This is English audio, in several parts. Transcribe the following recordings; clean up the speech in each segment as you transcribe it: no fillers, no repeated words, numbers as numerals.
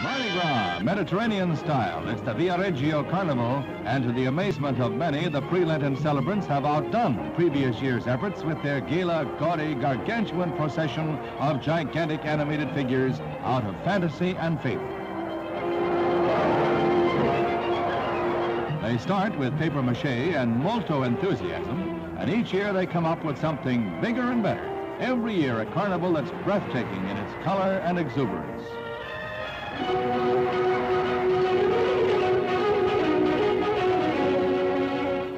Mardi Gras, Mediterranean style. It's the Viareggio Carnival, and to the amazement of many, the pre-Lenten celebrants have outdone previous year's efforts with their gala, gaudy, gargantuan procession of gigantic animated figures out of fantasy and faith. They start with papier-mâché and molto enthusiasm, and each year they come up with something bigger and better. Every year a carnival that's breathtaking in its color and exuberance.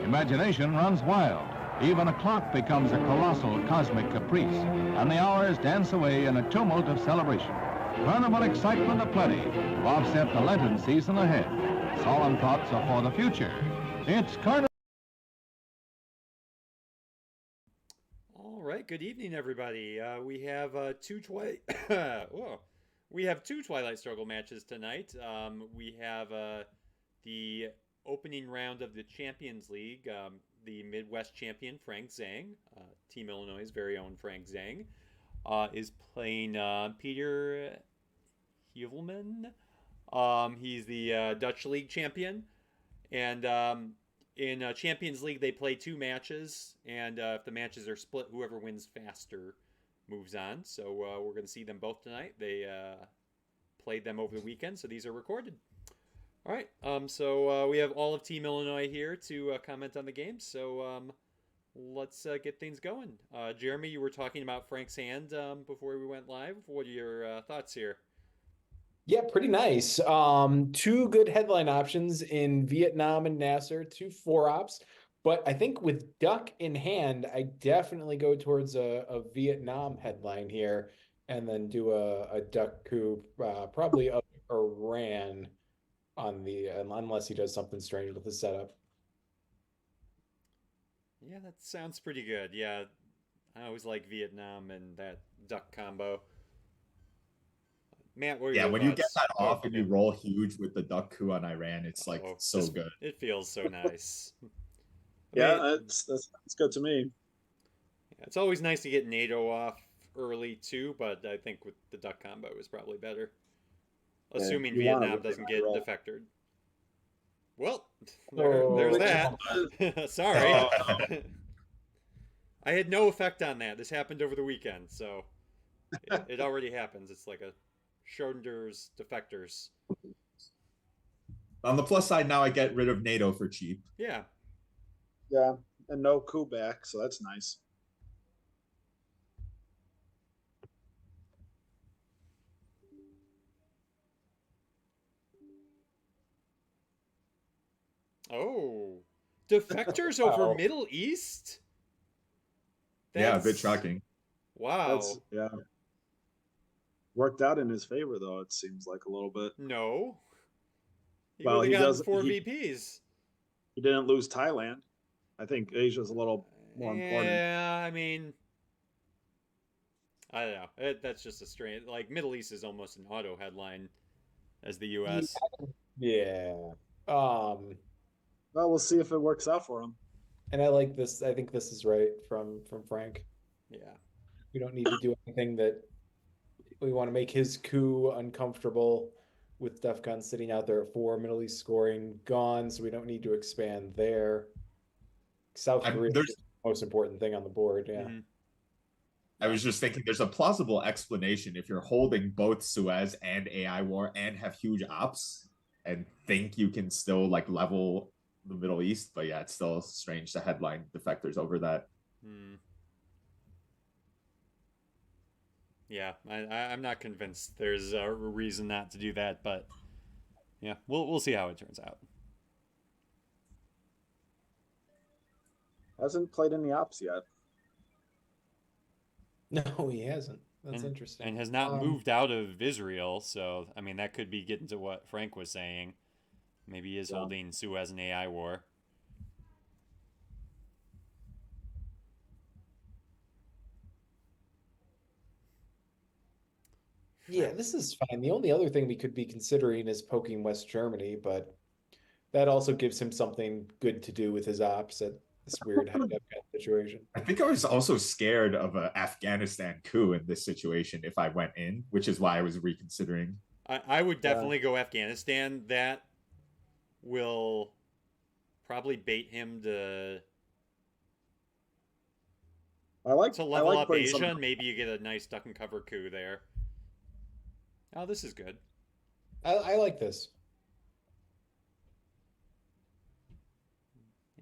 Imagination runs wild. Even a clock becomes a colossal cosmic caprice, and the hours dance away in a tumult of celebration. Carnival excitement aplenty to offset the Lenten season ahead. Solemn thoughts are for the future. It's Carnival. All right, good evening, everybody. We have two Twilight Struggle matches tonight. We have the opening round of the Champions League. The Midwest champion Frank Zhang, Team Illinois' very own Frank Zhang, is playing Peter Heuvelman. He's the Dutch League champion, and in Champions League they play two matches, and if the matches are split, whoever wins faster moves on. So we're going to see them both tonight. They played them over the weekend, so these are recorded. All right, so we have all of Team Illinois here to comment on the game, so let's get things going. Jeremy, you were talking about Frank's hand before we went live. What are your thoughts here? Yeah, pretty nice. Two good headline options in Vietnam and Nasser, two 4-ops. But I think with Duck in hand, I definitely go towards a Vietnam headline here and then do a Duck coup, probably a Iran on the, unless he does something strange with the setup. Yeah, that sounds pretty good. Yeah, I always like Vietnam and that Duck combo. Matt, what are your when thoughts? you get that off and you roll huge with the duck coup on Iran, it's like so good. It feels so nice. Yeah, that's good to me. It's always nice to get NATO off early too, but I think with the duck combo is probably better. Assuming Vietnam doesn't get defectored. Well, there's that. Sorry. I had no effect on that. This happened over the weekend, so it already happens. It's like a Schrodinger's defectors. On the plus side, now I get rid of NATO for cheap. Yeah. Yeah, and no coup back, so that's nice. Oh, defectors over Middle East? Yeah, a bit shocking. Wow. Yeah. Worked out in his favor, though, it seems like a little bit. No. He does 4 VPs. He didn't lose Thailand. I think Asia's a little more important. Yeah, I mean, I don't know. That's just a strange. Like, Middle East is almost an auto headline as the U.S. Yeah. Well, we'll see if it works out for him. And I like this. I think this is right from Frank. Yeah. We don't need to do anything that we want to make his coup uncomfortable with DEFCON sitting out there at 4, Middle East scoring gone, so we don't need to expand there. South Korea is the most important thing on the board, yeah. Mm-hmm. I was just thinking there's a plausible explanation if you're holding both Suez and AI War and have huge ops and think you can still like level the Middle East, but yeah, it's still strange to headline defectors over that. Yeah, I'm not convinced there's a reason not to do that, but yeah, we'll see how it turns out. Hasn't played any ops yet. No, he hasn't. That's interesting. And has not moved out of Israel, so I mean that could be getting to what Frank was saying. Maybe he is holding Suez and AI War. Yeah, this is fine. The only other thing we could be considering is poking West Germany, but that also gives him something good to do with his ops at this weird situation. I think I was also scared of an Afghanistan coup in this situation if I went in, which is why I was reconsidering I would definitely go Afghanistan. That will probably bait him to level up Asia, and maybe you get a nice duck and cover coup there. Oh, this is good. I like this.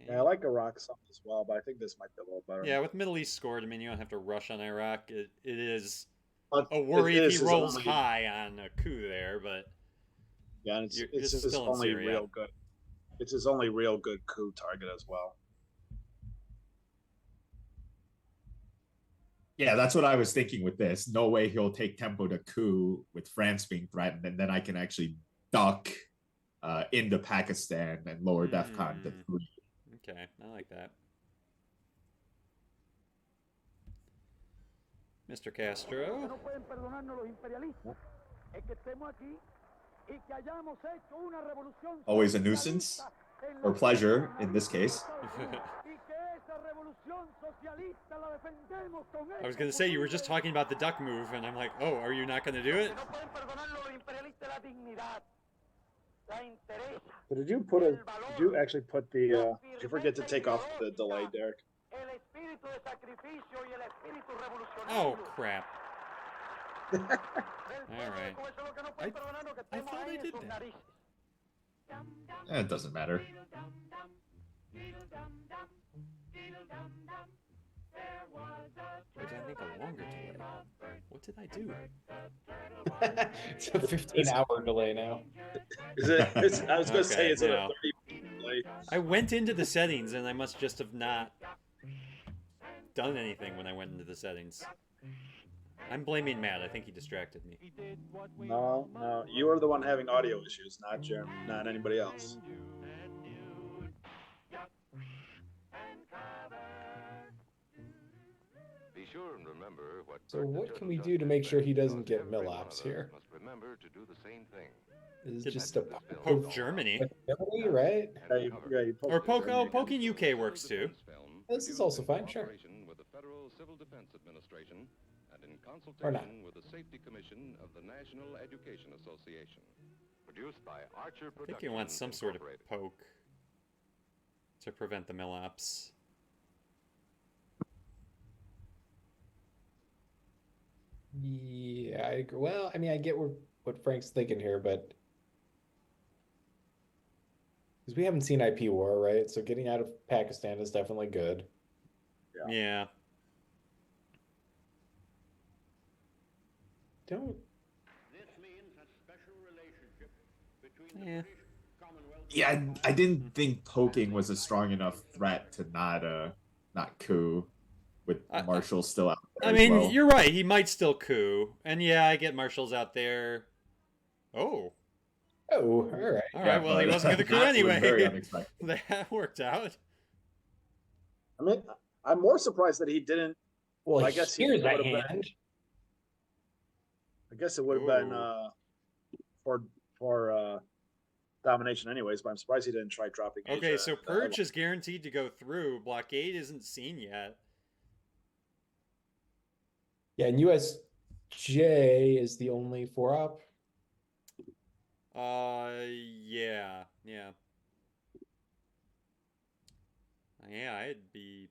Yeah, I like Iraq some as well, but I think this might be a little better. Yeah, with Middle East scored, I mean, you don't have to rush on Iraq. It is But a worry if he rolls high on a coup there, but yeah, and it's his only real good. It's his only real good coup target as well. Yeah, that's what I was thinking with this. No way he'll take tempo to coup with France being threatened, and then I can actually duck into Pakistan and lower DEFCON to 3. Okay, I like that. Mr. Castro. Always a nuisance, or pleasure in this case. I was going to say, you were just talking about the duck move, and I'm like, oh, are you not going to do it? So did you actually put the, did you forget to take off the delay, Derek? Oh, crap. Alright. I thought I did that. It doesn't matter. Or did I make a longer delay? What did I do? It's a 15-hour delay now. Is it? I was going to say, it's a 30 delay. I went into the settings, and I must just have not done anything when I went into the settings. I'm blaming Matt. I think he distracted me. No, you are the one having audio issues, not Jeremy, not anybody else. Be sure and remember what So what can we do to make sure he doesn't get mill-ops here? must remember to do the same thing. This is just a Poke Germany. Germany, right? You Or poking UK works too. This is also fine, sure. With the Federal Civil Defense Administration and in Or not. consultation with the Safety Commission of the National Education Association. Produced by Archer I think you want some sort of poke to prevent the mill-ops. Yeah, I agree. Well, I mean, I get what Frank's thinking here, but because we haven't seen IP war, right? So getting out of Pakistan is definitely good. Yeah. Don't. Yeah. Yeah, I didn't think poking was a strong enough threat to not coup with Marshall still out there. I mean, you're right. He might still coup. And yeah, I get Marshall's out there. Oh. Oh, all right. All right, well, he wasn't going to coup anyway. Very unexpected. That worked out. I mean, I'm more surprised that he didn't. Well, I guess here's he a would have hand. been. I guess it would have been for domination anyways, but I'm surprised he didn't try dropping Asia. Okay, so Purge is guaranteed to go through. Blockade isn't seen yet. Yeah, and USJ is the only 4-op. Yeah. Yeah, I'd be...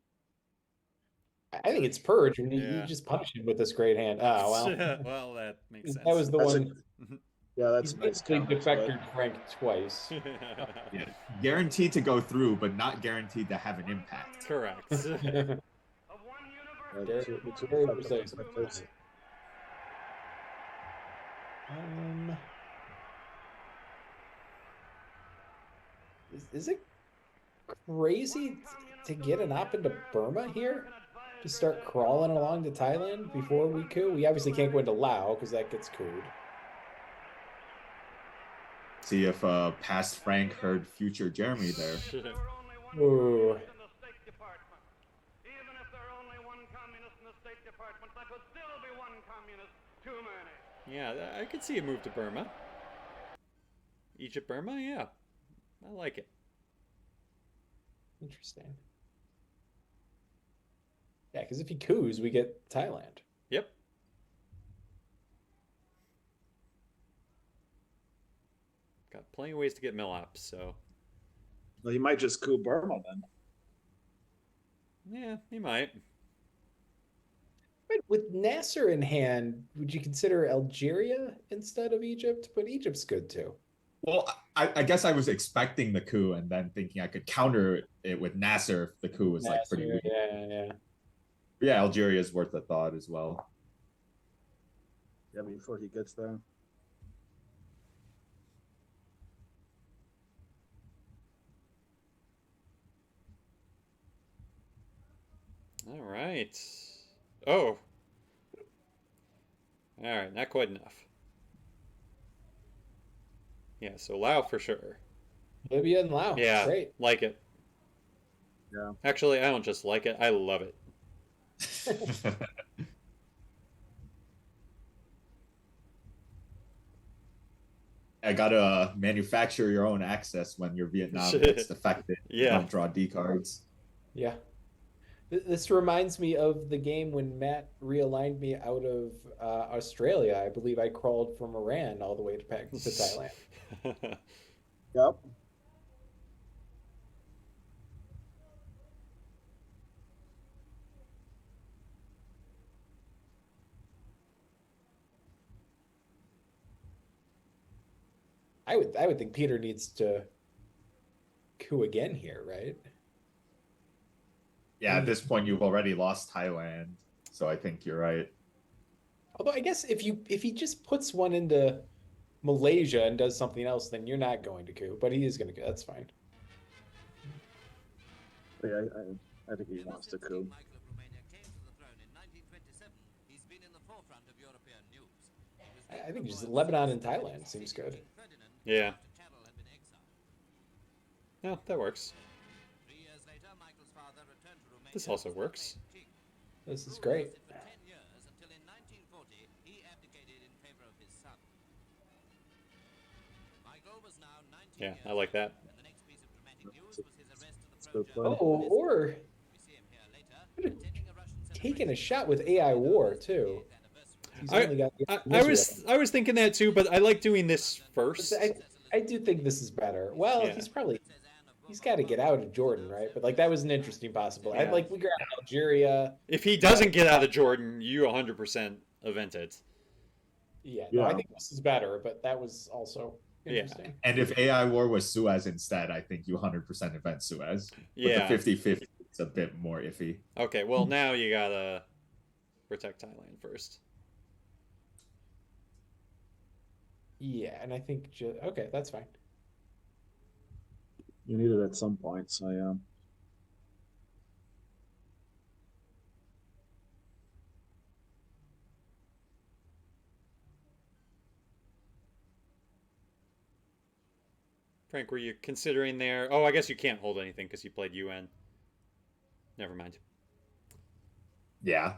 I think it's Purge, and Yeah. you just punish him with this great hand. Oh, well. Well, that makes sense. That was the one. Yeah, that's He's nice. basically defected Frank twice. Yeah, guaranteed to go through, but not guaranteed to have an impact. Correct. It's very precise. Is it crazy to get an op into Burma here? To start crawling along to Thailand before we coup? We obviously can't go into Laos because that gets cooed. See if past Frank heard future Jeremy there. Ooh. Yeah, I could see a move to Burma. Egypt, Burma, yeah. I like it. Interesting. Yeah, because if he coups, we get Thailand. Yep. got plenty of ways to get mill ops. So, well, he might just coup Burma then. Yeah, he might. But with Nasser in hand, would you consider Algeria instead of Egypt? But Egypt's good too. Well, I guess I was expecting the coup and then thinking I could counter it with Nasser if the coup was like pretty weak. Yeah. Yeah, Algeria is worth a thought as well. Yeah, before he gets there. All right. Oh. All right, not quite enough. Yeah, so Lao for sure. Libya and Laos. Yeah, great. Like it. Yeah. Actually, I don't just like it, I love it. I gotta manufacture your own access when your Vietnam gets defected. Yeah. Don't draw D cards. Yeah. This reminds me of the game when Matt realigned me out of Australia. I believe I crawled from Iran all the way to Thailand. Yep. I would think Peter needs to coup again here, right? Yeah, at this point you've already lost Thailand, so I think you're right. Although I guess if he just puts one into Malaysia and does something else, then you're not going to coup. But he is going to coup. That's fine. Yeah, I think he wants to coup. I think just Lebanon and Thailand seems good. Yeah. No, that works. This also works. This is great. Yeah, I like that. Oh, or taking a shot with AI war too. I was thinking that too, but I like doing this first. I do think this is better. Well, Yeah. he's got to get out of Jordan, right? But like that was an interesting possibility. Yeah. We got Algeria. If he doesn't get out of Jordan, you 100% event it. Yeah, no, I think this is better, but that was also interesting. Yeah. And if AI war was Suez instead, I think you 100% event Suez. Yeah. But the 50-50 is a bit more iffy. Okay, well now you gotta protect Thailand first. Yeah, and I think okay, that's fine. You need it at some point, so yeah. Frank, were you considering there? Oh, I guess you can't hold anything because you played UN. Never mind. Yeah.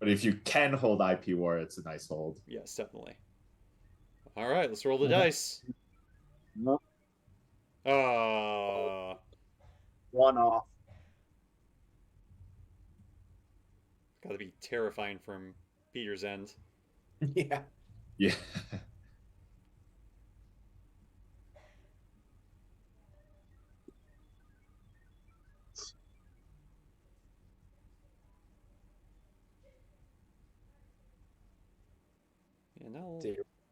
But if you can hold IP war, it's a nice hold. Yes, definitely. All right, let's roll the dice. No. One off. Got to be terrifying from Peter's end. Yeah. Yeah. Yeah, no.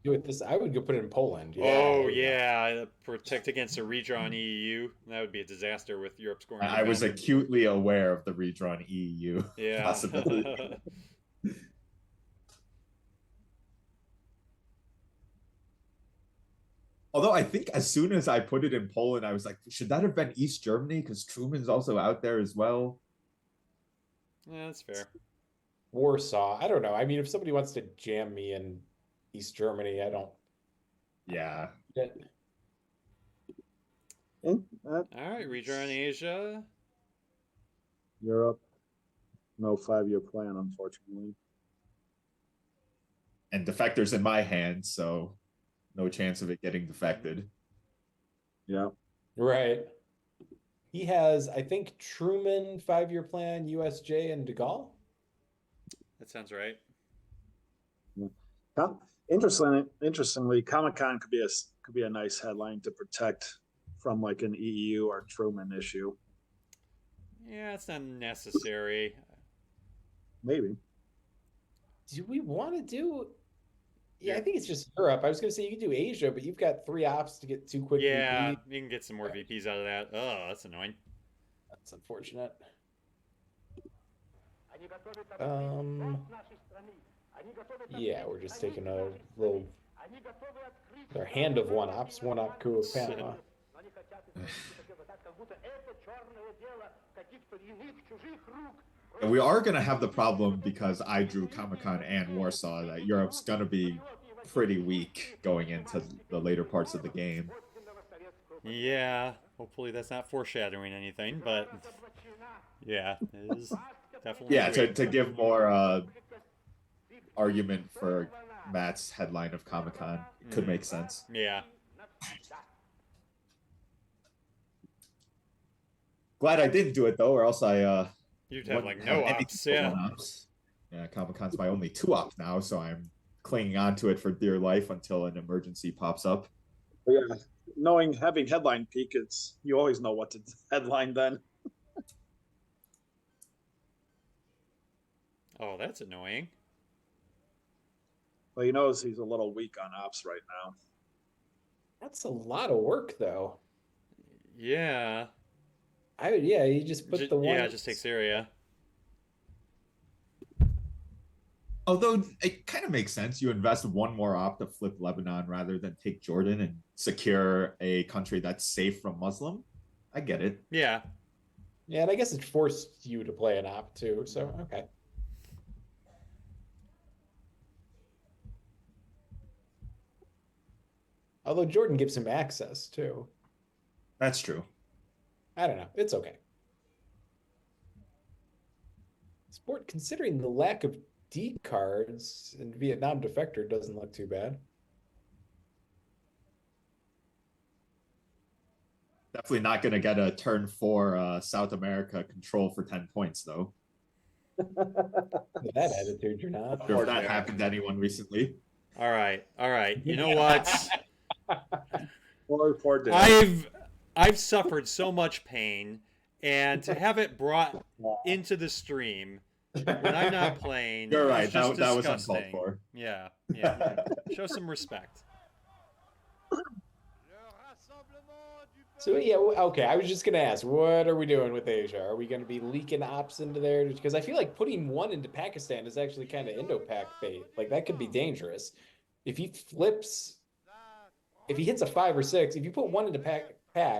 Do it this. I would go put it in Poland. Yeah, oh yeah, protect against a redrawn EU. That would be a disaster with Europe scoring. I was acutely aware of the redrawn EU possibility. Although I think as soon as I put it in Poland, I was like, should that have been East Germany? Because Truman's also out there as well. Yeah, that's fair. Warsaw. I don't know. I mean, if somebody wants to jam me in East Germany, I don't. Yeah. All right, redrawn Asia. Europe. No 5-year plan, unfortunately. And defector's in my hand, so no chance of it getting defected. Yeah. Right. He has, I think, Truman 5-year plan, USJ, and De Gaulle. That sounds right. Interestingly, Comic-Con could be a nice headline to protect from like an EU or Truman issue. Yeah, it's not necessary. Maybe. Do we want to do? Yeah, I think it's just Europe. I was going to say you could do Asia, but you've got 3 ops to get 2 quick Yeah, VPs. you can get some more VPs out of that. Oh, that's annoying. That's unfortunate. Yeah, we're just taking a little their hand of 1 ops, 1 op coup of Panama. And we are going to have the problem because I drew Comic-Con and Warsaw that Europe's going to be pretty weak going into the later parts of the game. Yeah, hopefully that's not foreshadowing anything, but yeah, it is definitely. Yeah, to give more argument for Matt's headline of Comic-Con could make sense. Yeah. Glad I didn't do it though, or else you'd have like no ops. Yeah. Yeah, Comic-Con's my only 2 ops now, so I'm clinging on to it for dear life until an emergency pops up. Yeah, having headline peak, you always know what to headline then. Oh, that's annoying. Well, he knows he's a little weak on ops right now. That's a lot of work, though. Yeah. Yeah, you just put the one. Yeah, it just takes area. Although it kind of makes sense. You invest 1 more op to flip Lebanon rather than take Jordan and secure a country that's safe from Muslim. I get it. Yeah. Yeah, and I guess it forced you to play an op too, so okay. Although Jordan gives him access too. That's true. I don't know. It's okay. Sport, considering the lack of D cards and Vietnam defector, doesn't look too bad. Definitely not going to get a turn 4 South America control for 10 points, though. With that attitude, you're not. Or that happened to anyone recently. All right. You know what? Poor I've suffered so much pain, and to have it brought into the stream when I'm not playing. You're right. That disgusting. Was uncalled for. Yeah. Show some respect. So yeah, okay. I was just gonna ask, what are we doing with Asia? Are we gonna be leaking ops into there? Because I feel like putting 1 into Pakistan is actually kind of Indo-Pak bait. Like that could be dangerous. If he hits a 5 or 6, if you put 1 into Pak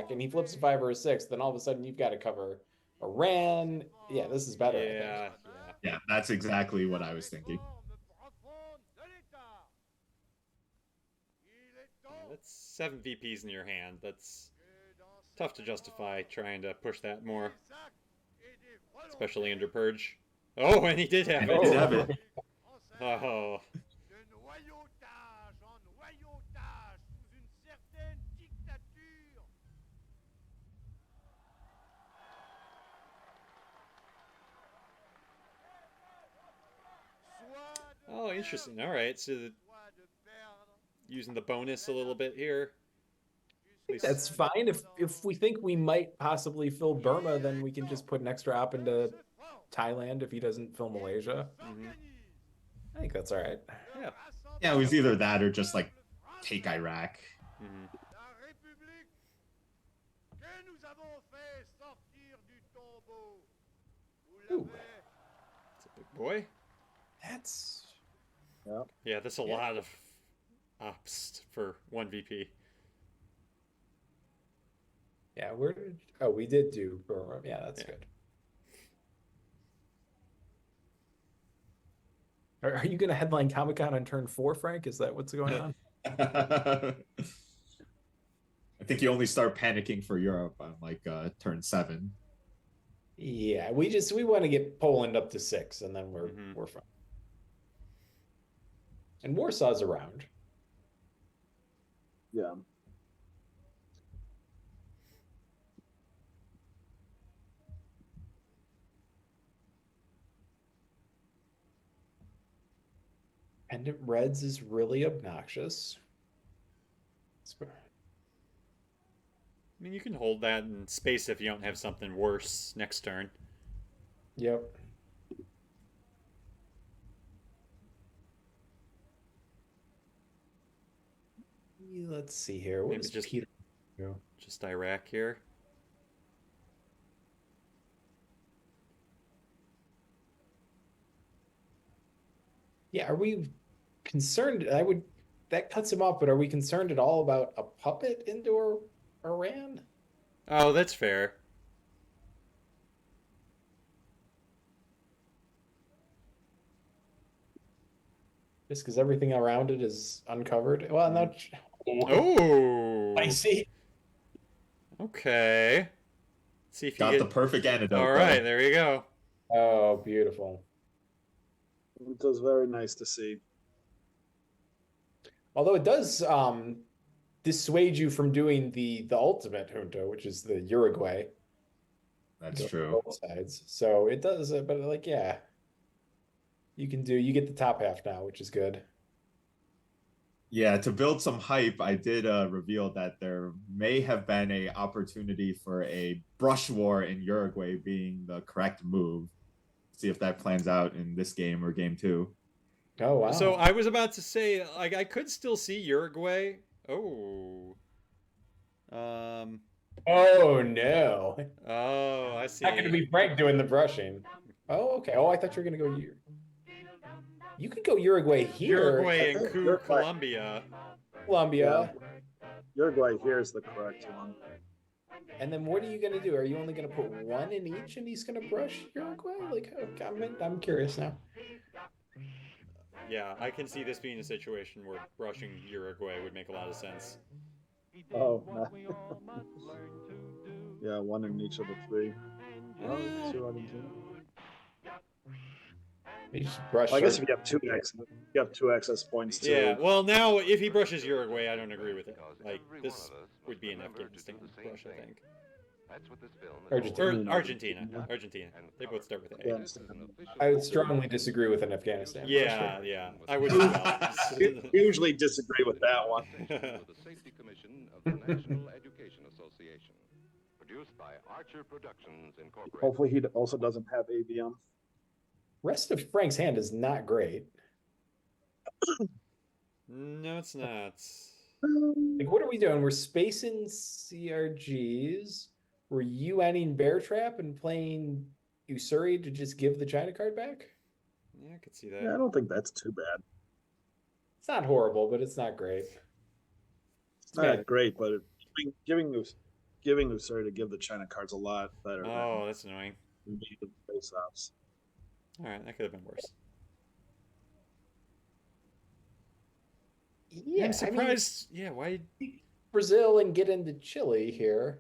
and he flips a 5 or a 6, then all of a sudden you've got to cover Iran. Yeah, this is better. Yeah, that's exactly what I was thinking. That's 7 VPs in your hand. That's tough to justify trying to push that more, especially under Purge. Oh, and he did have it. He did have it. Oh. Oh, interesting. All right, so using the bonus a little bit here. That's fine. If we think we might possibly fill Burma, then we can just put an extra op into Thailand if he doesn't fill Malaysia. Mm-hmm. I think that's all right. Yeah, it was either that or just like take Iraq. Mm-hmm. Ooh. It's a big boy. That's... Yeah, that's a lot of ops for 1 VP. Yeah, we did do Burma. Yeah, that's good. Are you going to headline Comic-Con on turn 4, Frank? Is that what's going on? I think you only start panicking for Europe on like turn 7. Yeah, we want to get Poland up to 6, and then we're fine. And Warsaw's around. Yeah. Pendant Reds is really obnoxious. I mean, you can hold that in space if you don't have something worse next turn. Yep. Let's see here. What Maybe does just- Peter do? Just Iraq here. Yeah, are we concerned? That cuts him off, but are we concerned at all about a puppet into Iran? Oh, that's fair. Just because everything around it is uncovered? Well, no. Oh. I see. Okay. Let's see if you Got get the perfect antidote. All right, there you go. Oh, beautiful. It was very nice to see. Although it does dissuade you from doing the ultimate junta, which is the Uruguay. That's Go true. Both sides. So it does, but like, yeah. You get the top half now, which is good. Yeah, to build some hype, I did reveal that there may have been a opportunity for a brush war in Uruguay being the correct move. See if that plans out in this game or game 2. Oh, wow. So I was about to say, like, I could still see Uruguay. Oh. Oh, no. Oh, I see. Not going to be Frank doing the brushing. Oh, okay. Oh, I thought you were going to go You could go Uruguay here. Uruguay and think coup Uruguay- Colombia. Colombia. Uruguay here is the correct one. And then what are you going to do? Are you only going to put one in each and he's going to brush Uruguay? Like, okay, I'm curious now. Yeah, I can see this being a situation where brushing Uruguay would make a lot of sense. Oh, no. Yeah, one in each of the 3. Oh, 2 Argentina. You just brush I guess her- if you have 2 excess points too. Yeah, well, now if he brushes Uruguay, I don't agree with it. Like, this would be an Afghanistan brush, I think. That's what this film is Argentina. Or Argentina. They both start with A. Yeah. I would strongly disagree with an Afghanistan. Yeah, yeah. I would as well. We usually disagree with that one. the Safety Commission of the National Education Association. Produced by Archer Productions Incorporated. Hopefully he also doesn't have ABM. Rest of Frank's hand is not great. No, it's not. Like, what are we doing? We're spacing CRGs. We're UNing Bear Trap and playing Usuri to just give the China card back? Yeah, I could see that. Yeah, I don't think that's too bad. It's not horrible, but it's not great. It's not great, but giving Usuri to give the China cards a lot better Oh, that's annoying. than the face-offs. All right, that could have been worse. Yeah, I'm surprised. Yeah, why? Brazil and get into Chile here.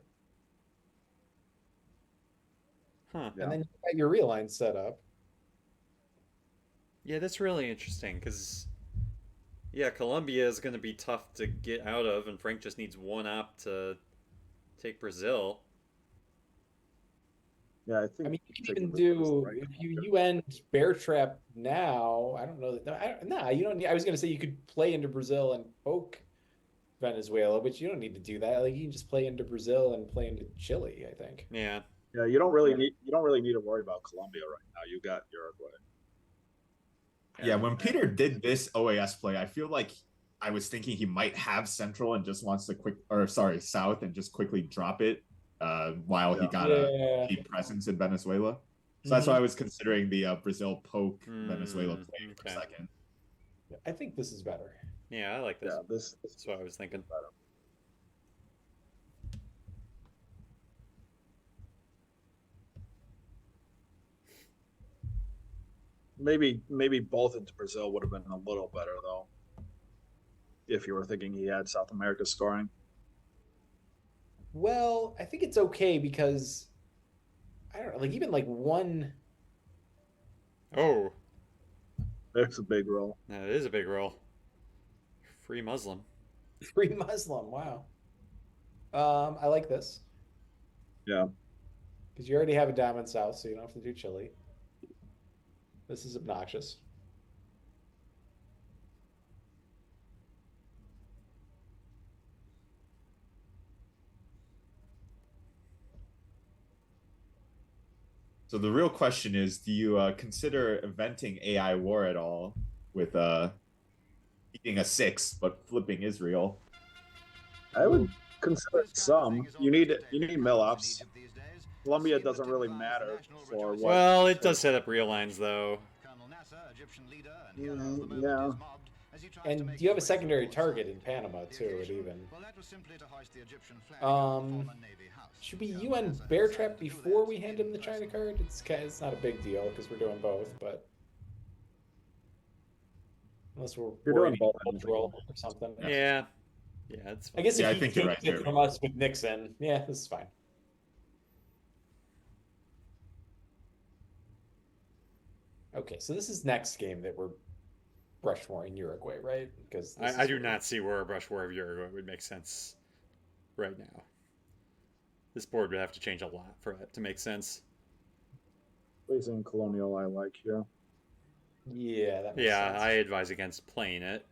Huh. Yeah. And then you got your reline set up. Yeah, that's really interesting because, yeah, Colombia is going to be tough to get out of, and Frank just needs one op to take Brazil. Yeah, I think. I mean, you can taking even Brazil is the do right if call. you end Bear Trap now. I don't know. Nah, you don't need. I was gonna say you could play into Brazil and poke Venezuela, but you don't need to do that. Like, you can just play into Brazil and play into Chile, I think. Yeah. Yeah, you don't really need to worry about Colombia right now. You got Uruguay. Yeah, when Peter did this OAS play, I feel like I was thinking he might have Central and just wants to South and just quickly drop it while he got a key presence in Venezuela. So that's why I was considering the Brazil poke Venezuela play for a second. I think this is better. Yeah, I like this. Yeah, this That's what I was thinking. better. Maybe both into Brazil would have been a little better though. If you were thinking he had South America scoring. Well, I think it's okay because I don't know, like even like one. Oh, There's a big roll. that is a big roll. Free Muslim. Free Muslim. Wow. I like this. Yeah. Because you already have a Diamond South, so you don't have to do Chile. This is obnoxious. So the real question is, do you consider inventing AI war at all with beating a 6 but flipping Israel? I would consider some. You need mill ops. Colombia doesn't really matter for what. Well, it does set up real lines, though. Yeah. And you have a secondary target in Panama too. It even. Should we UN bear trap before we hand him the China card? It's not a big deal because we're doing both, but unless we're You're worried doing both, about roll or something. Yeah. Yeah, it's fine. I guess Yeah, I if he think you're takes right it there. from us with Nixon, yeah, this is fine. Okay, so this is next game that we're Rushmore in Uruguay, right? Because I do not see where a brush war of Uruguay would make sense right now. This board would have to change a lot for it to make sense. Raising colonial, I like here. Yeah, that makes Yeah, sense. I advise against playing it.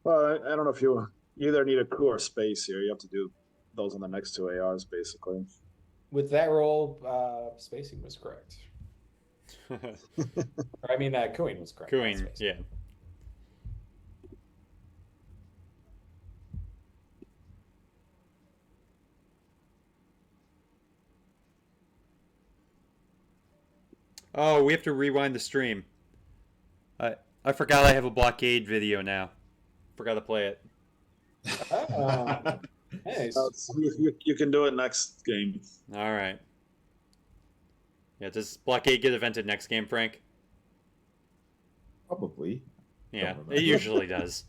Well, I don't know if you either need a coup or space here. You have to do those on the next two ARs, basically. With that roll, spacing was correct. Or, I mean, cooing was correct. not Cooing, spacing. yeah. Oh, we have to rewind the stream. I forgot I have a blockade video now. Forgot to play it. Oh, nice. You can do it next game. All right. Yeah, does blockade get evented next game, Frank? Probably. Yeah, remember. it usually does.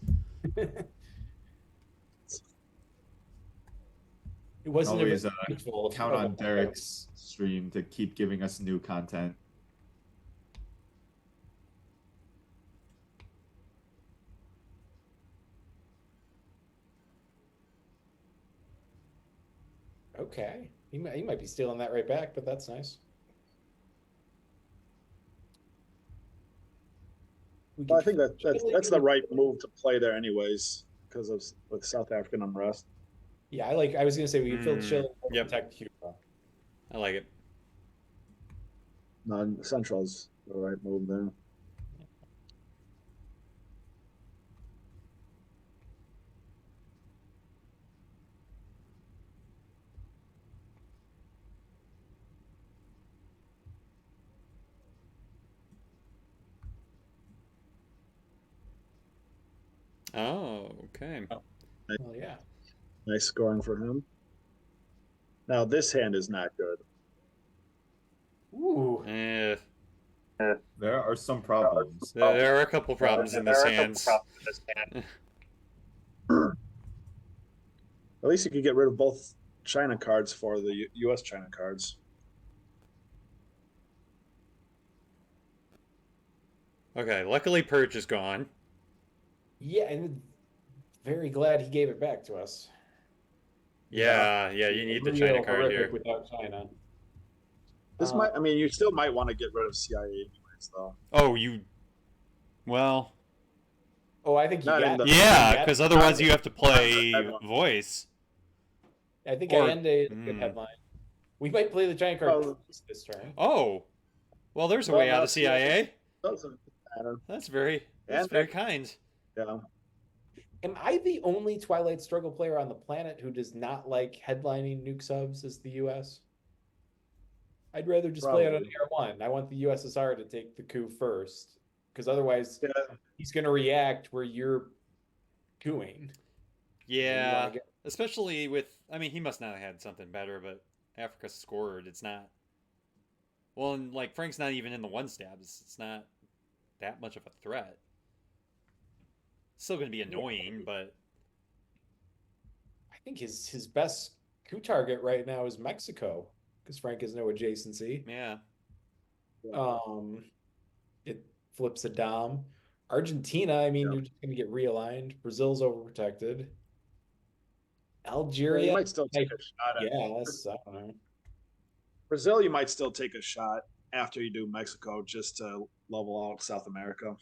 It wasn't Always a beautiful. count on Derek's stream to keep giving us new content. Okay, he might be stealing that right back, but that's nice. Well, I think that's the right move to play there, anyways, because of with South African unrest. Yeah, I was gonna say we can fill Chile and Yep. protect Cuba. I like it. No, Central's the right move there. Oh, okay. Well, yeah. Nice scoring for him. Now this hand is not good. Ooh. There are some problems. There are a couple problems in this hand. At least you could get rid of both China cards for the U.S. China cards. Okay, luckily Purge is gone. Yeah, and very glad he gave it back to us. Yeah, you need the Real China card horrific here. without China. This might, I mean, you still might want to get rid of CIA anyways, though. Oh, well, Oh, I think you Not in got the- it. yeah, You because got it. otherwise you have to play Everyone. voice. I think or- Allende is a good headline. We might play the China card Well- this turn. Oh, well, there's a Well, way out no, of CIA. Doesn't matter. That's very And- kind. Yeah. Am I the only Twilight Struggle player on the planet who does not like headlining nuke subs as the U.S.? I'd rather just play it on Probably. Air 1. I want the USSR to take the coup first, because otherwise Yeah. he's going to react where you're cooing. Yeah, especially with, I mean, he must not have had something better, but Africa scored. It's not, well, and like Frank's not even in the one stabs. It's not that much of a threat. Still going to be annoying, but I think his best coup target right now is Mexico, because Frank has no adjacency. yeah. It flips a dom. Argentina, I mean, Yeah. you're just going to get realigned. Brazil's overprotected. Yeah, Algeria, you might still take a shot at yes, I don't know. Brazil. You might still take a shot after you do Mexico, just to level out South America.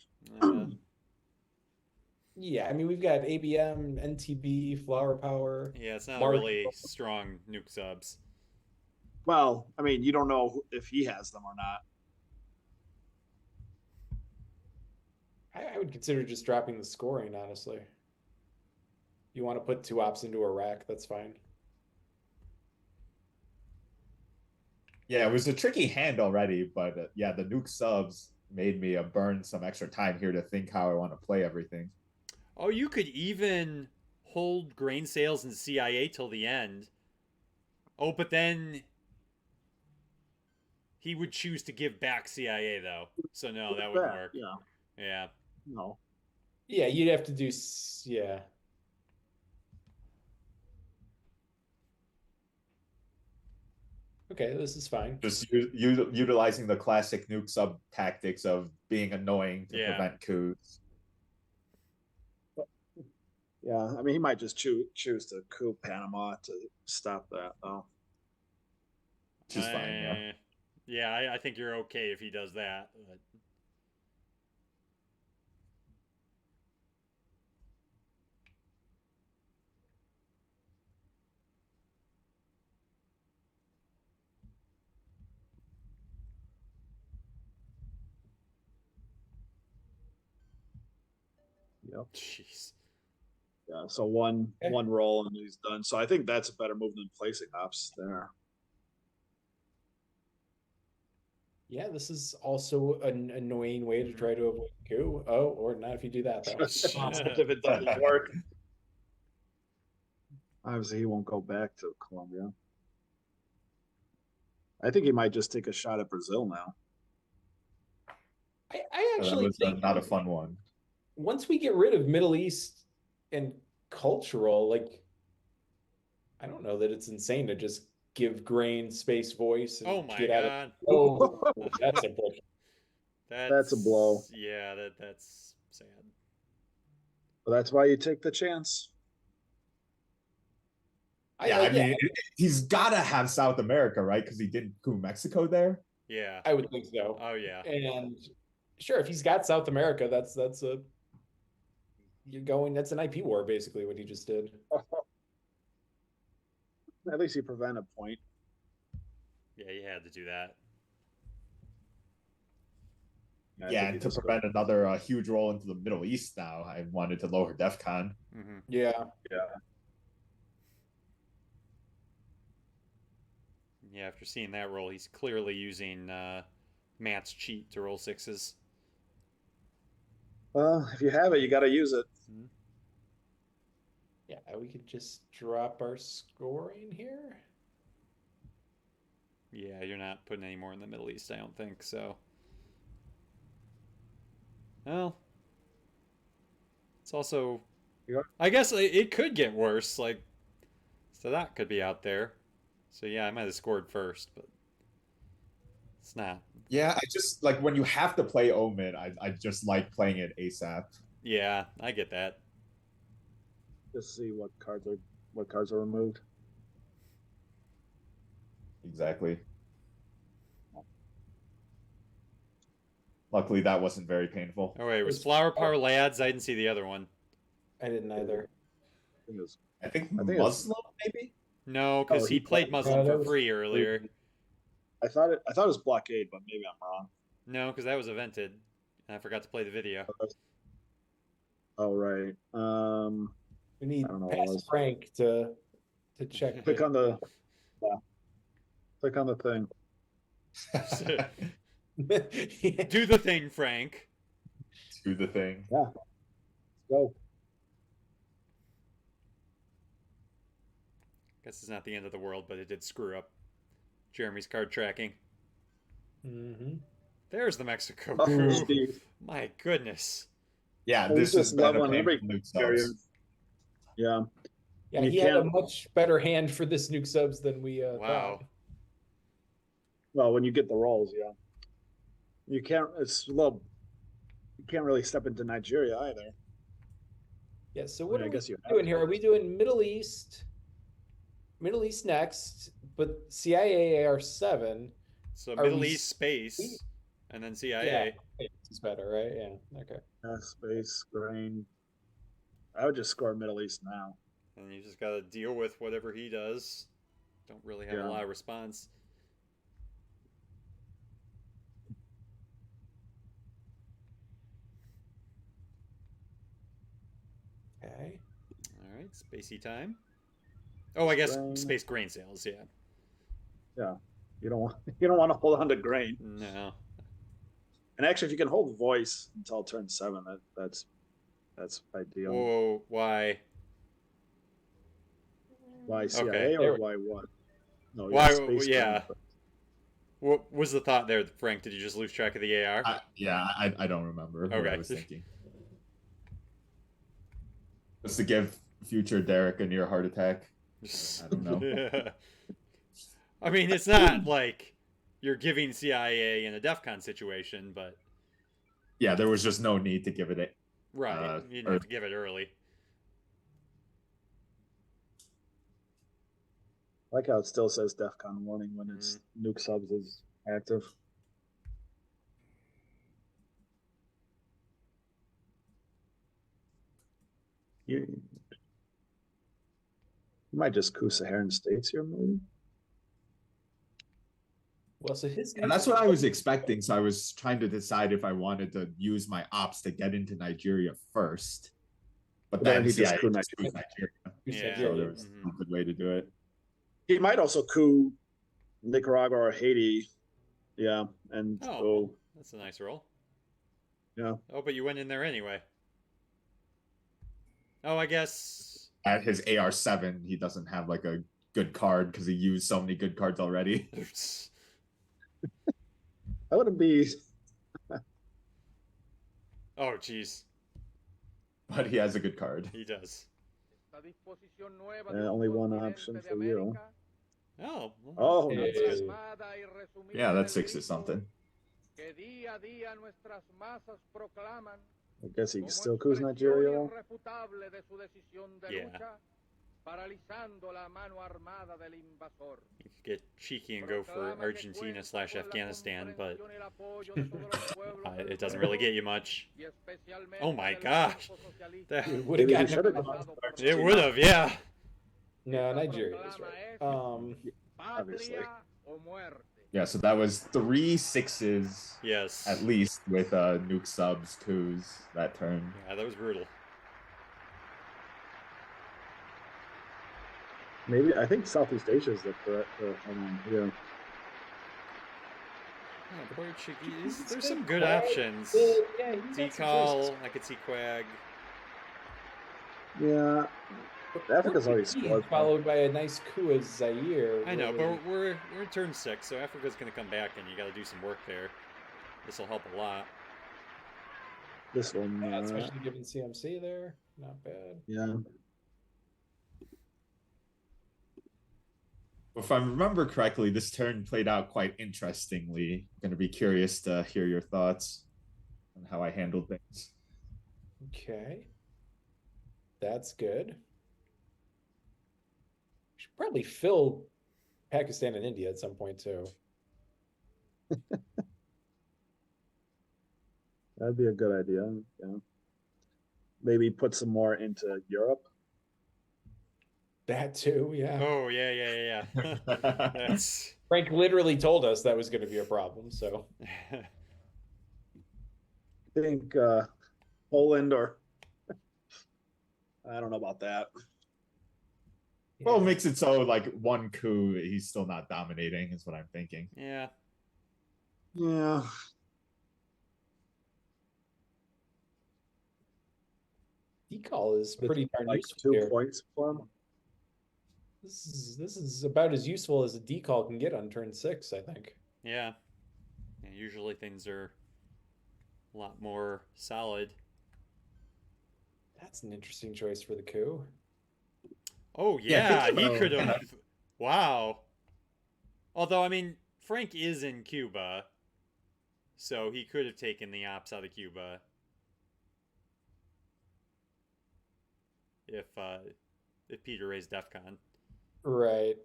Yeah, I mean, we've got ABM, NTB, Flower Power. Yeah, it's not Mark- really strong nuke subs. Well, I mean, you don't know if he has them or not. I would consider just dropping the scoring, honestly. You want to put 2 ops into a rack, that's fine. Yeah, it was a tricky hand already, but yeah, the nuke subs made me burn some extra time here to think how I want to play everything. Oh, you could even hold grain sales and CIA till the end. Oh, but then he would choose to give back CIA though. So no, that wouldn't work. Yeah. Yeah. No. Yeah, you'd have to do, yeah. Okay, this is fine. Just utilizing the classic nuke sub tactics of being annoying to prevent coups. Yeah, I mean, he might just choose to coup Panama to stop that, though. Which is fine, yeah. Yeah, I think you're okay if he does that. But... Yep. Jeez. Yeah, so one roll and he's done. So I think that's a better move than placing ops there. Yeah, this is also an annoying way to try to avoid coup. Oh, or not if you do that, though. If it doesn't work. Obviously, he won't go back to Colombia. I think he might just take a shot at Brazil now. I actually think not a fun one. Once we get rid of Middle East and cultural, like, I don't know that it's insane to just give grain space voice and my get God. out of. Oh, that's a bullshit. That's a blow. Yeah, that's sad. But that's why you take the chance. I mean, he's got to have South America, right? Because he did coup Mexico there. Yeah, I would think so. Oh yeah, and sure, if he's got South America, that's a that's an IP war basically what he just did. At least he prevented a point. Yeah, he had to do that. Yeah, and to prevent another huge roll into the Middle East now, I wanted to lower DEFCON. Mm-hmm. Yeah. Yeah, after seeing that roll, he's clearly using Matt's cheat to roll 6s. Well, if you have it, you got to use it. Mm-hmm. Yeah, we could just drop our scoring here. Yeah, you're not putting any more in the Middle East, I don't think, so. Well, it's also, I guess it could get worse, like, so that could be out there. So yeah, I might have scored first, but it's not. Yeah, I just, like, when you have to play Omen, I just like playing it ASAP. Yeah, I get that. Just see what cards are removed. Exactly. Luckily, that wasn't very painful. Oh wait, it was Flower Power Lads. I didn't see the other one. I didn't either. I think Muslim, maybe? No, because he played Muslim for free earlier. I thought it was Blockade, but maybe I'm wrong. No, because that was evented. And I forgot to play the video. Oh right. We need past Frank to check. Click on the thing. Do the thing, Frank. Do the thing. Yeah. Let's go. Guess it's not the end of the world, but it did screw up Jeremy's card tracking. Mm-hmm. There's the Mexico crew. My goodness. Yeah, this is better every carrier. Yeah. Yeah, he had a much better hand for this nuke subs than we thought. Well, when you get the rolls, yeah. You can't you can't really step into Nigeria either. Yeah, so what are we doing here? Are we doing Middle East next, but CIA AR7? So Middle East space and then CIA. Yeah, it's better, right? Yeah. Okay. Space, grain. I would just score Middle East now. And you just got to deal with whatever he does. Don't really have a lot of response. Spacey time. Oh, I guess Grain. space grain sales. Yeah. Yeah, you don't want to hold on to grain. No. And actually, if you can hold voice until turn 7, that's ideal. Whoa, why? Why CIA Okay. or why what? No, Why? space Yeah. grain. What was the thought there, Frank? Did you just lose track of the AR? I don't remember what I Okay. was thinking. Just to give future Derek a near heart attack. I don't know. I mean, it's not like you're giving CIA in a DEF CON situation, but Yeah, there was just no need to give it. right, you didn't have to give it early. I like how it still says DEF CON warning when it's nuke subs is active. You might just coup Saharan states here, maybe. Well, so his And that's what I was expecting. So I was trying to decide if I wanted to use my ops to get into Nigeria first. But then he CIA just coup just coups Yeah. Nigeria. So there was no good way to do it. He might also coup Nicaragua or Haiti. Yeah, and Oh, that's a nice roll. Yeah. Oh, but you went in there anyway. Oh, I guess At his AR7, he doesn't have like a good card because he used so many good cards already. I wouldn't be. Oh, jeez. But he has a good card. He does. Only one option for you. Oh. Oh, Yeah. that's good. Yeah, that's 6 or something. I guess he still coups Nigeria. Though. Yeah. You could get cheeky and go for Argentina/Afghanistan, but it doesn't really get you much. Oh my gosh. It would have gotten It would have, yeah. No, Nigeria is right. Obviously. Yeah, so that was 3 6s Yes. at least with nuke subs, coups that turn. Yeah, that was brutal. Maybe I think Southeast Asia is the correct. Yeah. Oh, Portuguese. There's some good options. Yeah, Decal, I could see Quag. Yeah. Africa's already Portuguese scored. followed by a nice coup as Zaire. I know, really. but we're in turn 6, so Africa's going to come back, and you got to do some work there. This will help a lot. This one. Yeah, especially given CMC there, not bad. Yeah. If I remember correctly, this turn played out quite interestingly. I'm going to be curious to hear your thoughts on how I handled things. Okay. That's good. We should probably fill Pakistan and India at some point too. That'd be a good idea. Yeah. Maybe put some more into Europe. That too, yeah. Oh, yeah. That's... Frank literally told us that was going to be a problem, so. I think Poland or I don't know about that. Well, it makes it so like one coup, he's still not dominating, is what I'm thinking. Yeah. Yeah. Decal is pretty darn like useful 2 here. points for him. This is about as useful as a decal can get on turn 6, I think. Yeah. Usually things are a lot more solid. That's an interesting choice for the coup. Oh, yeah, think he about- could have. Wow. Although, I mean, Frank is in Cuba, so he could have taken the ops out of Cuba. If Peter raised DEF CON. Right.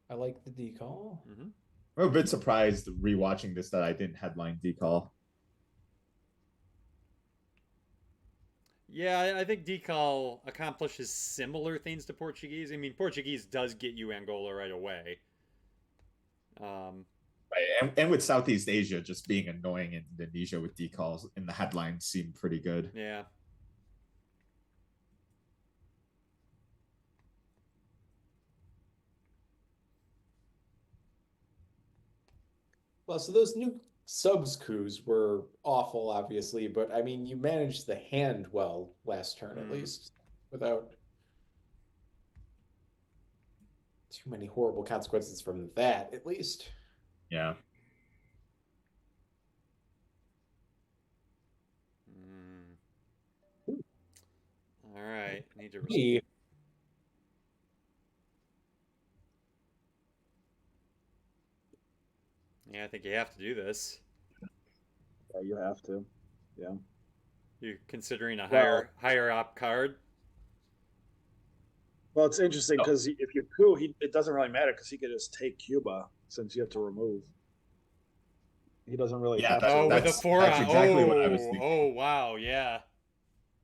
I like the decal. Mm-hmm. I'm a bit surprised rewatching this that I didn't headline Decal. Yeah, I think Decal accomplishes similar things to Portuguese. I mean, Portuguese does get you Angola right away. And with Southeast Asia just being annoying in Indonesia with decals in the headlines seemed pretty good. Yeah. Well, so those new subs coups were awful, obviously, but I mean, you managed the hand well last turn at least, without too many horrible consequences from that, at least. Yeah. All right, need to. Me, Yeah, I think you have to do this. Yeah, you have to. Yeah. You're considering a Well- higher op card. Well, it's interesting Oh. because if you coup, it doesn't really matter because he could just take Cuba since you have to remove. He doesn't really Yeah, have that- to. Oh, with a that's- 4 that's on. exactly what I was thinking. Oh, wow, yeah.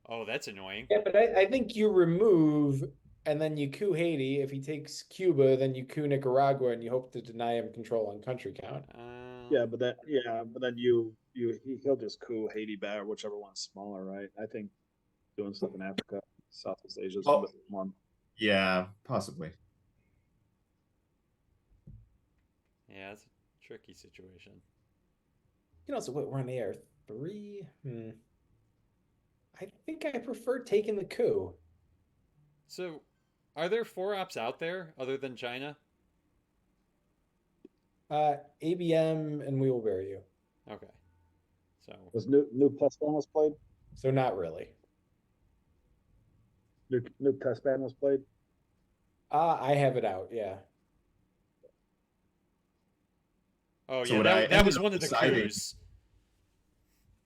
Oh, that's annoying. yeah, but I think you remove and then you coup Haiti. If he takes Cuba, then you coup Nicaragua and you hope to deny him control on country count. Yeah, but then he'll just coup Haiti back or whichever one's smaller, right? I think doing stuff in Africa, Southeast Asia is a Oh. bit more. Yeah, possibly. Yeah, it's a tricky situation. You can also we're on AR3. I think I prefer taking the coup. So, are there 4 ops out there other than China? ABM and we will bury you. Okay. So, Was new test ban was played? So not really. New test ban was played? I have it out, yeah. oh So yeah, what I that ended was up one of the deciding- coups.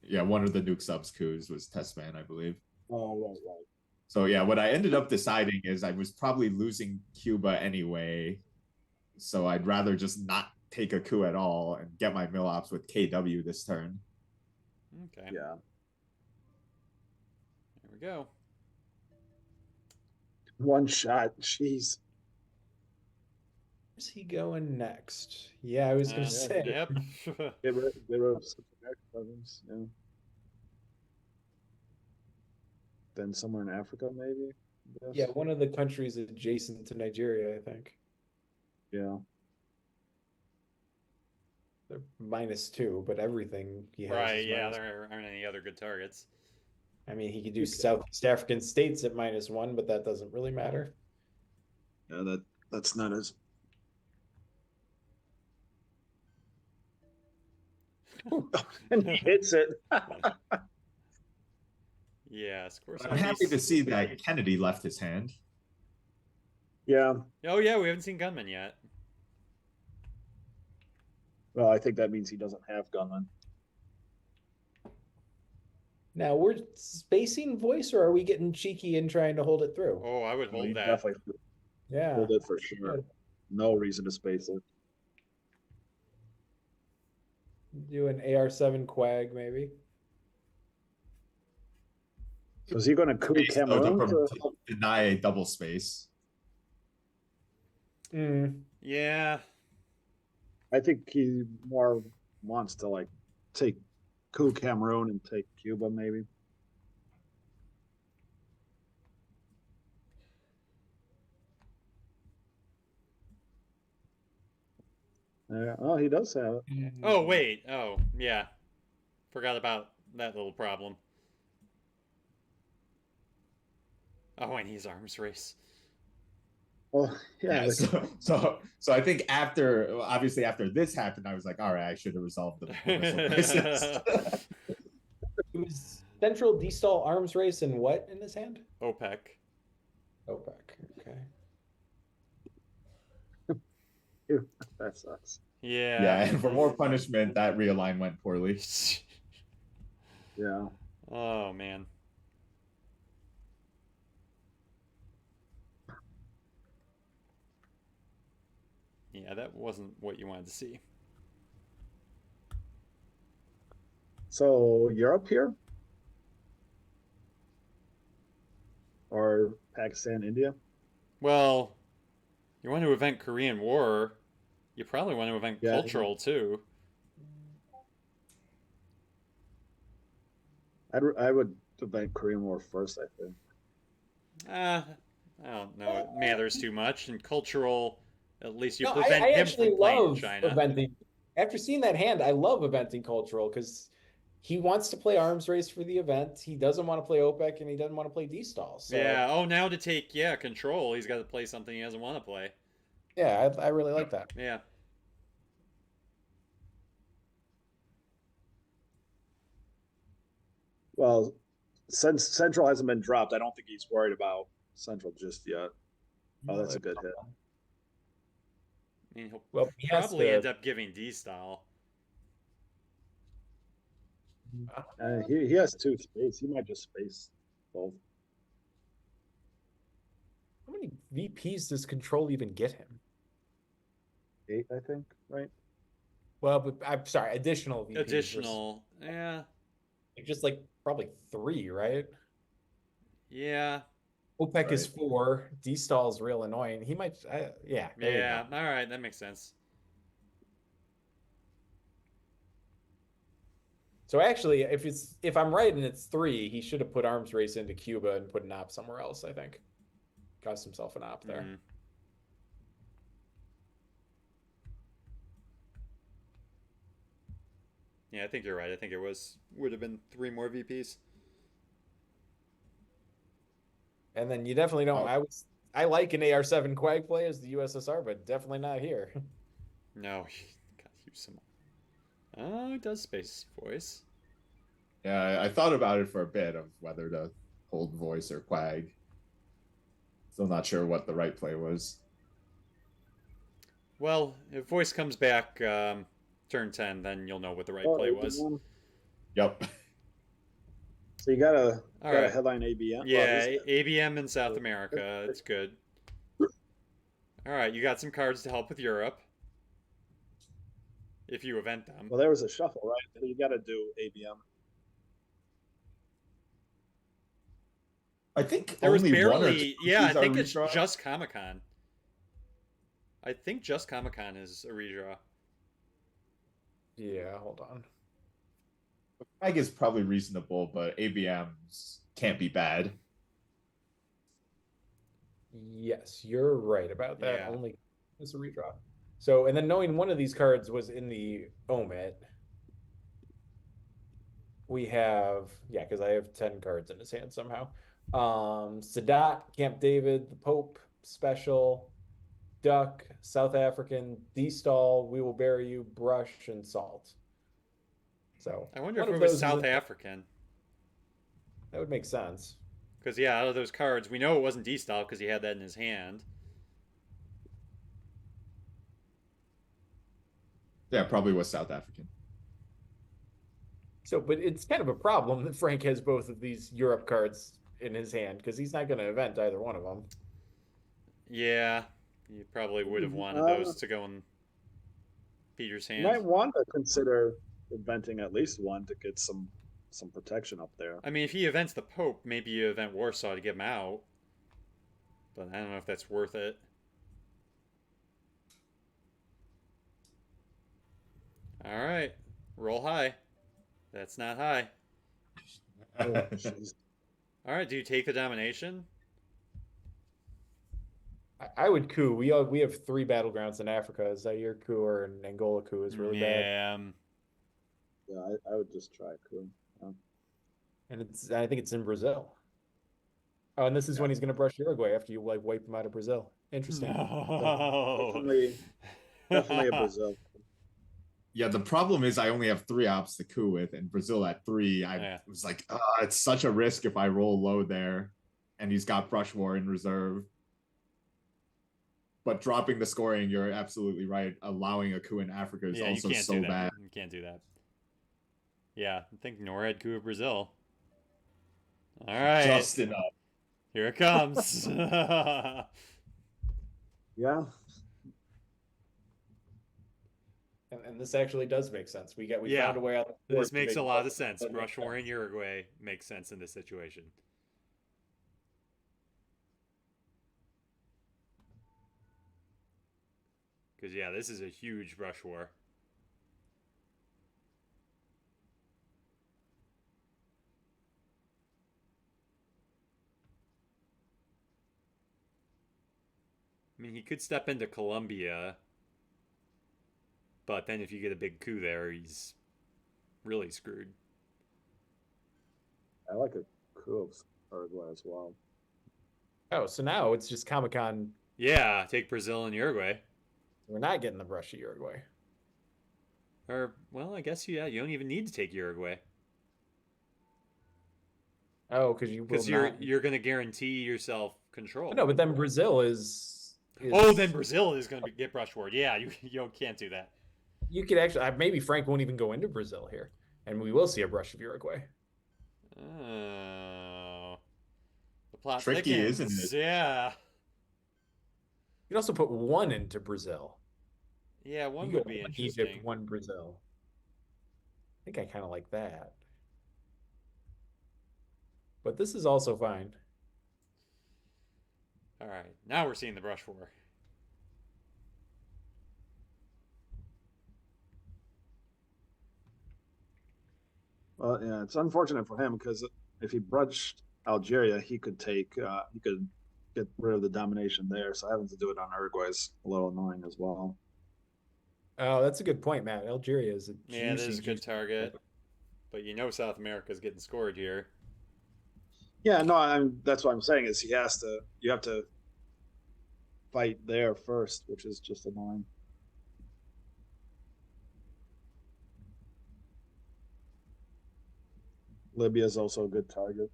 Yeah, one of the nuke subs coups was test man, I believe. Oh, right. So yeah, what I ended up deciding is I was probably losing Cuba anyway, so I'd rather just not take a coup at all and get my mill ops with KW this turn. Okay. Yeah. There we go. One shot. Jeez. Where's he going next? Yeah, I was gonna say. Yep. They were Central American programs, yeah. Then somewhere in Africa, maybe. I guess. Yeah, one of the countries adjacent to Nigeria, I think. Yeah. They're -2, but everything he has right, is yeah, minus. there aren't any other good targets. I mean, he could do Southeast African states at -1, but that doesn't really matter. Yeah, that's not as. And he hits it. Yeah, score I'm happy to see that Kennedy left his hand. Yeah. Oh yeah, we haven't seen Gunman yet. Well, I think that means he doesn't have gunman. Now, we're spacing voice, or are we getting cheeky and trying to hold it through? Oh, I would He hold that. definitely Yeah. hold it for sure. No reason to space it. Do an AR7 Quag, maybe. So is he going to coup Space, though, Cameroon? to deny a double space. Yeah. I think he more wants to like take coup Cameroon and take Cuba, maybe. Yeah. Oh, he does have it. Oh wait. Oh yeah. Forgot about that little problem. Oh, and he's arms race. Oh, yeah. So I think obviously after this happened, I was like, all right, I should have resolved the missile crisis. It was Central Destall arms race and what in his hand? OPEC. OPEC. Okay. That sucks. Yeah. Yeah, and for more punishment, that realign went poorly. Yeah. Oh man. Yeah, that wasn't what you wanted to see. So Europe here? Or Pakistan, India? Well, you want to event Korean War. You probably want to event Yeah. cultural too. I would event Korean War first, I think. I don't know. It matters too much. And cultural, at least you No, prevent I him actually from playing love China. preventing after seeing that hand, I love eventing cultural because he wants to play arms race for the event. He doesn't want to play OPEC and he doesn't want to play D-stall. So Yeah. Oh, now to take control, he's got to play something he doesn't want to play. yeah, I really like that. Yeah. Well, since Central hasn't been dropped, I don't think he's worried about Central just yet. Oh, that's a good hit. I mean, he'll Well, he has probably to- end up giving D-style. He has 2 space. He might just space both. How many VPs does control even get him? 8, I think, right? Well, but I'm sorry, additional VPs. Additional. Yeah. Just like probably 3, right? Yeah. OPEC is 4. D-stall is real annoying. He might, yeah. There you Yeah. go. All right. That makes sense. So actually, if I'm right and it's 3, he should have put arms race into Cuba and put an op somewhere else, I think. Cost himself an op there. Mhm. Yeah, I think you're right. I think it would have been 3 more VPs. And then you definitely don't. I like an AR-7 Quag play as the USSR, but definitely not here. No, gotta use some. Oh, it does space voice. Yeah, I thought about it for a bit of whether to hold voice or quag. Still not sure what the right play was. Well, if voice comes back turn 10, then you'll know what the right play was. Yep. So you got a right. headline ABM. Yeah, ABM in South America. That's good. All right, you got some cards to help with Europe. If you event them. Well, there was a shuffle, right? So you got to do ABM. I think there was only barely. one or two Yeah, I think are it's redraw. just Comic-Con. I think just Comic-Con is a redraw. Yeah, hold on. Quag is probably reasonable, but ABMs can't be bad. Yes, you're right about that. Yeah. Only it's a redraw. So, and then knowing one of these cards was in the omit, we have, yeah, because I have 10 cards in his hand somehow. Sadat, Camp David, the Pope, Special, Duck, South African, D-Stall, We Will Bury You, Brush, and Salt. So I wonder one if of it was those South African. That would make sense. Because, yeah, out of those cards, we know it wasn't D-Style because he had that in his hand. Yeah, probably was South African. So, but it's kind of a problem that Frank has both of these Europe cards in his hand because he's not going to event either one of them. Yeah, you probably would have wanted those to go in Peter's hand. You might want to consider inventing at least one to get some protection up there. I mean, if he events the Pope, maybe you event Warsaw to get him out. But I don't know if that's worth it. All right, roll high. That's not high. Oh, all right, do you take the domination? I would coup. We have 3 battlegrounds in Africa. Zaire coup or an Angola coup is really bad. Yeah, I would just try coup. Yeah. And I think it's in Brazil. Oh, and this is when he's going to brush Uruguay after you like wipe him out of Brazil. Interesting. No. Definitely a Brazil. Yeah, the problem is I only have 3 ops to coup with, and Brazil at 3. I was like, it's such a risk if I roll low there, and he's got Brush War in reserve. But dropping the scoring, you're absolutely right. Allowing a coup in Africa is also so bad. You can't do that. Yeah, I think NORAD coup of Brazil. All right. Just enough. Here it comes. Yeah. And this actually does make sense. We found a way out. This makes a lot of sense. Brush War in Uruguay makes sense in this situation. Because, yeah, this is a huge brush war. I mean, he could step into Colombia. But then if you get a big coup there, he's really screwed. I like a coup of Uruguay as well. Oh, so now it's just Comic-Con. Yeah, take Brazil and Uruguay. We're not getting the brush of Uruguay. Or, well, I guess, yeah, you don't even need to take Uruguay. Oh, because you will Because not. you're going to guarantee yourself control. No, but then Brazil is. Oh, then Brazil is going to get brush forward. Yeah, you can't do that. You could actually. Maybe Frank won't even go into Brazil here, and we will see a brush of Uruguay. Oh. The plot Tricky, thickens. isn't it? Yeah. You can also put one into Brazil. Yeah, one You would go be one interesting. Egypt, one Brazil. I think I kind of like that. But this is also fine. All right, now we're seeing the brush war. Well, yeah, it's unfortunate for him because if he brushed Algeria, he could get rid of the domination there. So having to do it on Uruguay is a little annoying as well. Oh, that's a good point, Matt. Algeria is a Yeah, that juicy, is a good juicy- target. But you know South America's getting scored here. Yeah, no, that's what I'm saying is you have to fight there first, which is just annoying. Libya is also a good target.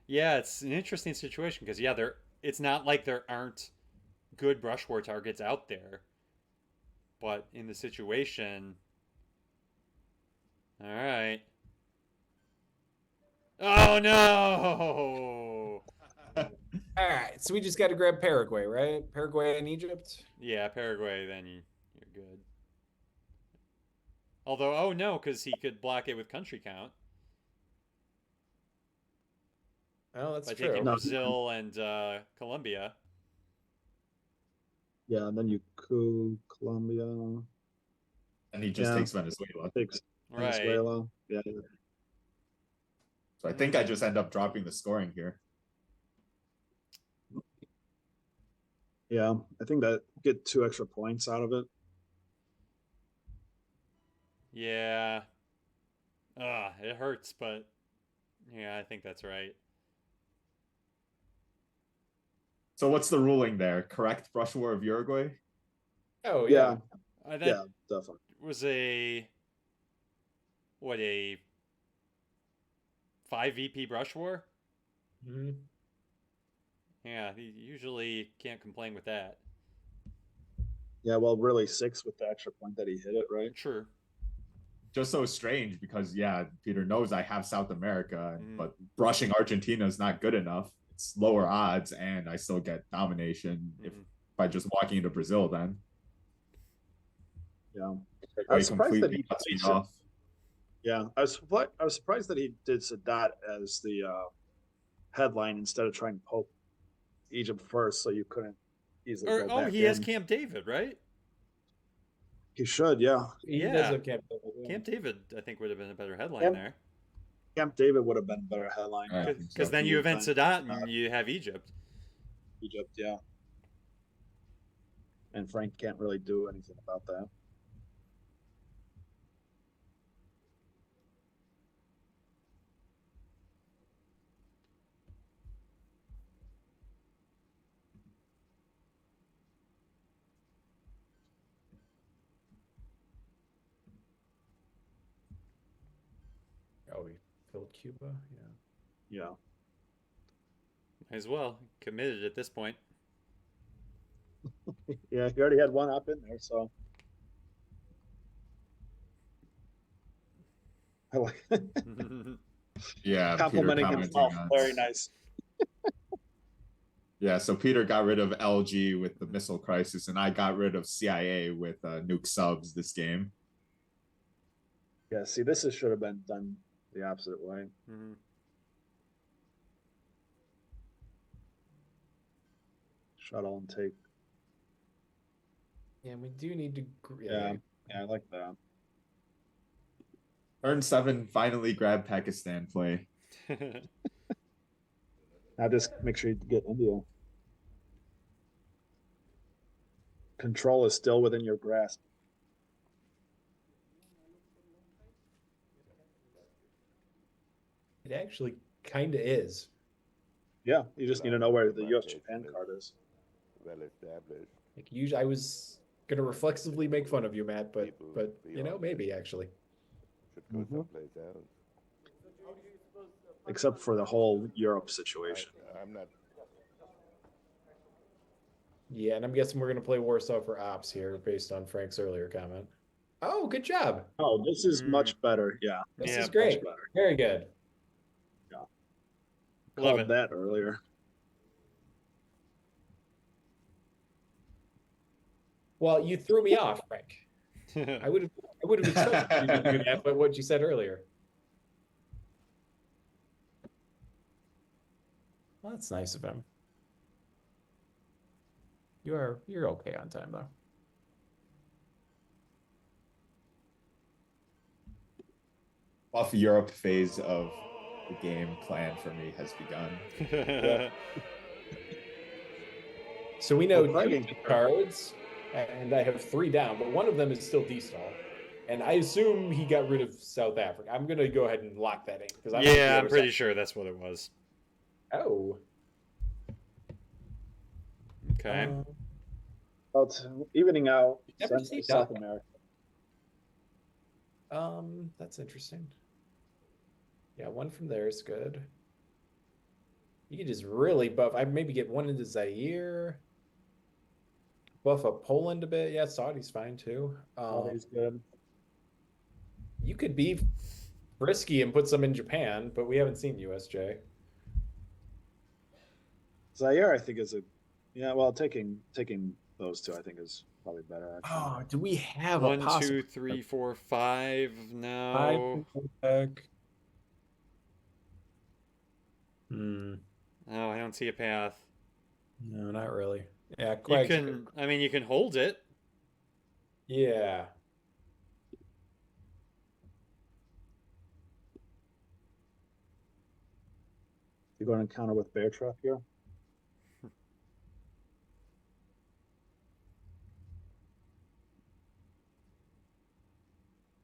Yeah, it's an interesting situation because it's not like there aren't good brush war targets out there. But in the situation, all right. Oh no! All right, so we just got to grab Paraguay, right? Paraguay and Egypt. Yeah, Paraguay. Then you're good. Although, oh no, because he could block it with country count Oh, that's by true. taking No. Brazil and Colombia. Yeah, and then you coup Colombia, And he just Yeah. takes Venezuela. takes Right. Venezuela. Yeah, So I think I just end up dropping the scoring here. yeah. I think that get 2 extra points out of it. Yeah. It hurts, but yeah, I think that's right. So what's the ruling there? Correct brush war of Uruguay? Oh Yeah, yeah. That yeah, definitely. was a 5 VP brush war? Mhm. Yeah, he usually can't complain with that. Yeah, well, really 6 with the extra point that he hit it, right? Sure. Just so strange because yeah, Peter knows I have South America, Mhm. but brushing Argentina is not good enough. It's lower odds, and I still get domination if Mhm. by just walking into Brazil. Then Yeah, I Uruguay was surprised that completely he cuts me played off. Yeah, I was surprised that he did Sadat as the headline instead of trying to poke Egypt first, so you couldn't easily go back he has in. Camp David, right? He should, yeah. He Yeah. does have Camp David, yeah. Camp David, I think, would have been a better headline Camp- there. Camp David would have been a better headline. Yeah. I Because think so. then you event Then, Sadat and you have Egypt. Egypt, yeah. And Frank can't really do anything about that. Oh, he filled Cuba. Yeah. Yeah. Might as well. Committed at this point. Yeah, he already had one up in there, so I like Yeah, complimenting Peter himself. commenting on- Very nice. Yeah, so Peter got rid of LG with the missile crisis, and I got rid of CIA with nuke subs this game. Yeah, see, should have been done the opposite way. Mhm. Shuttle and take. Yeah, we do need to. Yeah, I like that. Turn 7 finally grabbed Pakistan play. Now just make sure you get India. control is still within your grasp. It actually kind of is. Yeah, you just need to know where the U.S. Japan card is. Well established. Like usually, I was gonna reflexively make fun of you, Matt, but maybe actually. Should go someplace else. Except for the whole Europe situation. I'm not. Yeah, and I'm guessing we're gonna play Warsaw for ops here, based on Frank's earlier comment. Oh, good job. Oh, this is much better. Yeah, This Yeah, is great. much better. Very good. Yeah, Love called it. that earlier. Well, you threw me off, Frank. I would have expected you to do that, but what you said earlier. Well, that's nice of him. You're okay on time though. Off Europe phase of the game plan for me has begun. So we know Well, two cards, and I have 3 down, but one of them is still D-stall. And I assume he got rid of South Africa. I'm gonna go ahead and lock that in because I'm pretty sure that's what it was. Oh. Okay. Well, it's evening out Never seen South Duck. America. That's interesting. Yeah, one from there is good. You could just really buff. I maybe get one into Zaire. Buff up Poland a bit. Yeah, Saudi's fine too. Saudi's good. You could be risky and put some in Japan, but we haven't seen USJ. Zaire, I think, is a well, taking those two, I think, is probably better. Actually. Oh, do we have 1, a possible 2, 3, 4, 5. No. back? Oh, I don't see a path. No, not really. Yeah, You Quag's can. good. I mean, you can hold it. Yeah. You're going to counter with Bear Trap here.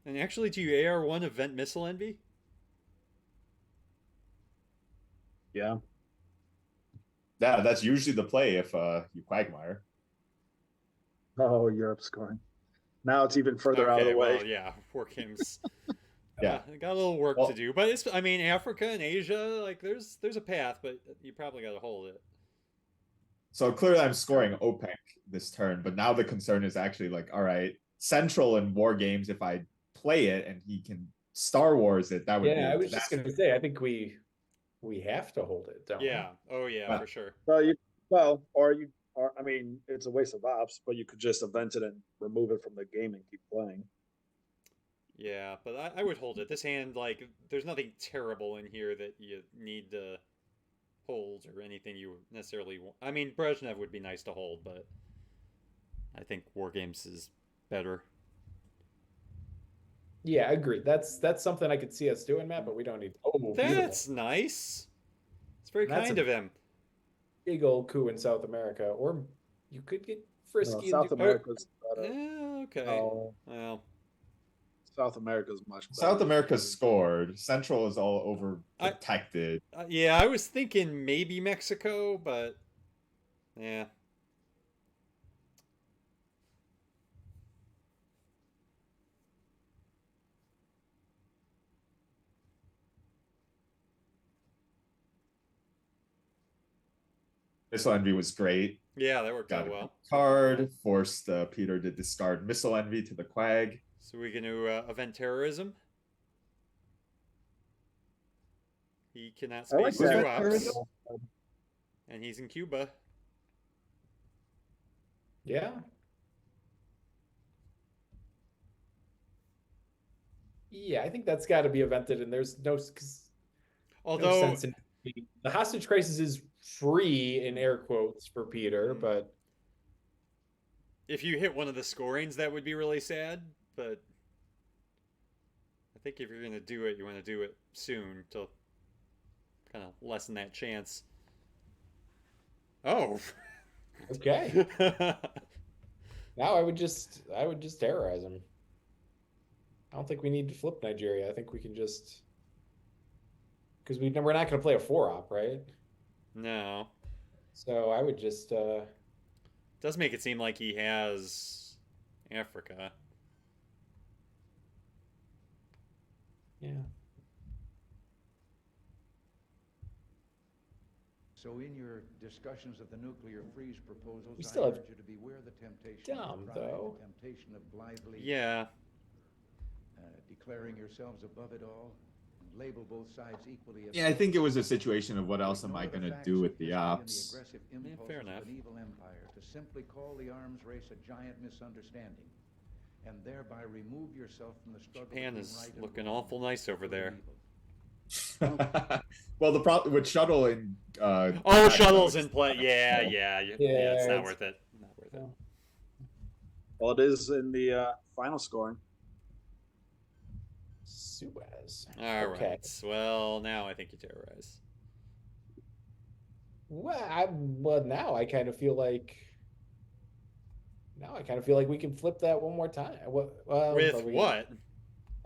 And actually, do you AR1 Event Missile Envy? Yeah. Yeah, that's usually the play if you Quagmire. Oh, Europe scoring. Now it's even further out of the way. Well, yeah, War Games. Yeah. Got a little work to do, but I mean, Africa and Asia, like there's a path, but you probably got to hold it. So clearly I'm scoring OPEC this turn, but now the concern is actually like, all right, Central in War Games, if I play it and he can Star Wars it, that would be Yeah, a I was just disaster. gonna say, I think we have to hold it, don't Yeah. Oh yeah, Yeah. for sure. Or I mean, it's a waste of ops, but you could just event it and remove it from the game and keep playing. Yeah, but I would hold it. This hand, like, there's nothing terrible in here that you need to hold or anything you necessarily want. I mean, Brezhnev would be nice to hold, but I think War Games is better. Yeah, I agree. That's something I could see us doing, Matt, but we don't need. Oh, That's beautiful. nice. It's very That's kind a- of him. Big old coup in South America, or you could get frisky. South and America's better. Yeah, okay. Oh, Well, South America's much better. South America scored. Central is all over I- protected. yeah, I was thinking maybe Mexico, but yeah. Missile Envy was great. Yeah, that worked Got out a well. card, forced Peter to discard Missile Envy to the Quag. So we can do event terrorism. He cannot I like space two that. ops, and he's in Cuba. Yeah. Yeah, I think that's got to be evented, and there's no Although, sense in the hostage crisis is free in air quotes for Peter, but if you hit one of the scorings, that would be really sad. But I think if you're going to do it, you want to do it soon to kind of lessen that chance. Oh. okay. Now I would just terrorize him. I don't think we need to flip Nigeria. I think we can just because we're not going to play a 4-op, right? No. So I would just Does make it seem like he has Africa. yeah. So in your discussions of the nuclear freeze proposals, We still I have urge you to beware the temptation Dom, of pride, though. the temptation of blithely Yeah. declaring yourselves above it all, and label both sides equally. Yeah, I think it was a situation of what else am I going to do with the ops? Fair enough. Of an evil empire to simply call the arms race a giant misunderstanding, and thereby remove yourself from the struggle. Japan is looking awful nice over there. Well, the problem with shuttle and Oh, shuttles in play. Yeah, it's not worth it. Not worth it. Well, it is in the final scoring. Suez. All Okay. right. Well, now I think you terrorize. Well, now I kind of feel like we can flip that one more time. With but what?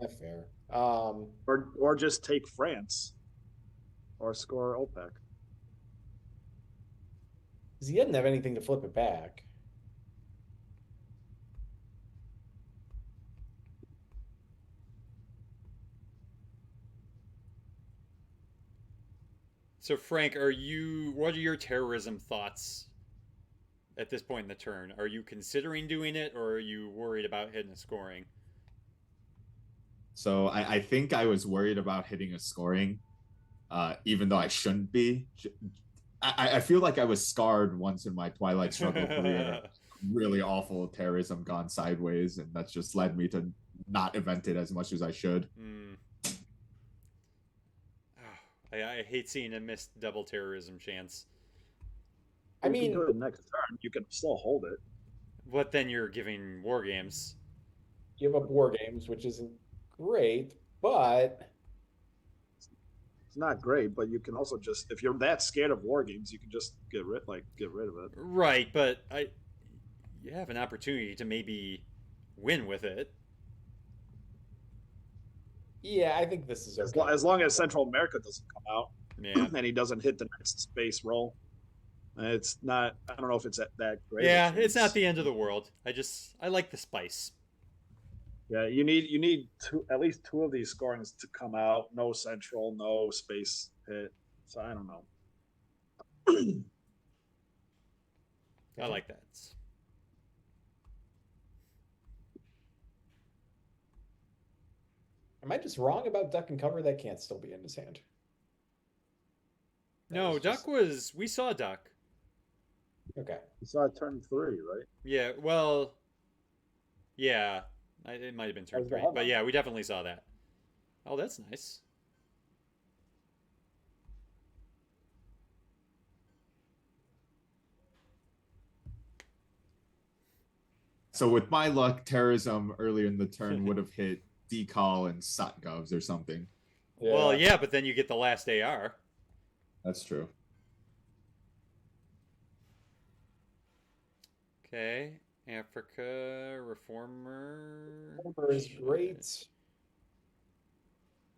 That's fair. Or just take France. Or score OPEC. Because he doesn't have anything to flip it back. So, Frank, what are your terrorism thoughts at this point in the turn? Are you considering doing it, or are you worried about hitting a scoring? So I think I was worried about hitting a scoring, even though I shouldn't be. I feel like I was scarred once in my Twilight Struggle career. Really awful terrorism gone sideways, and that's just led me to not event it as much as I should. I hate seeing a missed double terrorism chance. I mean, you can do it next turn. You can still hold it. But then you're giving war games. Give up war games, which isn't great, but it's not great. But you can also just, if you're that scared of war games, you can just get rid of it. Right, but you have an opportunity to maybe win with it. Yeah, I think this is as, okay. As long as Central America doesn't come out, yeah, and he doesn't hit the next space roll. It's not. I don't know if it's that great. Yeah, it's not the end of the world. I like the spice. Yeah, you need at least two of these scorings to come out. No central, no space hit. So I don't know. I like that. Am I just wrong about duck and cover? That can't still be in his hand. No, we saw duck. Okay. We saw it turn 3, right? Yeah, well, yeah, it might have been turn 3, but yeah, we definitely saw that. Oh, that's nice. So with my luck, terrorism earlier in the turn would have hit decal and SatGovs or something. Yeah. Well, yeah, but then you get the last AR. That's true. Okay, Africa, Reformer. Reformer is great.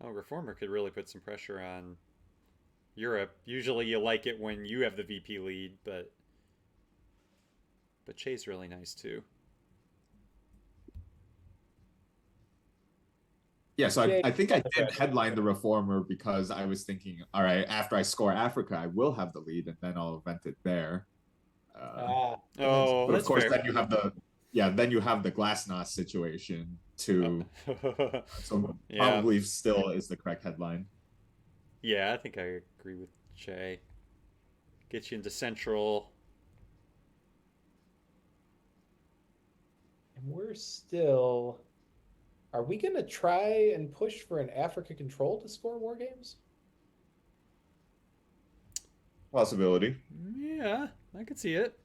Oh, Reformer could really put some pressure on Europe. Usually you like it when you have the VP lead, but Che's really nice too. Yeah, so I think I did headline the Reformer because I was thinking, all right, after I score Africa, I will have the lead, and then I'll event it there. But of course, fair. then you have the Glasnost situation too. So probably still is the correct headline. Yeah, I think I agree with Che. Get you into Central. And we're still. Are we going to try and push for an Africa control to score war games? Possibility. Yeah, I could see it.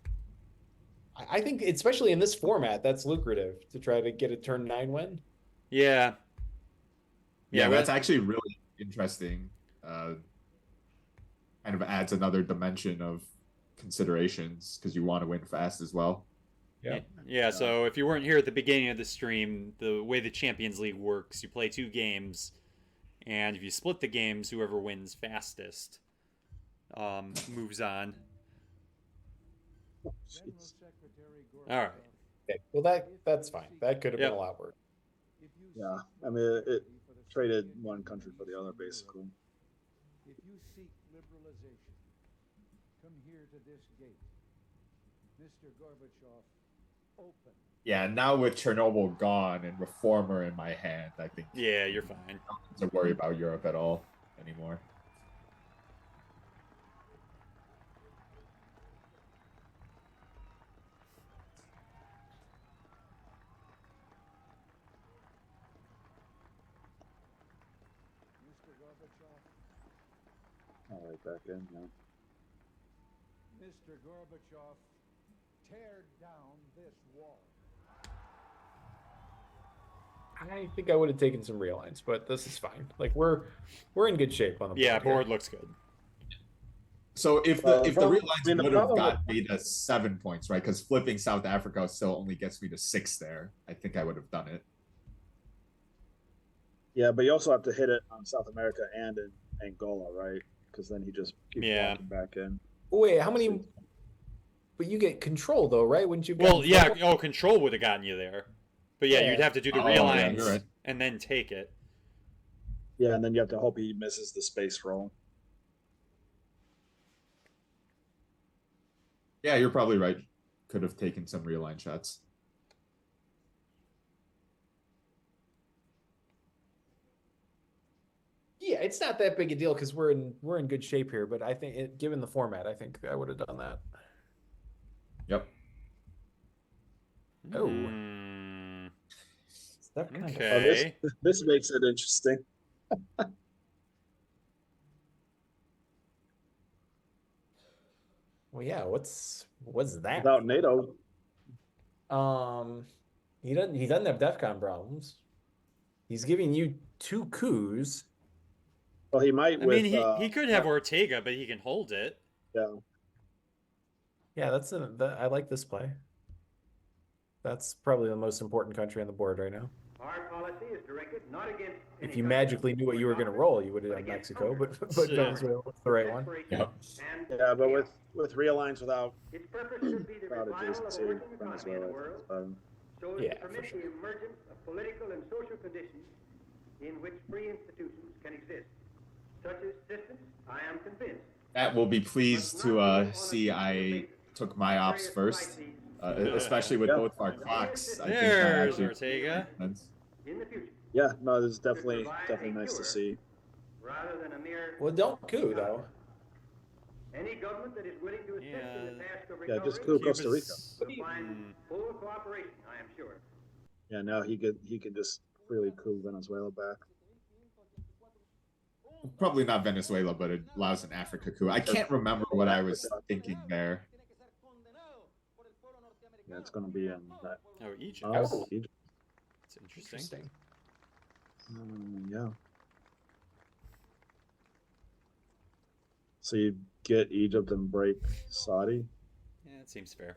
I think, especially in this format, that's lucrative to try to get a turn 9 win. Yeah. Yeah, that's actually really interesting. Kind of adds another dimension of considerations because you want to win fast as well. Yeah, so if you weren't here at the beginning of the stream, the way the Champions League works, you play 2 games, and if you split the games, whoever wins fastest moves on. All right. Okay. Well, that's fine. That could have been a lot worse. Yeah, I mean, it traded one country for the other, basically. If you seek liberalization, come here to this gate. Mr. Gorbachev, open. Yeah, now with Chernobyl gone and Reformer in my hand, I think. Yeah, you're fine. I don't have to worry about Europe at all anymore. Mr. Gorbachev. All right, back in. Yeah. Mr. Gorbachev, tear down this wall. I think I would have taken some realigns, but this is fine. Like we're in good shape on the board. Yeah, board looks good. So if the real lines I mean, would have got me to 7 points, right? Because flipping South Africa still only gets me to 6 there. I think I would have done it. Yeah, but you also have to hit it on South America and in Angola, right? Because then he just keeps walking back in. Wait, how many? But you get control though, right? Wouldn't you? Well, yeah. Oh, control would have gotten you there. But yeah, you'd have to do the realigns and then take it. Yeah, and then you have to hope he misses the space roll. Yeah, you're probably right. Could have taken some realigned shots. Yeah, it's not that big a deal because we're in good shape here. But I think, given the format, I think I would have done that. Yep. Oh. Okay. This makes it interesting. Well, yeah. What's that? Without NATO, he doesn't have DEFCON problems. He's giving you 2 coups. well, he might. I mean, he could have Ortega, but he can hold it. Yeah. Yeah, I like this play. That's probably the most important country on the board right now. Our policy is directed not against. If you magically knew what you were going to roll, you would have done Mexico, but Venezuela was the right one. Yeah. Yeah, but with realigns without Its purpose should be the revival of a working economy in the world, so as to permit the emergence of political and social conditions in which free institutions can exist. Such a system, I am convinced. That will be pleased to see I took my ops first, especially with both of our clocks. There's Ortega. In the future. Yeah, no, this is definitely nice to see. Rather than a mere. Well, don't coup though. Any government that is willing to assist in the task of Yeah, just recovery coup Costa Rica. will find full cooperation, I am sure. Yeah, now he could just freely coup Venezuela back. Probably not Venezuela, but it allows an Africa coup. I can't remember what I was thinking there. Yeah, it's going to be in that. Oh, Egypt. Oh, Egypt. It's interesting. Yeah. So you get Egypt and break Saudi, Yeah, it seems fair.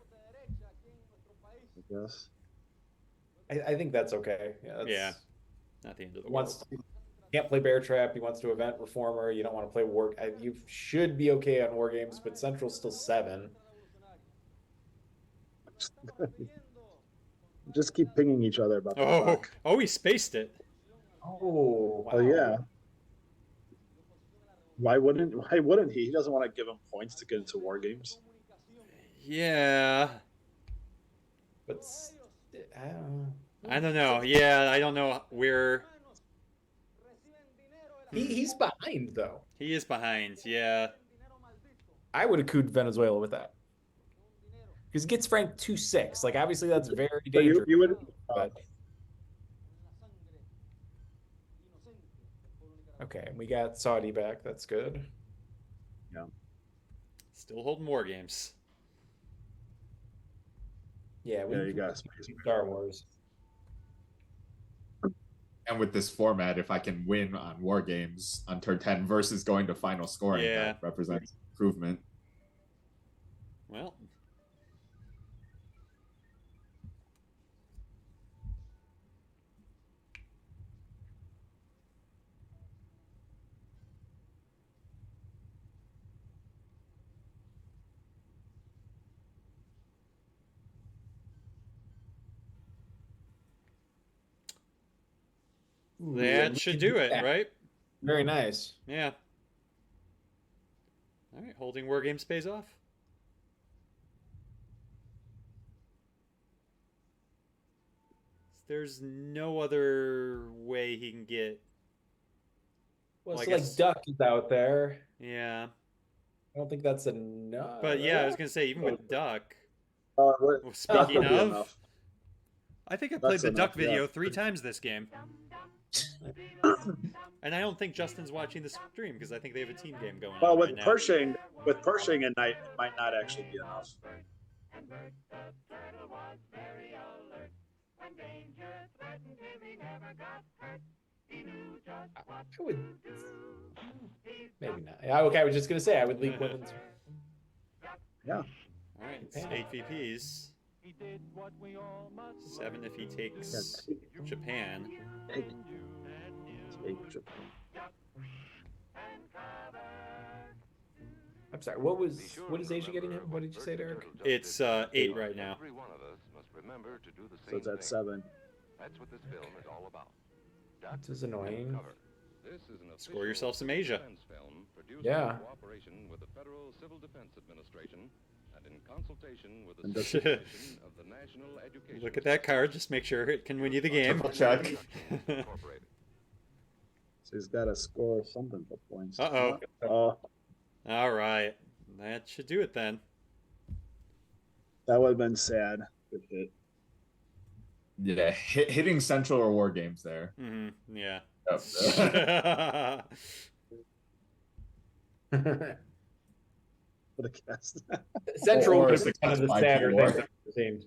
I guess. I think that's okay. Yeah. Not the end of the world. Can't play Bear Trap. He wants to event Reformer. You don't want to play War. You should be okay on War Games, but Central's still 7. Just keep pinging each other about the clock. He spaced it. Oh, wow. Oh yeah. Why wouldn't he? He doesn't want to give him points to get into War Games. Yeah. But I don't know. Yeah, I don't know where. He's behind though. He is behind. Yeah. I would have cooed Venezuela with that. Because it gets Frank 2-6. Like obviously that's very dangerous. You would. Okay, we got Saudi back. That's good. Yeah. Still holding War Games. Yeah, you got Star Wars. And with this format, if I can win on War Games on turn 10 versus going to final scoring, that represents improvement. Well, That should do it, right? Very nice. Yeah. All right, holding war games pays off. There's no other way he can get. Well, I so guess- like Duck is out there. Yeah. I don't think that's enough. But yeah, I was gonna say even with Duck. Duck Speaking would be of, enough. I think I played That's the enough, Duck video yeah. 3 times this game. And I don't think Justin's watching the stream because I think they have a team game going Well, on with right now. Pershing at night, it might not actually be enough. I would, maybe not. Yeah, okay, I was just gonna say I would leave women's. Yeah. All right, it's 8 VPs. 7 if he takes Japan. I'm sorry. What is Asia getting him? What did you say, Derek? It's 8 right now. Every one of us must remember to do the So same it's at thing. 7. That's what this film is all about. This is annoying. This is an Score yourself some Asia. defense film produced Yeah. in cooperation with the Federal Civil Defense Administration and in consultation with the And State Commission of the National Education. Look at that card. Just make sure it can win you the game. Triple check. Incorporated. So he's got to score something for points. Uh-oh. Oh, All right. That should do it then. that would have been sad. Good hit. Yeah, hitting Central or War Games there. Mm-hmm. Yeah. Yep. For the cast. Central Or could is have the been one of the Cats by sadder War? things it seemed.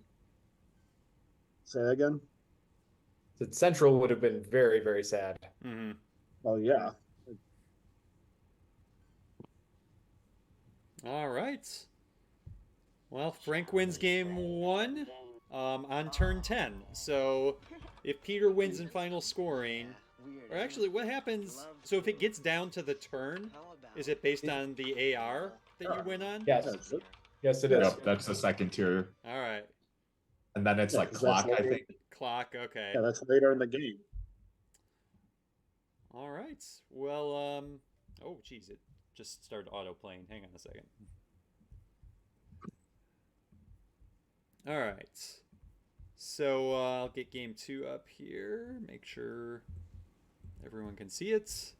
Say that again. That Central would have been very, very sad. Mm-hmm. Oh, yeah. All right. Well, Frank wins game 1 on turn 10. So if Peter wins in final scoring, or actually what happens, so if it gets down to the turn, is it based on the AR that you win on? Yes. That's it. Yes, it is. Yep, that's the second tier. All right. And then it's Yeah, like 'cause that's clock, I later. think. Clock, okay. Yeah, that's later in the game. All right. Well, oh, geez, it just started auto-playing. Hang on a second. All right. So I'll get game 2 up here. Make sure everyone can see it.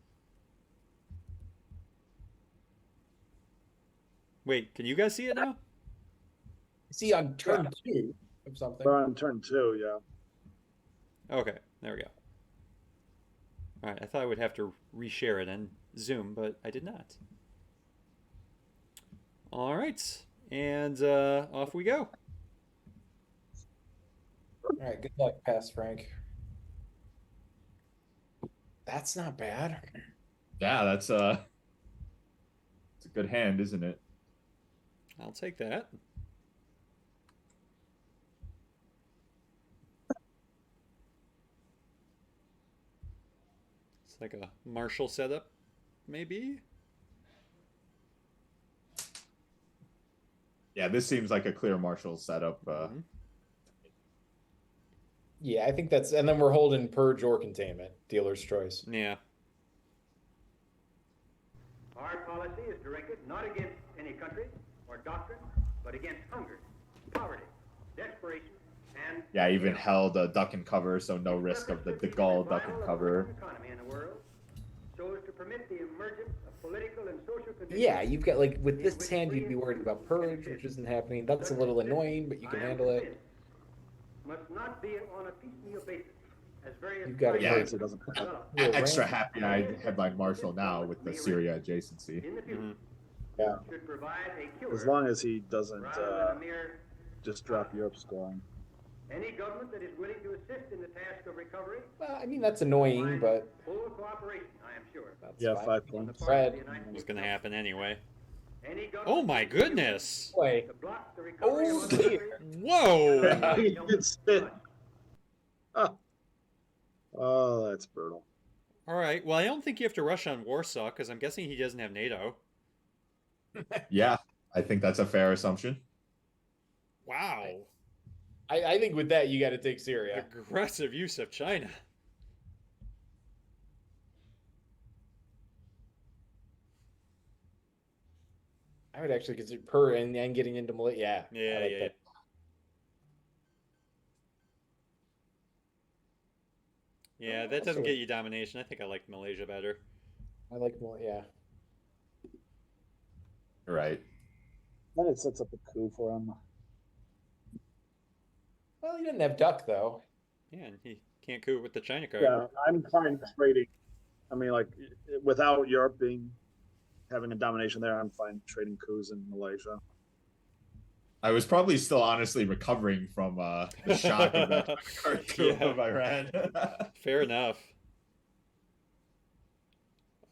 Wait, can you guys see it now? See on turn 2 of something. We're on turn 2, yeah. Okay, there we go. All right, I thought I would have to reshare it in Zoom, but I did not. All right, and off we go. All right, good luck, Pass Frank. That's not bad. Yeah, that's it's a good hand, isn't it? I'll take that. It's like a Marshall setup, maybe? Yeah, this seems like a clear Marshall setup. Mhm. Yeah, I think that's, and then we're holding purge or containment, dealer's choice. Yeah. Our policy is directed not against any country or doctrine, but against hunger, poverty, desperation, and Yeah, I even held a duck and cover, so no risk of the Gaull duck and cover. economy in the world, so as to permit the emergence of political and social conditions. Yeah, you've got, like, with this hand, you'd be worried about purge, which isn't happening. That's a little annoying, but you can handle it. Must not be on a piecemeal basis, as various You've got a Yeah. card. Because it doesn't develop Extra happy I headline Marshall now with the Syria adjacency. in the future. Mhm. Yeah. Should provide a cure As long as he doesn't rather than a mere just drop Europe scoring. any government that is willing to assist in the task of recovery. Well, I mean, that's annoying, but Full cooperation, I am sure. that's Yeah, fine. 5 points. Red. It was going to happen anyway. Any government Oh my goodness! Boy, to block the recovery Oh, of other dear. countries. Whoa! He did spit. Oh, that's brutal. All right, well, I don't think you have to rush on Warsaw, because I'm guessing he doesn't have NATO. Yeah, I think that's a fair assumption. Wow. I think with that, you got to take Syria. Aggressive use of China. I would actually consider per and getting into Malaysia. Yeah. Yeah, I like yeah, that. yeah. That doesn't get you domination. I think I like Malaysia better. I like Malaysia. Yeah. Right. Then it sets up a coup for him. Well, he didn't have Duck though. Yeah, and he can't coup with the China card. Yeah, I'm fine trading. I mean, like without Europe having a domination there, I'm fine trading coups in Malaysia. I was probably still honestly recovering from the shock of that card coup Yeah. of Iran. Fair enough.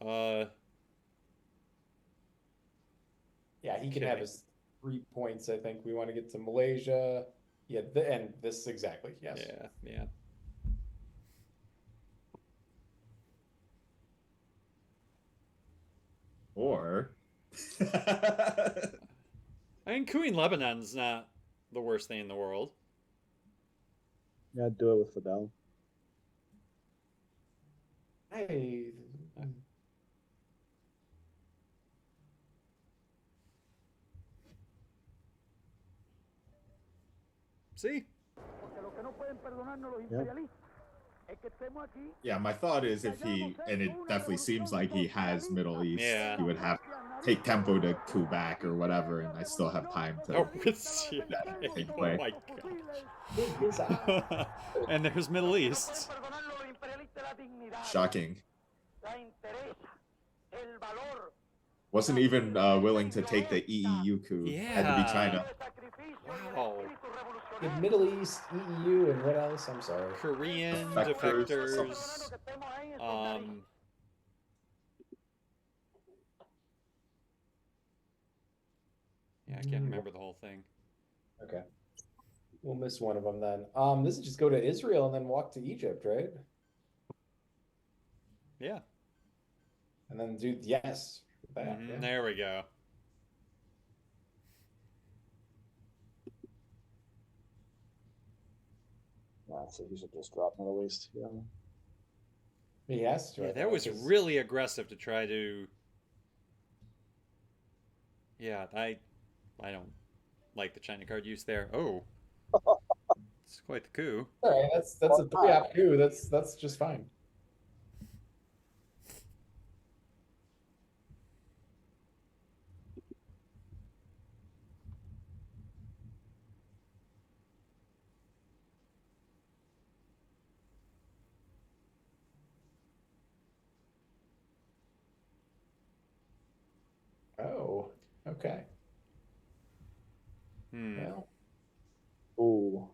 Yeah, he can Okay. have his 3 points. I think we want to get to Malaysia. Yeah, and this exactly. Yes. Yeah, yeah. Or I mean, cooing Lebanon's not the worst thing in the world. Yeah, do it with Fidel. Hey. See? yeah, my thought is if he, and it definitely seems like he has Middle East, Yeah. he would have take tempo to coup back or whatever, and I still have time to. Oh, it's Take oh play. my gosh. And there's Middle East. Shocking. Wasn't even willing to take the EEU coup. Had to be China. Wow. The Middle East, EU, and what else? I'm sorry. Korean Defectors. defectors. Yeah, I can't remember the whole thing. Okay. We'll miss one of them then. This is just go to Israel and then walk to Egypt, right? Yeah. And then do yes. That, yeah. There we go. Yeah, so he should just drop Middle East. Yeah. He has to. Yeah, right that now, was 'cause- really aggressive to try to. Yeah, I don't like the China card use there. Oh, it's quite the coup. All right, that's a 3-op coup. That's just fine. Oh, okay. Well, Ooh,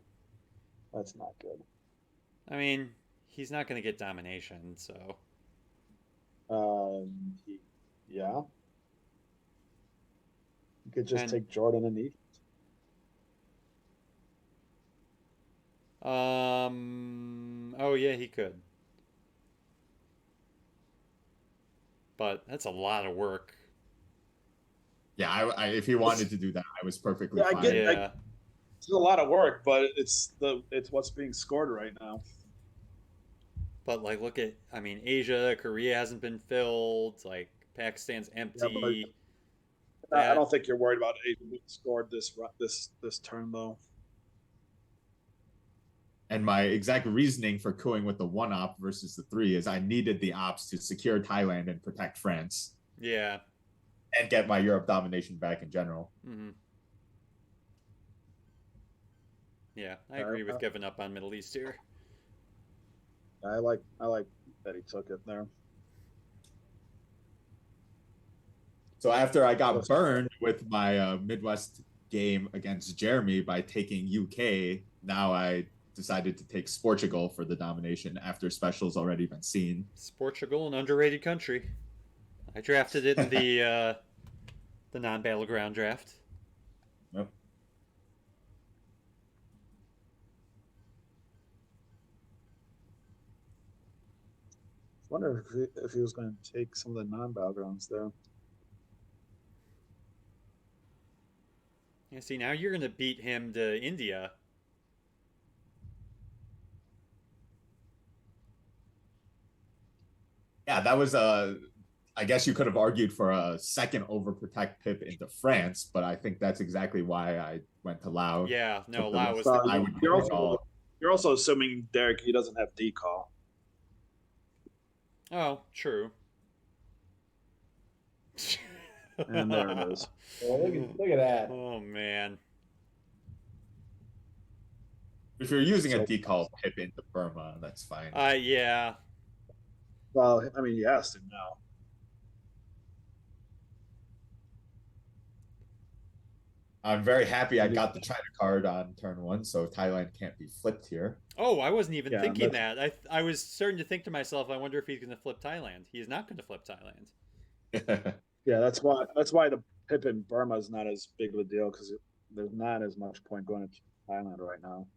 that's not good. I mean, he's not going to get domination, so. Yeah. You could just And- take Jordan and Egypt. Oh yeah, he could. But that's a lot of work. Yeah, I if he wanted to do that, I was perfectly Yeah, I fine. get- Yeah. It's a lot of work, but it's what's being scored right now. But like, look at, I mean, Asia, Korea hasn't been filled. Like, Pakistan's empty. I don't think you're worried about Asia being scored this turn though. And my exact reasoning for cooing with the 1-op versus the 3 is I needed the ops to secure Thailand and protect France Yeah. and get my Europe domination back in general. Yeah, I agree with giving up on Middle East here. I like that he took it there. So after I got burned with my Midwest game against Jeremy by taking UK, now I decided to take Portugal for the domination after special's already been seen. It's Portugal, an underrated country. I drafted it in the non-battleground draft. Yep. I wonder if he was going to take some of the non-battlegrounds there. Yeah, see, now you're going to beat him to India. Yeah, that was I I guess you could have argued for a second overprotect pip into France, but I think that's exactly why I went to Lao. Yeah, no, Took the Lao risk. was So the I would you're also assuming Derek he doesn't have decall. Oh, true. And there it is. Well, look at that. Oh man. If you're using a So- decall pip into Burma, that's fine. Yeah. Well, I mean, you asked him now. I'm very happy I got the China card on turn 1, so Thailand can't be flipped here. Oh, I wasn't even Yeah, thinking that. I was starting to think to myself, I wonder if he's going to flip Thailand. He is not going to flip Thailand. Yeah, that's why the pip in Burma is not as big of a deal because there's not as much point going to Thailand right now.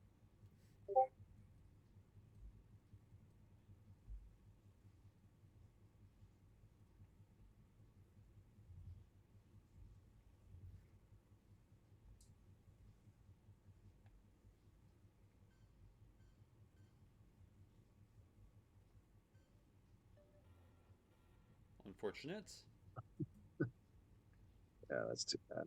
Unfortunate. Yeah, that's too bad.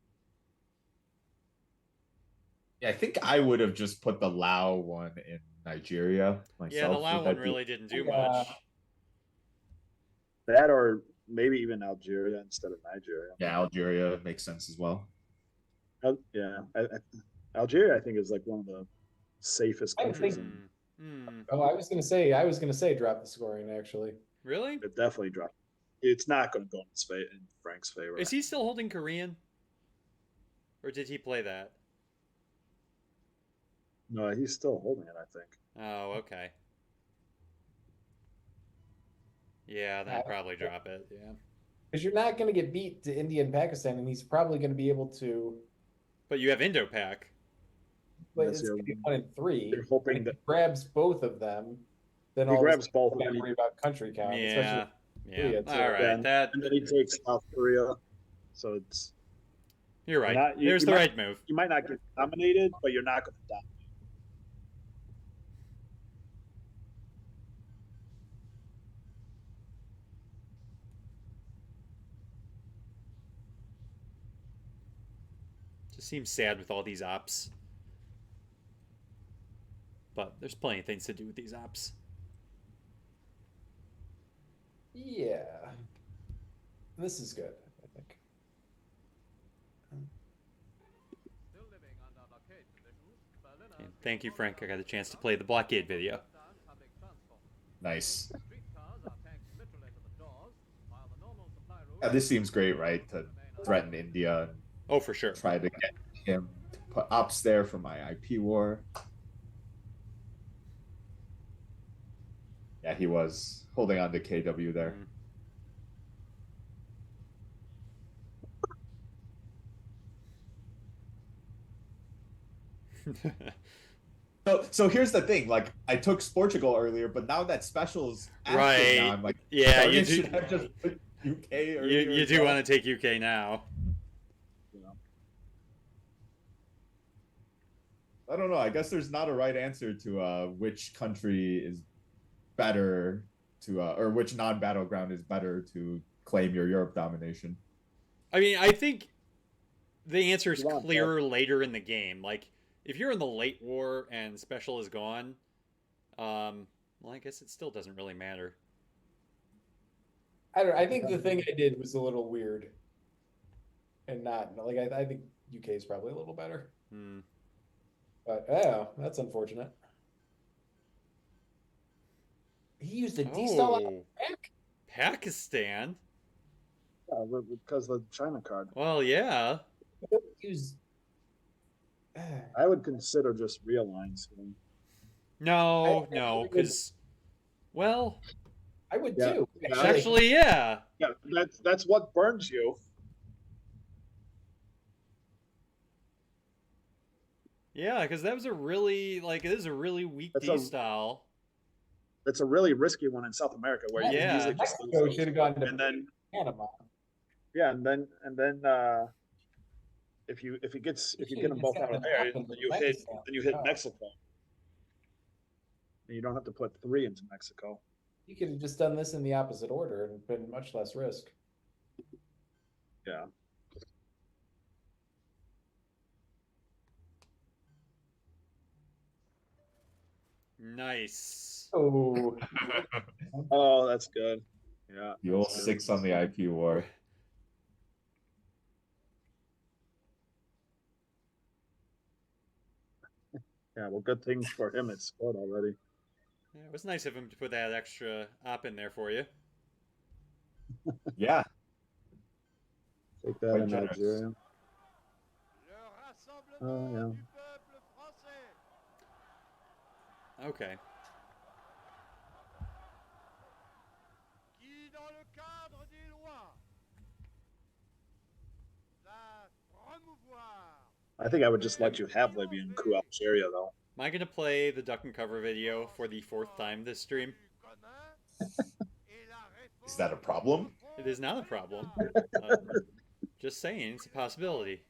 Yeah, I think I would have just put the Lao one in Nigeria myself. Yeah, the Lao Would one that be- really didn't do much. That or maybe even Algeria instead of Nigeria. Yeah, Algeria makes sense as well. Yeah, Algeria I think is like one of the safest I countries. think- Hmm. Oh, I was gonna say drop the scoring actually. Really? It definitely dropped. It's not going to go in Frank's favor. Is he still holding Korean? Or did he play that? No, he's still holding it. I think. Oh, okay. Yeah, then probably drop it. Yeah. Because you're not gonna get beat to India and Pakistan, and he's probably gonna be able to. But you have Indo-Pak. But Yes, it's you're- gonna be 1 and 3. You're hoping If that he grabs both of them, then he all grabs both of Got them. to worry about country count. Yeah. Especially Yeah. Korea, too. All right. Yeah, That and then he takes South Korea. So it's you're right. not- you- There's you the might- right move. you might not get dominated, but you're not going to dominate. Just seems sad with all these ops. But there's plenty of things to do with these ops. Yeah. This is good, I think. And thank you, Frank. I got a chance to play the blockade video. Nice. Yeah, this seems great, right? To threaten India and Oh, for sure. try to get him to put ops there for my IP war. Yeah, he was holding on to KW there. So here's the thing. Like, I took Portugal earlier, but now that special's active, Right. now I'm like, Yeah, darn you it, do- should have just put UK earlier. You as do well. want to take UK now. I don't know. I guess there's not a right answer to which country is better to, or which non-battleground is better to claim your Europe domination. I mean, I think the answer is You want clearer later in the game. Like, if you're in the late war and special is gone, well, I guess it still doesn't really matter. I think the thing I did was a little weird. And not like I think UK is probably a little better. Hmm. But oh, that's unfortunate. He used a D-style on Oh, back. Pakistan? Yeah, because of the China card. Well, yeah. He was. I would consider just realigns. No, I no, would- because, well, I would Yeah. too. Yeah. actually, yeah. Yeah, that's what burns you. Yeah, because that was a really, like, it is a really weak That's a- D-style. It's a really risky one in South America where you Yeah. can easily just lose Mexico those. should have gone to And then Panama. yeah, and then if you get them both out of there, then you hit Mexico. And you don't have to put 3 into Mexico. You could have just done this in the opposite order and been much less risk. Yeah. Nice. Oh, Oh, that's good. Yeah. The old that's good. 6 on the IP war. Yeah, well, good thing for him it scored already. Yeah, it was nice of him to put that extra op in there for you. Yeah, Take that quite in generous. Algeria. Oh, yeah. Okay. I think I would just let you have Libya and coup Algeria, though. Am I going to play the duck and cover video for the 4th time this stream? Is that a problem? It is not a problem. Just saying, it's a possibility.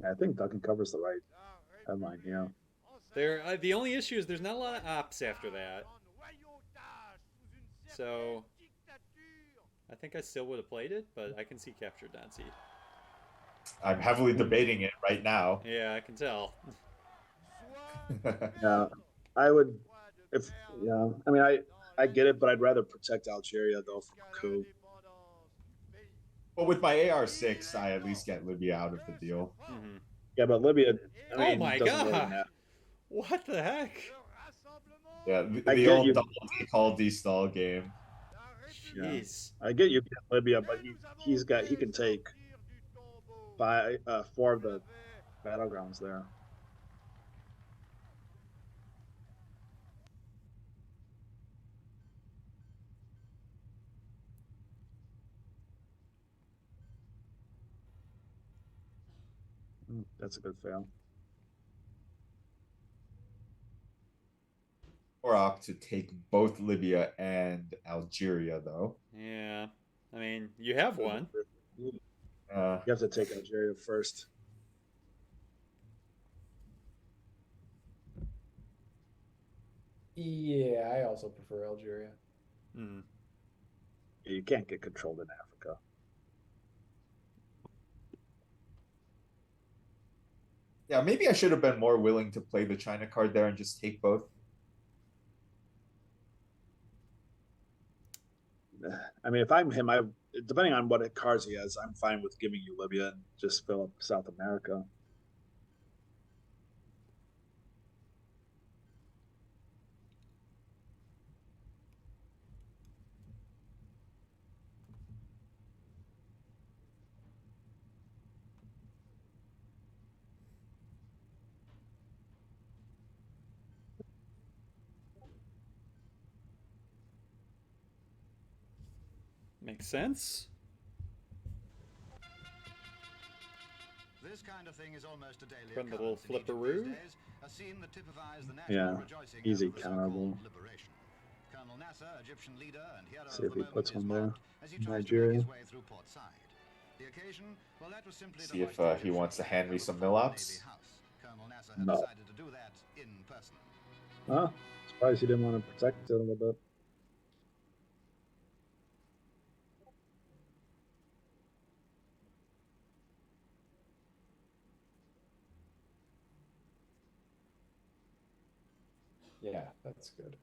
I think duck and cover's the right headline, yeah. The only issue is there's not a lot of ops after that. So I think I still would have played it, but I can see captured Nazi. I'm heavily debating it right now. Yeah, I can tell. Yeah, I would, I mean, I get it, but I'd rather protect Algeria, though, from a coup. But with my AR-6, I at least get Libya out of the deal. Mm-hmm. Yeah, but Libya, I mean, Oh my doesn't really god! matter. What the heck? Yeah, I the get old you. double decall destall game. Jeez. I get you get Libya, but he can take 4 of the battlegrounds there. That's a good fail. Or opt to take both Libya and Algeria, though. Yeah. I mean, you have one. You have to take Algeria first. yeah, I also prefer Algeria. Mm. You can't get controlled in Africa. Yeah, maybe I should have been more willing to play the China card there and just take both. I mean, if I'm him, depending on what cards he has, I'm fine with giving you Libya and just fill up South America. Makes sense. This kind of thing is almost a daily Run the little flipperoo. A scene that typifies the Yeah, national rejoicing easy over the counterable. so-called liberation. Colonel Nasser, Egyptian leader and hero See of if the he puts moment, one is there. mobbed as he tries to make Nigeria. his way through Port Said. The occasion, well, that was simply See if he wants to hand me some mill-ups. Colonel Nasser had No. decided to do that in person. Huh? Surprised he didn't want to protect it a little bit. Yeah, that's good.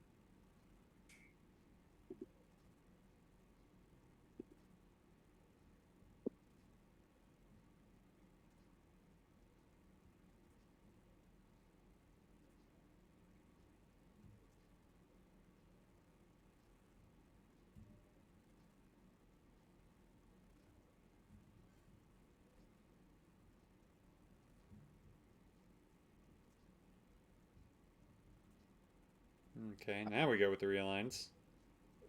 Okay, now we go with the realigns.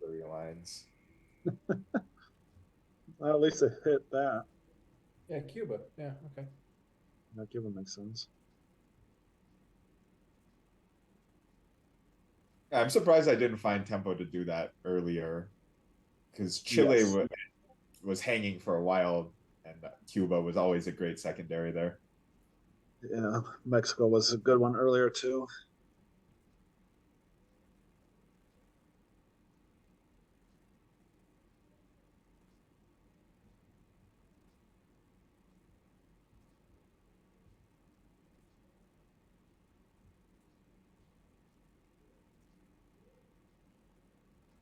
The realigns. Well, at least it hit that. Yeah, Cuba. Yeah, okay. That Cuba makes sense. Yeah, I'm surprised I didn't find tempo to do that earlier, because Chile Yes. was hanging for a while, and Cuba was always a great secondary there. Yeah, Mexico was a good one earlier too.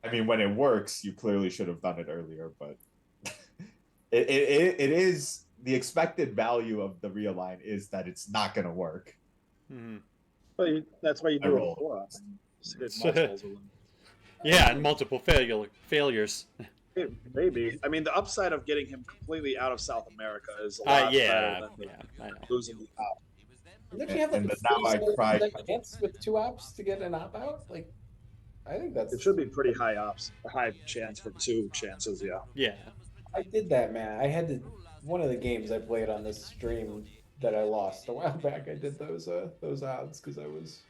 I mean, when it works, you clearly should have done it earlier, but it is the expected value of the realign is that it's not going to work. Mm-hmm. But that's why you do it 4-up. Multiples of them. Yeah, and multiple failures. Maybe. I mean, the upside of getting him completely out of South America is a lot better than I know. losing the op. Don't you have like a chance with 2 ops to get an op out? Like, I think that's. It should be pretty high ops, a high chance for 2 chances. Yeah. Yeah. I did that, man. I had to. One of the games I played on this stream that I lost a while back. I did those odds because I was.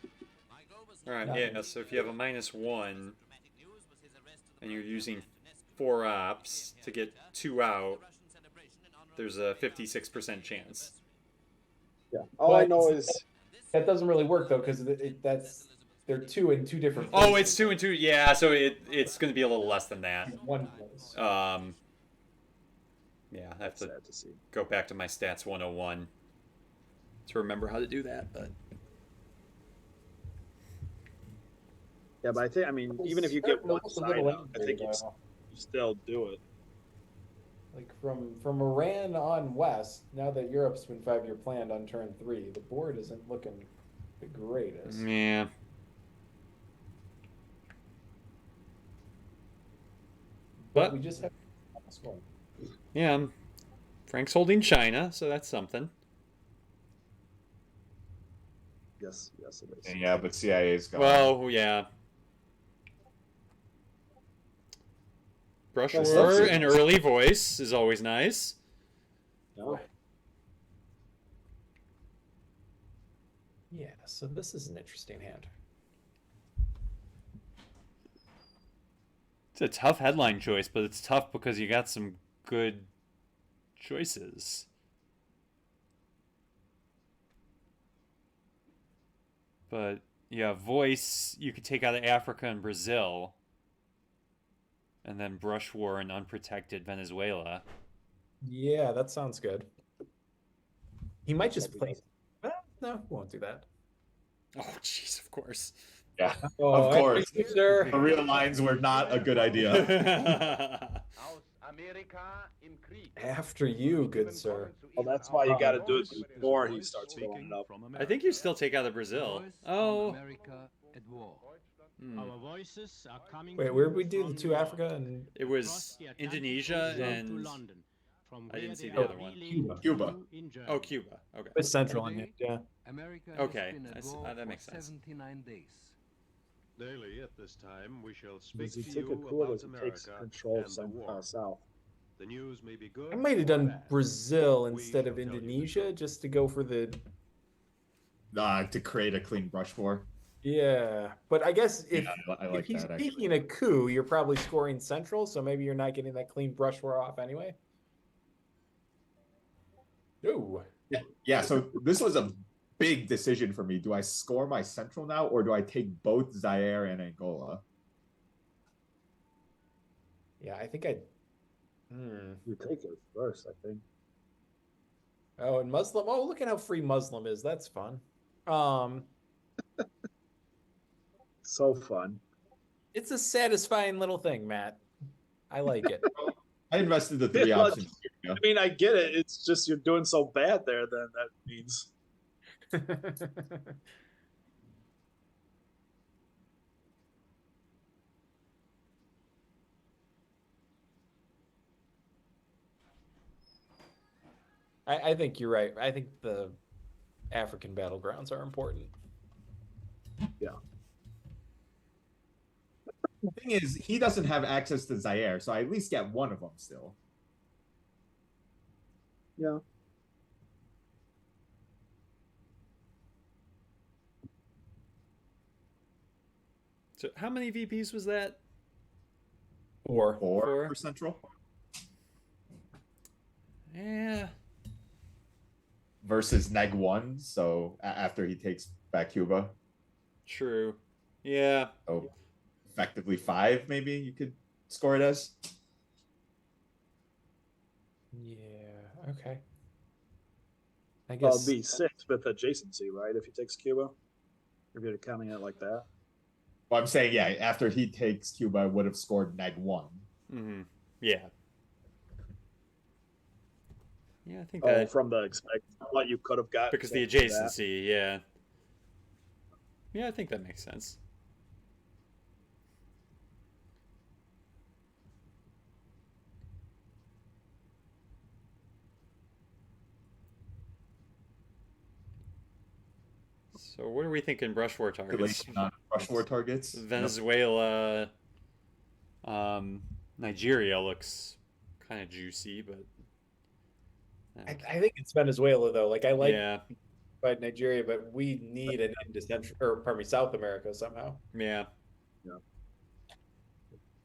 All right. Yeah. So if you have a -1 and you're using 4 ops to get 2 out, there's a 56% chance. Yeah. All I know is that doesn't really work though because they're 2 in 2 different places. Oh, it's 2 and 2. Yeah, so it's going to be a little less than that. 1 place. Yeah, I have to go back to my stats 101 to remember how to do that, but yeah, but I mean, even if you get 1 side out, I think you still do it. Like from Iran on west, now that Europe's been 5-year planned on turn 3, the board isn't looking the greatest. Yeah. But we just have one. Yeah, Frank's holding China, so that's something. Yes, it is. Yeah, but CIA's gone. Well, yeah. Brush war and early voice is always nice. No. Yeah, so this is an interesting hand. It's a tough headline choice, but it's tough because you got some good choices. But yeah, voice you could take out of Africa and Brazil, and then brush war in unprotected Venezuela. Yeah, that sounds good. He might just play. No, he won't do that. Oh, jeez, of course. Yeah, of course. The real lines were not a good idea. After you, good sir. Well, that's why you got to do it before he starts filling it up. I think you still take out of Brazil. Oh. Wait, where did we do the 2 Africa and? It was Indonesia and I didn't see the other one. Cuba. Oh, Cuba. Okay. It's central in it, yeah. Okay, that makes sense. Daily at this time, we shall speak Does he to take a you coup about or takes America control and of the war. South? The news may be good. I might have done Brazil instead of Indonesia just to go for the. To create a clean brush war. Yeah, but I guess if, I like if he's that, taking a coup, you're probably scoring central, so maybe you're not getting that clean brush war off anyway. No. Yeah, so this was a big decision for me. Do I score my central now, or do I take both Zaire and Angola? Yeah, I think I'd. You take it first, I think. Oh, and Muslim. Oh, look at how free Muslim is. That's fun. So fun. It's a satisfying little thing, Matt. I like it. I invested the 3 options. I mean, I get it. It's just you're doing so bad there. Then that means. I think you're right. I think the African battlegrounds are important. Yeah. The thing is, he doesn't have access to Zaire, so I at least get one of them still. Yeah. So how many VPs was that? 4. 4 4 for Central. Yeah. Versus Neg 1, so after he takes back Cuba. True. Yeah. So effectively 5, maybe you could score it as. Yeah. Okay. I Well, guess it'll be 6 with adjacency, right? If he takes Cuba, if you're counting it like that. Well, I'm saying, yeah, after he takes Cuba, I would have scored -1. Mm-hmm. Yeah. Yeah, I think Oh, that from the what you could have got because the for that. adjacency, yeah. Yeah, I think that makes sense. So what are we thinking brush war targets? Brush war targets. Venezuela, Nigeria looks kind of juicy, but I think it's Venezuela though. Like I like yeah, Nigeria, but we need an end to Central, or pardon me, South America somehow. yeah.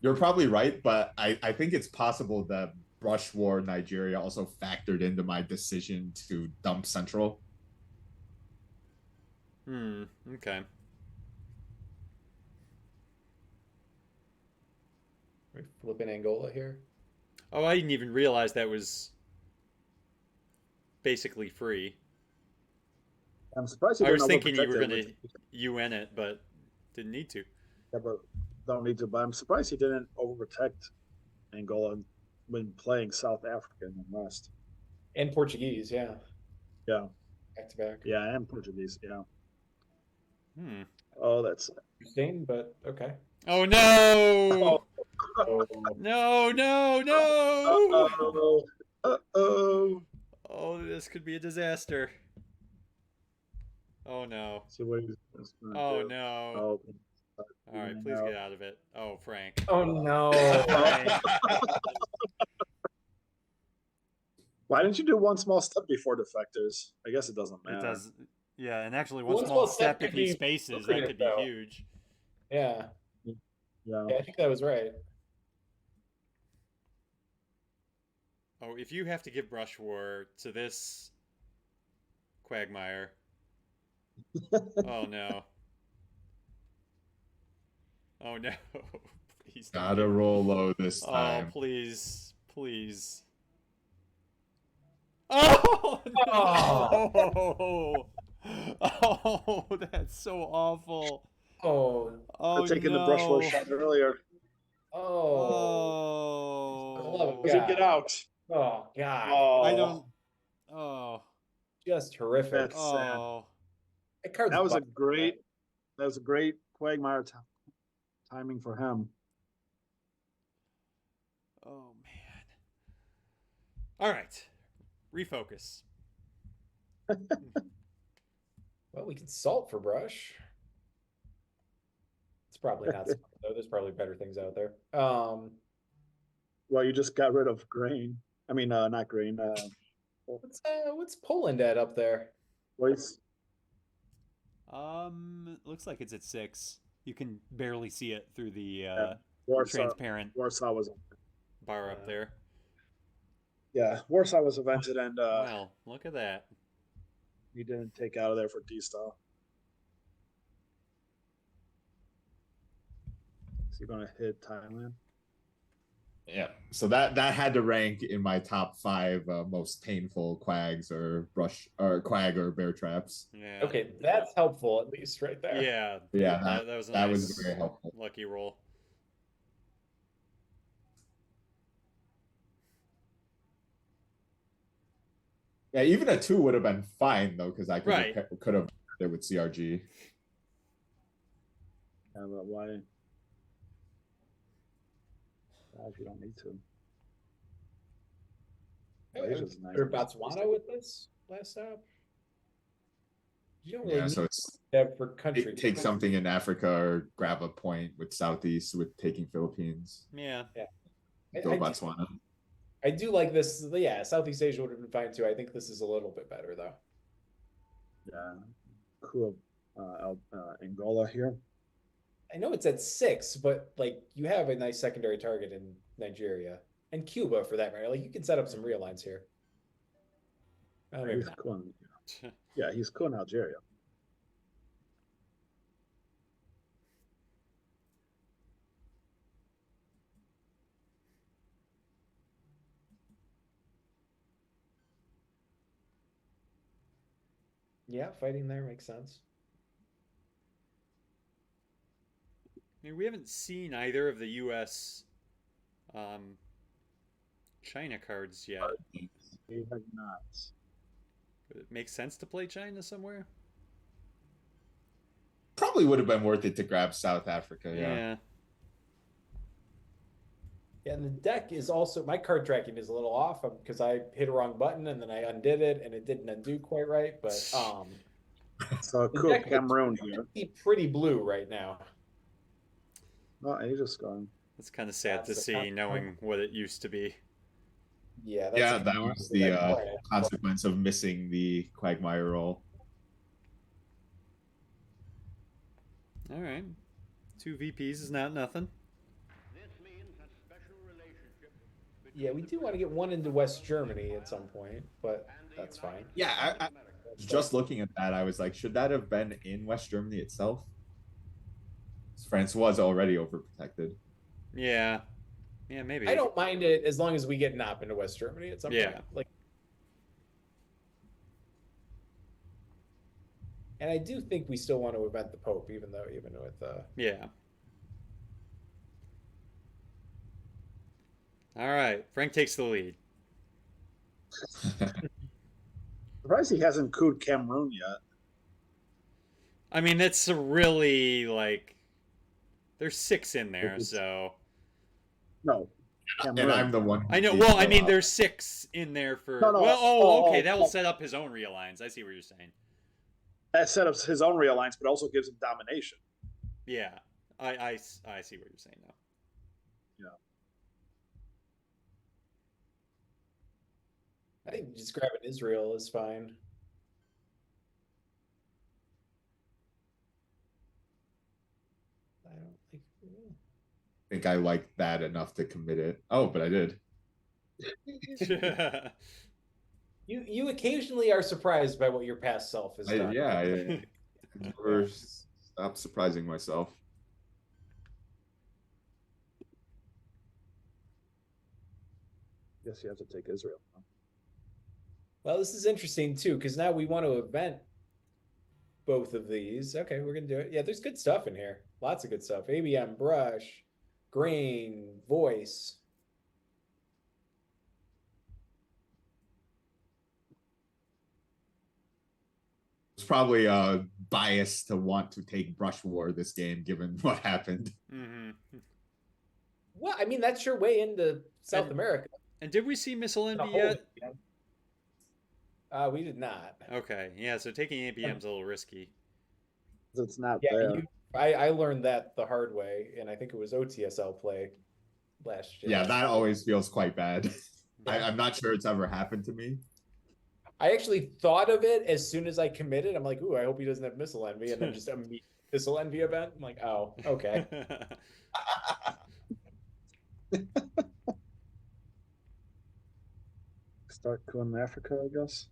You're probably right, but I think it's possible that brush war Nigeria also factored into my decision to dump Central. Okay. We're flipping Angola here. Oh, I didn't even realize that was basically free. I'm surprised he I was didn't thinking you were overprotect going it. to UN it, but didn't need to. Yeah, but don't need to. But I'm surprised he didn't overprotect Angola when playing South Africa in the West. And Portuguese, yeah. Yeah. Back to back. Yeah, and Portuguese, yeah. Hmm. Oh, that's interesting, but okay. Oh no! Oh. No, no, no! Uh-oh. Uh-oh. Oh, this could be a disaster. Oh no. See what he's gonna Oh do. no. Oh. All right, please get out of it. Oh, Frank. Oh no. Frank. Why didn't you do one small step before defectors? I guess it doesn't matter. It does. Yeah, and actually one small step if he spaces, that could be huge. Yeah. Yeah. I think that was right. Oh, if you have to give brush war to this quagmire. Oh no. Oh no. Please don't. Gotta roll low this time. Oh, please. Please. Oh no! Oh, that's so awful. Oh. Oh, taking no. the brush war shot earlier. Oh. Does it get out? Oh God. Oh. I don't. Oh. Just horrific. That's oh. sad. That was a great Quagmire timing for him. Oh man. All right. Refocus. Well, we can salt for brush. It's probably not smart, though. There's probably better things out there. Well, you just got rid of grain. I mean, not grain. What's Poland at up there? Voice. Looks like it's at 6. You can barely see it through the transparent Warsaw was bar up there. Yeah, Warsaw was evented, and well, look at that. He didn't take out of there for D-Style. Is he going to hit Thailand? Yeah, so that had to rank in my top 5 most painful quags or quag or bear traps. Yeah. Okay, that's helpful at least right there. Yeah. Yeah, that was a that nice, was very helpful. Lucky roll. Yeah, even a 2 would have been fine though, because I could Right. have it with CRG. Yeah, but why? Gosh, you don't need to. Malaysia's nice. Or Botswana with this last stop. You don't really Yeah, so need it's that for country. take something in Africa or grab a point with Southeast with taking Philippines. Yeah. Yeah. Go Botswana. I do like this. Yeah, Southeast Asia would have been fine too. I think this is a little bit better though. Yeah, cool. Angola here. I know it's at 6, but like you have a nice secondary target in Nigeria and Cuba for that matter. Like you can set up some real lines here. He's cool. Yeah, he's cool in Algeria. Yeah, fighting there makes sense. mean, we haven't seen either of the U.S. China cards yet. We have not. Would it make sense to play China somewhere? Probably would have been worth it to grab South Africa. Yeah. Yeah, and the deck is also, my card tracking is a little off because I hit a wrong button and then I undid it and it didn't undo quite right. But So the cool, deck Cameroon looks here. pretty blue right now. Oh, Asia's gone. It's kind of sad to That's a see, knowing what it used to be. Yeah, that's Yeah, that was the consequence of missing the Quagmire roll. All right. 2 VPs is not nothing. Yeah, we do want to get one into West Germany at some point, but that's fine. Yeah, I just looking at that, I was like, should that have been in West Germany itself? France was already overprotected. Yeah. Yeah, maybe. I don't mind it as long as we get an op into West Germany at some point. Like, and I do think we still want to event the Pope, even with Yeah. All right, Frank takes the lead. Surprised he hasn't cooed Cameroon yet. I mean, that's really like there's 6 in there, so no. Cameroon. And I'm the one. I know. Well, I mean, there's 6 in there for. No. Well, okay, that will set up his own realigns. I see what you're saying. That set up his own realigns, but also gives him domination. Yeah, I see what you're saying now. Yeah. I think just grabbing Israel is fine. I think I like that enough to commit it. Oh, but I did. You occasionally are surprised by what your past self has done. I never stop surprising myself. Guess you have to take Israel. Well, this is interesting too, because now we want to event both of these. Okay, we're gonna do it. Yeah, there's good stuff in here. Lots of good stuff. ABM, brush, grain, voice. It's probably biased to want to take Brush War this game, given what happened. Mm-hmm. Well, I mean, that's your way into South America. And did we see Missile Envy yet? We did not. Okay, yeah. So taking ABM's a little risky. It's not there. I learned that the hard way, and I think it was OTSL play last year. Yeah, that always feels quite bad. I'm not sure it's ever happened to me. I actually thought of it as soon as I committed. I'm like, ooh, I hope he doesn't have Missile Envy, and then just a Missile Envy event. I'm like, oh, okay. Start going to Africa, I guess.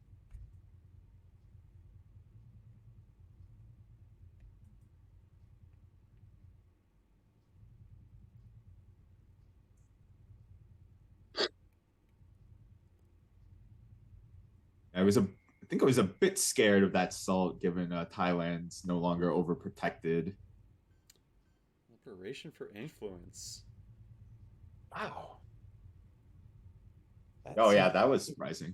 I think I was a bit scared of that salt, given Thailand's no longer overprotected. Operation for influence. Wow. Oh yeah, that was surprising.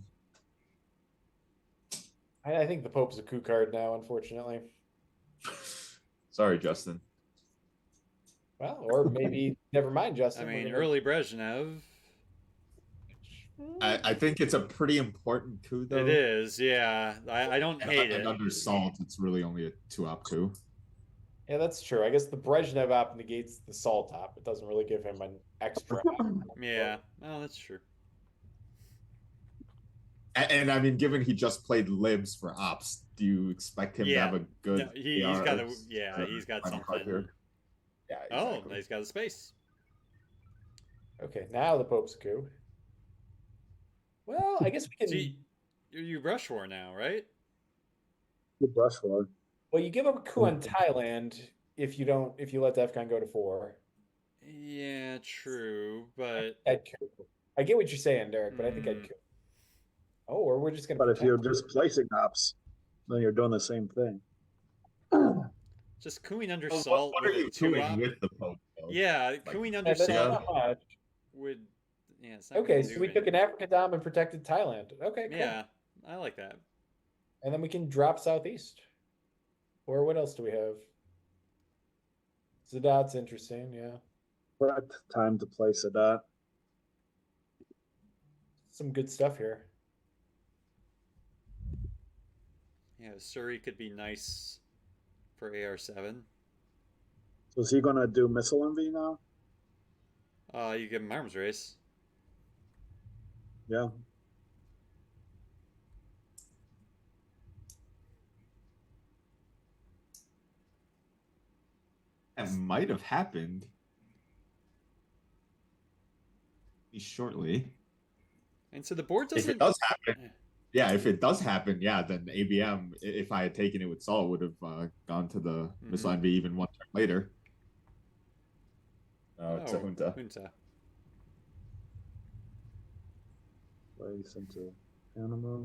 I think the Pope's a coup card now, unfortunately. Sorry, Justin. Well, or maybe never mind, Justin. I mean, early Brezhnev. I think it's a pretty important coup, though. It is, yeah. I don't hate it. Under salt, it's really only a 2-op coup. Yeah, that's true. I guess the Brezhnev op negates the salt op. It doesn't really give him an extra op. Yeah, well, that's true. And I mean, given he just played libs for ops, do you expect him to have a good? No, he's got something here. Yeah. Exactly. Oh, he's got a space. Okay, now the Pope's a coup. Well, I guess we can. See, you Brush War now, right? The Brush War. Well, you give up a coup on Thailand if you let DEFCON go to 4. Yeah, true, but I get what you're saying, Derek, but I think I'd coup. Oh, or we're just gonna. But if you're just placing ops, then you're doing the same thing. Just cooing under Well, salt what with are a you 2 doing op. with the poke? Though? Yeah, cooing under that's salt not much. would. Yeah, it's not Okay, gonna so do we took anything. an African dom and protected Thailand. Okay, cool. Yeah, I like that. And then we can drop southeast. Or what else do we have? Sadat's interesting, yeah. Correct time to play Sadat. Some good stuff here. Yeah, Surrey could be nice for AR7. So is he gonna do missile MV now? You give him arms race. Yeah. That might have happened shortly. And so the board If doesn't. it does happen, yeah. If it does happen, yeah, then ABM, if I had taken it with Saul, would have gone to the missile MV even one turn later. To Junta. Junta. Place into Panama.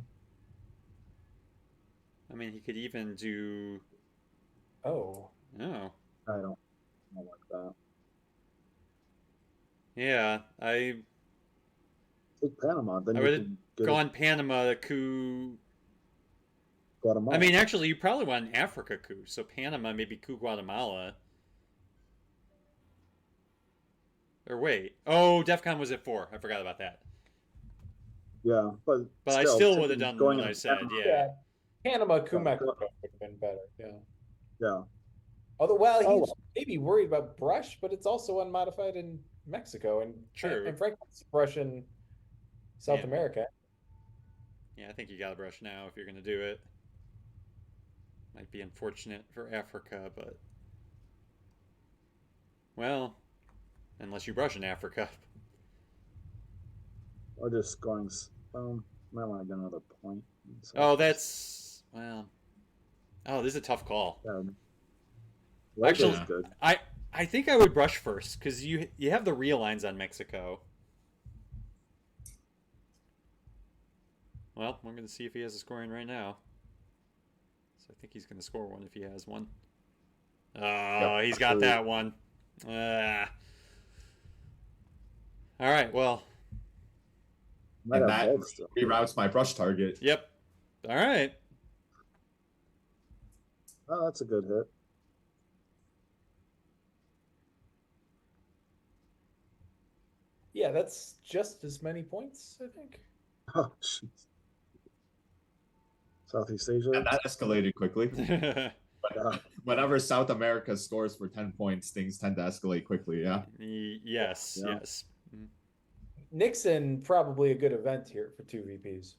I mean, he could even do. Oh. Oh. I don't like that. Yeah, I Take Panama, then I you would have can get gone Panama coup. Guatemala. I mean, actually, you probably want an Africa coup. So Panama, maybe coup Guatemala. Or wait. Oh, DEFCON was at 4. I forgot about that. Yeah, but I still would have done what I said. Panama. Yeah. Panama, coup Mexico would have been better. Yeah. Yeah. Although, well, he's maybe worried about brush, but it's also unmodified in Mexico and True. and frankly, it's brush in South America. Yeah, I think you got to brush now if you're going to do it. Might be unfortunate for Africa, but well, unless you brush in Africa. Or just going. Might want to get another point. So Oh, that's well. Oh, this is a tough call. Actually, good. I think I would brush first because you have the real lines on Mexico. Well, we're going to see if he has a scoring right now. So I think he's going to score one if he has one. Oh, he's got that one. All right, well. And that reroutes my brush target. Yep. All right. Oh, that's a good hit. Yeah, that's just as many points, I think. Oh, jeez. Southeast Asia. And that escalated quickly. Whenever South America scores for 10 points, things tend to escalate quickly, yeah? Yes, yes. Nixon, probably a good event here for 2 VPs.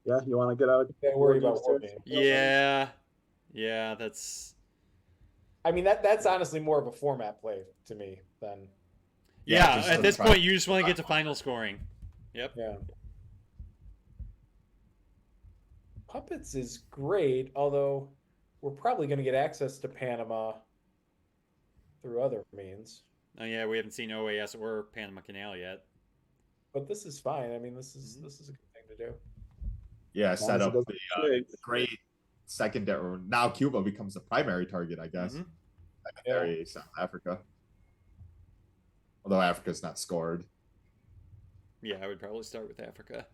Yeah, you want to get out? Don't worry about war games. Yeah. Yeah, that's... I mean, that's honestly more of a format play to me than... Yeah, at this point, you just want to get to final scoring. Yep. Yeah. Puppets is great, although we're probably going to get access to Panama through other means. Oh yeah, we haven't seen OAS or Panama Canal yet. But this is fine. I mean, this is a good thing to do. Yeah, set up the great secondary. Now Cuba becomes the primary target, I guess. Secondary South Africa. Although Africa's not scored. Yeah, I would probably start with Africa.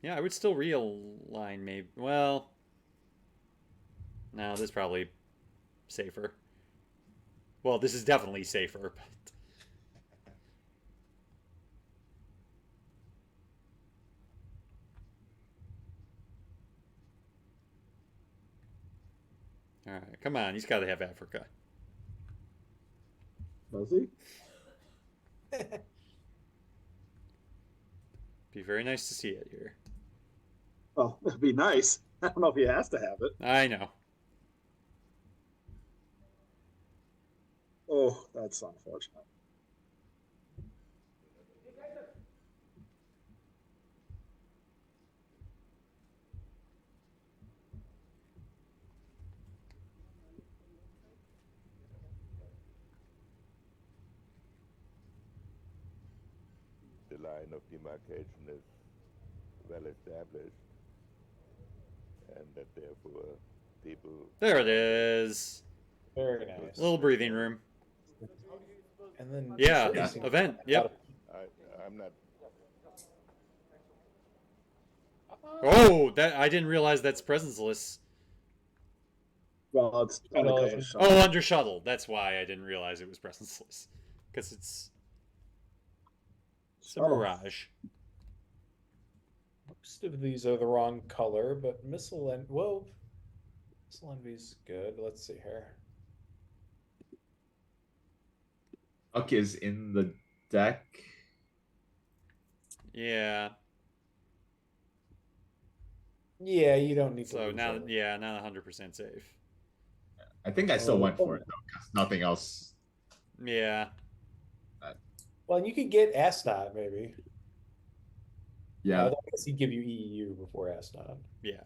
Yeah, I would still realign maybe. Well, no, this is probably safer. Well, this is definitely safer, but... All right, come on. He's got to have Africa. Does he? Be very nice to see it here. Oh, it'd be nice. I don't know if he has to have it. I know. Oh, that's unfortunate. line of demarcation is well established, and that therefore people. There it is. Very nice. Little breathing room. And then Yeah, Yeah. event. Yep. I'm not. Oh, that I didn't realize that's presenceless. Well, it's only Shuttle because of is- shuttle. Oh, under shuttle. That's why I didn't realize it was presenceless. Because it's a Shuttle. mirage. Most of these are the wrong color, but missile envy's good. Let's see here. Duck is in the deck. Yeah. Yeah, you don't need to. So lose now, it. yeah, not 100% safe. I think I still went for it though, because nothing else. Yeah. Well, and you could get astronaut maybe. Yeah. I guess he'd give you EEU before astronaut. Yeah.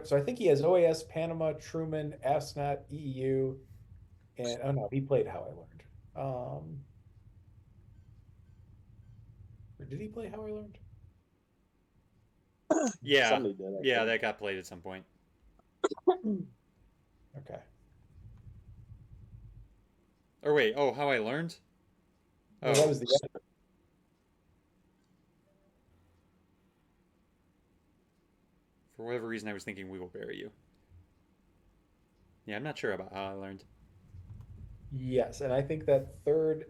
So I think he has OAS, Panama, Truman, astronaut, EEU, and oh no, he played How I Learned. Or did he play How I Learned? Yeah. Somebody did, I Yeah, think. that got played at some point. Okay. Or wait, oh, How I Learned? No, Oh, that was the other. for whatever reason I was thinking We Will Bury You. Yeah, I'm not sure about How I Learned. Yes, and I think that third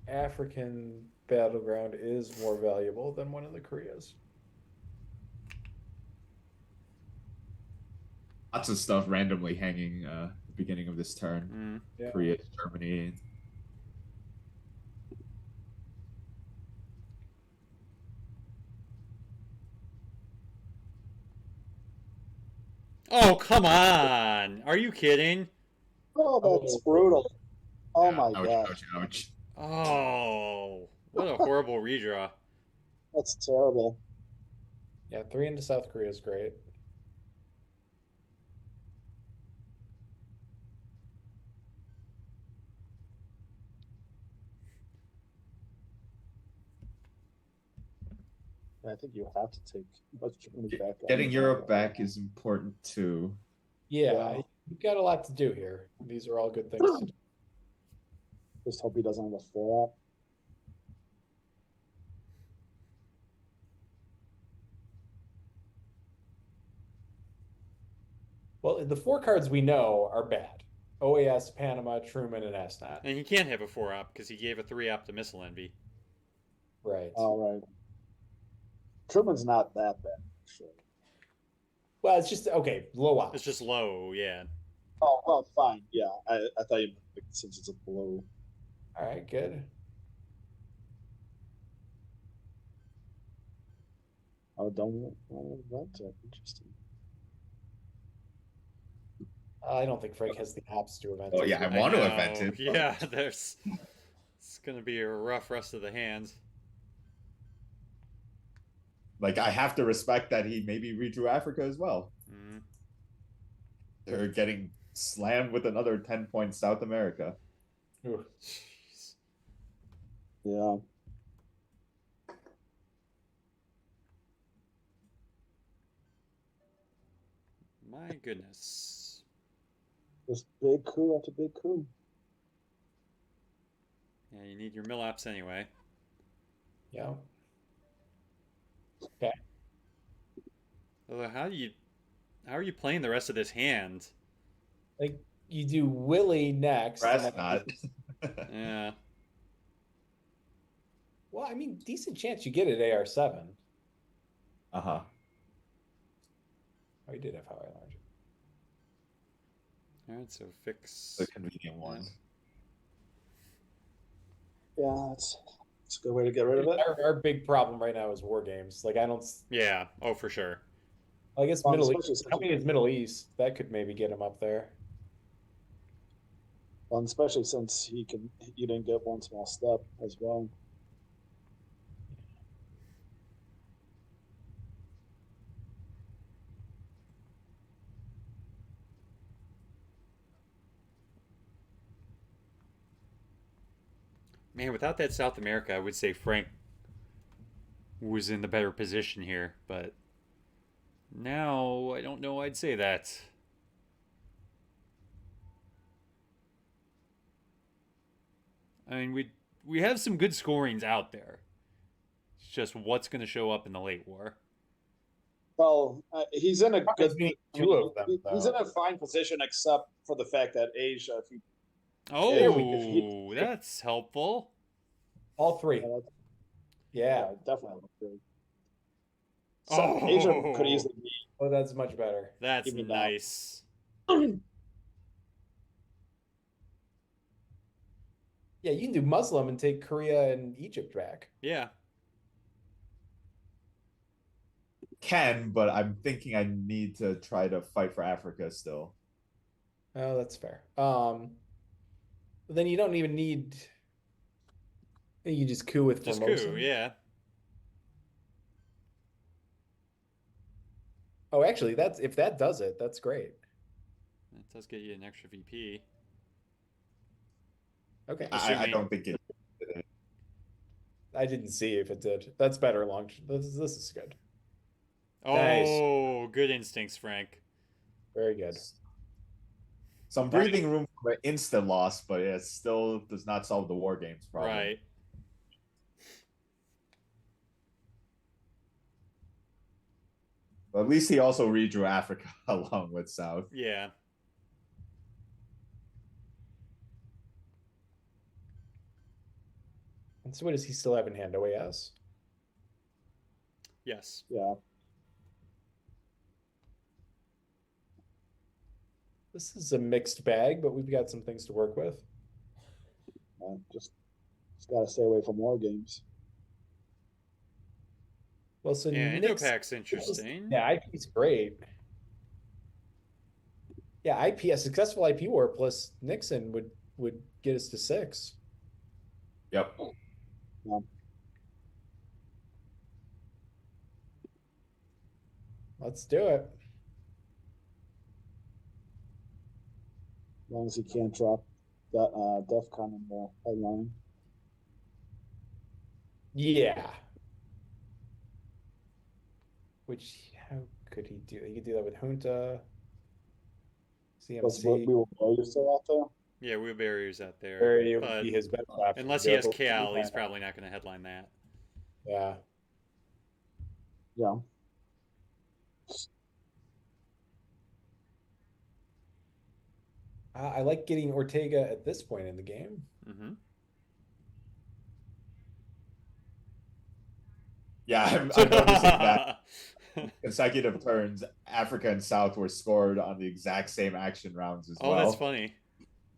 African battleground is more valuable than one of the Koreas. Lots of stuff randomly hanging at the beginning of this turn. Yeah. Korea, Germany. Oh, come on! Are you kidding? Oh, that's brutal. Oh my Ouch, god, ouch, ouch. Oh, what a horrible redraw. that's terrible. Yeah, 3 into South Korea is great. I think you have to take West Germany back. Getting Europe back is important too. Yeah, you've got a lot to do here. These are all good things to do. Just hope he doesn't have a 4-up. Well, the 4 cards we know are bad. OAS, Panama, Truman, and astronaut. And he can't have a 4-op because he gave a 3-op to Missile Envy. Right. All right. Truman's not that bad, actually. Well, it's just, okay, low op. It's just low, yeah. Oh, well, fine. Yeah, I thought you meant since it's a blow. All right, good. Oh, don't that interesting. I don't think Frank has the ops to event. Oh yeah, I want to event it. Yeah, it's going to be a rough rest of the hand. Like, I have to respect that he maybe redrew Africa as well. Mm. They're getting slammed with another 10 points South America. Jeez. Yeah. My goodness. Just big coup after big coup. Yeah, you need your mill-ops anyway. Yeah. Okay. Although, how are you playing the rest of this hand? Like, you do Willie next. That's not. Yeah. Well, I mean, decent chance you get it AR7. Uh-huh. Oh, you did have How I Learned. All right, so fix The convenient one. Yeah, it's a good way to get rid of it. Our big problem right now is war games. Like, I don't. Yeah. Oh, for sure. I guess Well, Middle especially East. since Coming is Middle East. That could maybe get him up there. Well, and especially since you didn't get one small step as well. Man, without that South America, I would say Frank was in the better position here, but now I don't know I'd say that. I mean, we have some good scorings out there. It's just what's going to show up in the late war. Well, he's in a good. Two of them. He's in a fine position, except for the fact that Asia. If he, Oh, that's helpful. All three. Yeah, definitely. So Asia could easily be. Oh, that's much better. That's nice. Yeah, you can do Muslim and take Korea and Egypt back. Yeah. Can, but I'm thinking I need to try to fight for Africa still. Oh, that's fair. Then you don't even need. You just coup with just Formosa. Coup, yeah. Oh, actually, if that does it, that's great. That does get you an extra VP. Okay. I don't think it did. I didn't see if it did. That's better. This is good. Oh, nice. Good instincts, Frank. Very good. Some breathing room for an instant loss, but it still does not solve the war games problem. Right. But at least he also redrew Africa along with South. Yeah. And so what does he still have in hand? OAS? Yes. Yeah. This is a mixed bag, but we've got some things to work with. Just got to stay away from war games. Well, so yeah, Indo-Pac's interesting. Yeah, IP's great. Yeah, a successful IP war plus Nixon would get us to 6. Yep. Yeah. Let's do it. As long as he can't drop that DEFCON in the headline. Yeah. How could he do? He could do that with Junta. CMC. We will barriers still out there. Yeah, we have barriers out there. But be his best option. Unless he has Cal, he's probably not going to headline that. Yeah. Yeah. I like getting Ortega at this point in the game. Mm-hmm. Yeah, I'm noticing that consecutive turns, Africa and South were scored on the exact same action rounds as well. Oh, that's funny.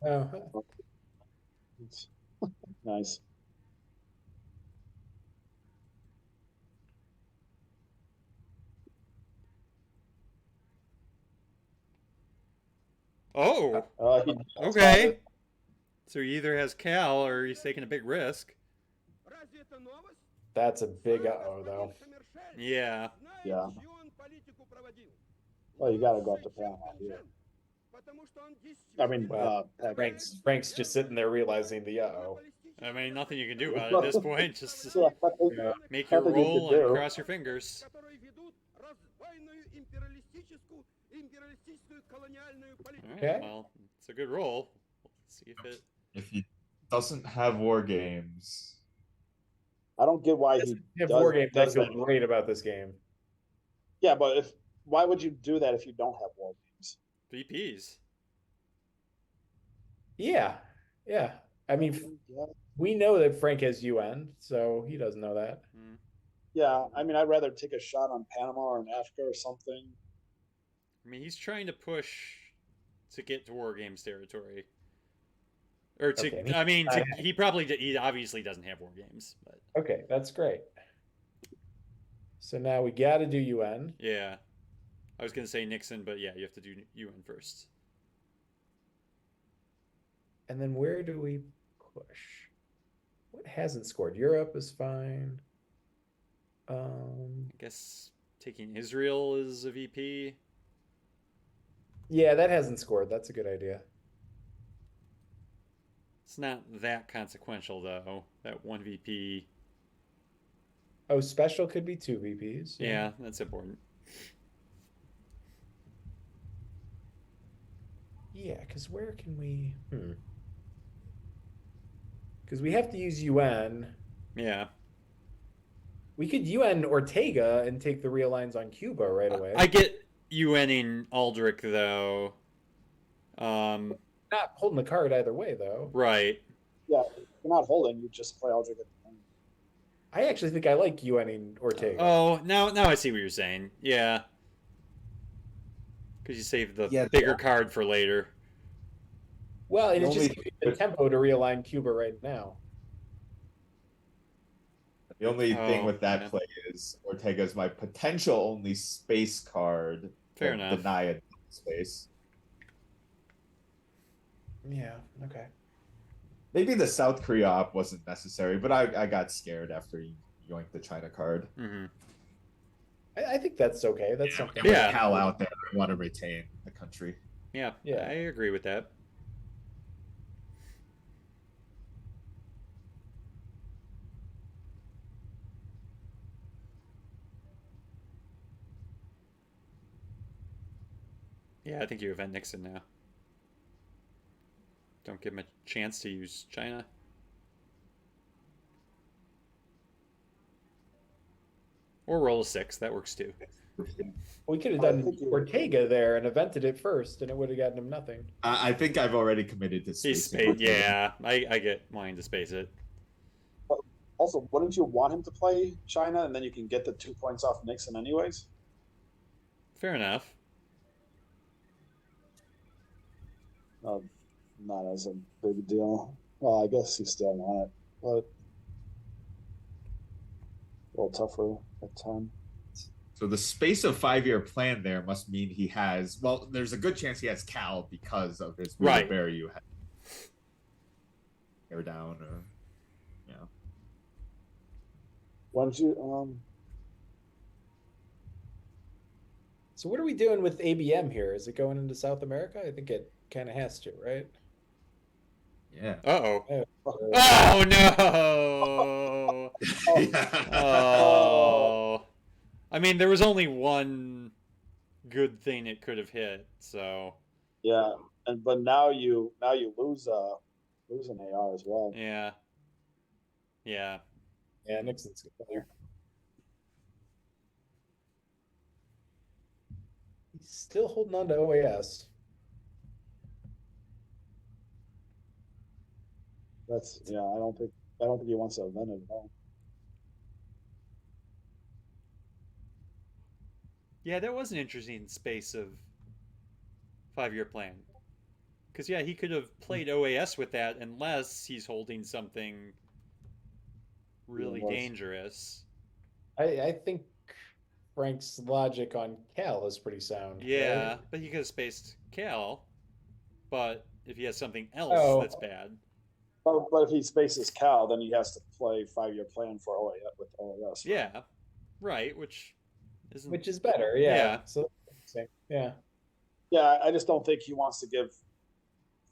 Oh, nice. Oh, okay. So he either has Cal or he's taking a big risk. That's a big uh-oh, though. Yeah. Yeah. Well, you got to go up to Panama here. I mean, Frank's just sitting there realizing the uh-oh. I mean, nothing you can do about it at this point. Just make your roll and cross your fingers. Okay. Well, it's a good roll. Let's see if he doesn't have war games. I don't get why he does war games. I feel great about this game. Yeah, but why would you do that if you don't have war games? VPs. Yeah. I mean, we know that Frank has UN, so he doesn't know that. Yeah, I mean, I'd rather take a shot on Panama or in Africa or something. I mean, he's trying to push to get to war games territory. Or to, okay. I mean, he obviously doesn't have war games, but okay, that's great. So now we got to do UN. Yeah, I was gonna say Nixon, but yeah, you have to do UN first. And then where do we push? What hasn't scored? Europe is fine. I guess taking Israel is a VP. Yeah, that hasn't scored. That's a good idea. It's not that consequential though. That one VP. Oh, special could be 2 VPs. Yeah, that's important. Yeah, because where can we? Because we have to use UN. Yeah. We could UN Ortega and take the real lines on Cuba right away. I get UNing Aldrich though. Not holding the card either way though. Right. Yeah, if you're not holding, you just play Aldrich at the end. I actually think I like UNing Ortega. Oh, now I see what you're saying. Yeah. Because you save the bigger card for later. Well, and it's just the tempo to realign Cuba right now. The only thing with that play is Ortega's my potential only space card. Fair enough. Deny a space. Yeah, okay. Maybe the South Korea op wasn't necessary, but I got scared after you yoinked the China card. Mm-hmm. I think that's okay. That's something. And with Cal out there, I want to retain the country. Yeah, I agree with that. Yeah, I think you event Nixon now. Don't give him a chance to use China. Or roll a 6. That works too. We could have done Ortega there and evented it first, and it would have gotten him nothing. I think I've already committed to spacing. Yeah, I get wanting to space it. But also, wouldn't you want him to play China, and then you can get the 2 points off Nixon anyways? Fair enough. Not as a big deal. Well, I guess you still want it, but a little tougher at 10. So the space of 5-year plan there must mean he has. Well, there's a good chance he has Cal because of his Wheelbarrow you had. Air down, or Why don't you? So what are we doing with ABM here? Is it going into South America? I think it kind of has to, right? Yeah. Uh-oh. Oh, no! Oh. I mean, there was only one good thing it could have hit, so... Yeah, but now you lose an AR as well. Yeah. Yeah. Yeah, Nixon's good there. He's still holding on to OAS. I don't think he wants to event it at all. Yeah, that was an interesting space of 5-year plan. Because, yeah, he could have played OAS with that unless he's holding something really dangerous. I think Frank's logic on Cal is pretty sound. Yeah, right? but he could have spaced Cal. But if he has something else that's bad. But if he spaces Cal, then he has to play 5-year plan for OAS with OAS. Right? Yeah, right, which is better, yeah. So, yeah. Yeah, I just don't think he wants to give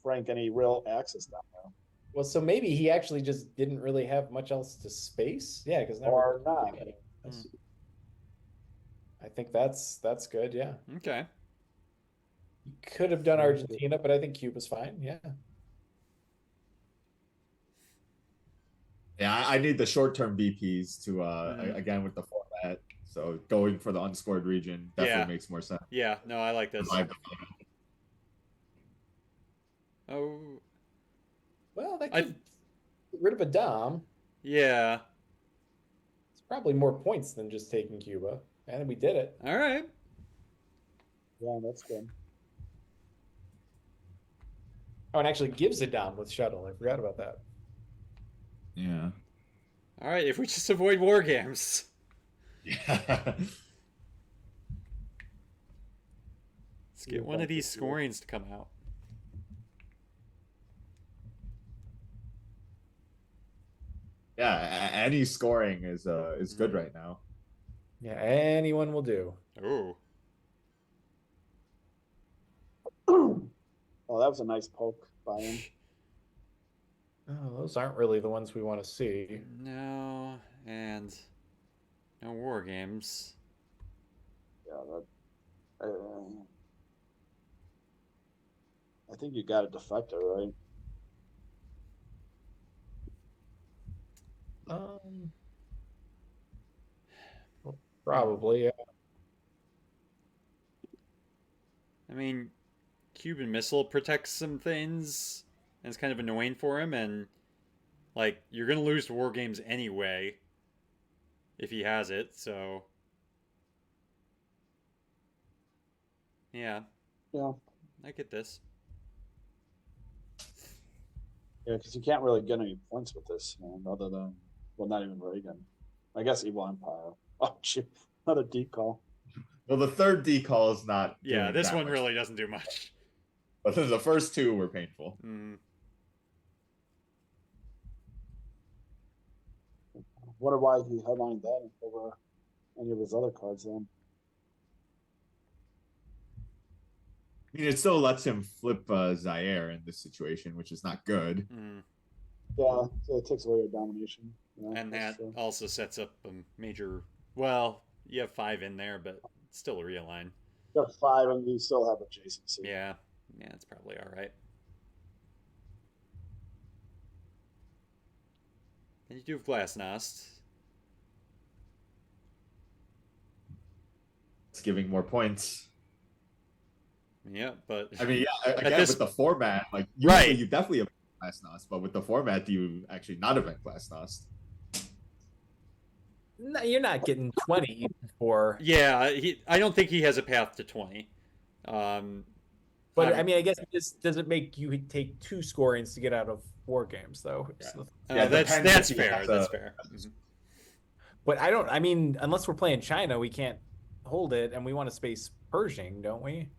Frank any real access down there. Well, so maybe he actually just didn't really have much else to space. Yeah, because now or not. I think that's good. Yeah. Okay. You could have done Argentina, but I think Cuba's fine. Yeah. Yeah, I need the short-term VPs to again with the format. So going for the unscored region definitely makes more sense. Yeah, no, I like this. Oh. Well, that could get rid of a Dom. Yeah. It's probably more points than just taking Cuba. And we did it. All right. Yeah, that's good. Oh, and actually gives a Dom with shuttle. I forgot about that. Yeah. All right, if we just avoid war games. Yeah. Let's get one of these scorings to come out. Yeah, any scoring is good right now. Yeah, anyone will do. Oh. Oh, that was a nice poke by him. Oh, those aren't really the ones we want to see. No, and no war games. Yeah, I think you got a defector, right? Probably, yeah. I mean, Cuban Missile protects some things, and it's kind of annoying for him, and like you're gonna lose war games anyway if he has it, so yeah. Yeah. I get this. Yeah, because you can't really get any points with this, other than, well, not even Reagan. I guess Evil Empire. Oh, shit. Another decall. Well, the third decall is not. Yeah, this one much. really doesn't do much. But the first two were painful. Wonder why he headlined that over any of his other cards then. I mean, it still lets him flip Zaire in this situation, which is not good. Yeah, so it takes away your domination. And that also sets up a major. Well, you have 5 in there, but it's still a realign. You have 5, and you still have adjacency. Yeah, it's probably all right. And you do have Glasnost. It's giving more points. Yeah, but I mean, yeah, again, with the format, like usually you definitely have Glasnost, but with the format, do you actually not event Glasnost? No, you're not getting 20 for. Yeah, I don't think he has a path to 20. But I mean, I guess this doesn't make you take 2 scorings to get out of war games, though. Yeah, that's fair. That's fair. But I mean, unless we're playing China, we can't hold it, and we want to space Pershing, don't we?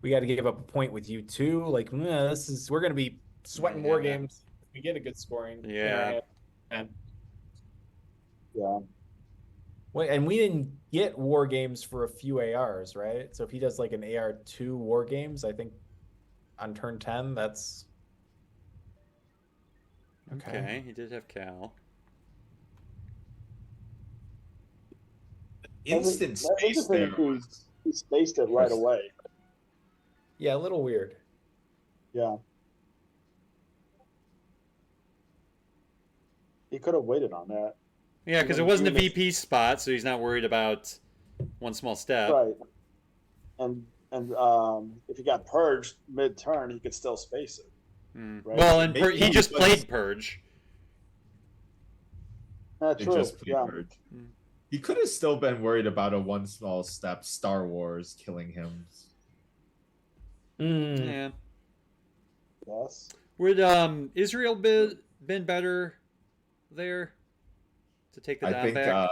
We got to give up a point with you too. Like, we're going to be sweating war games if we get a good scoring. Yeah. Yeah. Wait, and we didn't get war games for a few ARs, right? So if he does like an AR2 war games, I think on turn 10, that's okay. He did have Cal. Instant space there. He spaced it right away. Yeah, a little weird. Yeah. He could have waited on that. Yeah, because it wasn't a VP spot, so he's not worried about one small step. Right. And if he got purged mid-turn, he could still space it. Right? Well, and he just played Purge. True. Purge. He could have still been worried about a one small step Star Wars killing him. Yeah. Yes. Would Israel been better there to take the Dom back?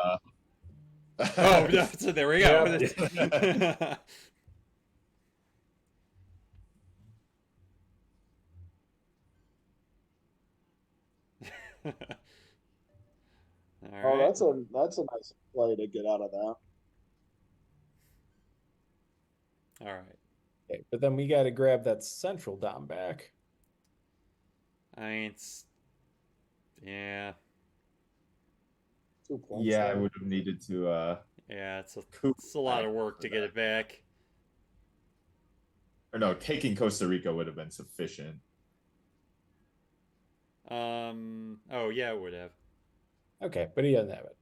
Oh, no, so there we go. Yeah. All right. That's a nice play to get out of that. All right. Okay, but then we got to grab that central Dom back. Yeah. 2 points. Yeah, I would have needed to. Yeah, it's a lot of work to get it back. Or no, taking Costa Rica would have been sufficient. Oh yeah, it would have. Okay, but he doesn't have it.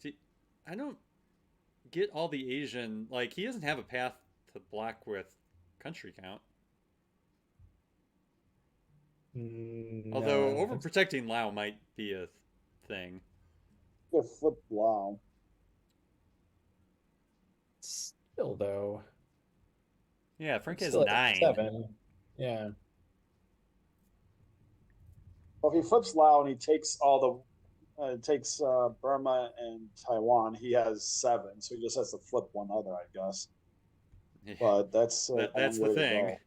See, I don't get all the Asian. Like, he doesn't have a path to block with country count. Although overprotecting Lao might be a thing. Good flip Lao. Still though. Yeah, Frank has Still 9. 7. Yeah. Well, if he flips Lao and he takes all the takes Burma and Taiwan, he has 7, so he just has to flip one other, I guess. But that's that's the thing.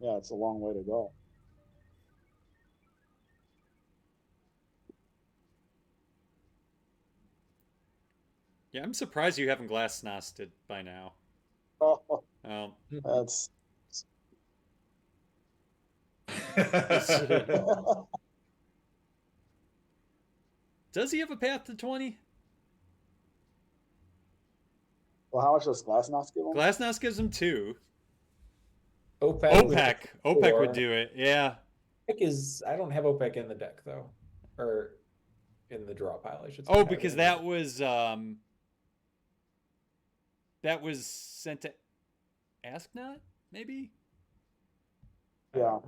Yeah, it's a long way to go. Yeah, I'm surprised you haven't Glasnosted by now. Well, That's does he have a path to 20? well. How much does Glasnost give him? Glasnost gives him 2. OPEC would do it. Yeah. OPEC is. I don't have OPEC in the deck though, or in the draw pile. I should say. Oh, because that was sent to Asknot, maybe. Yeah.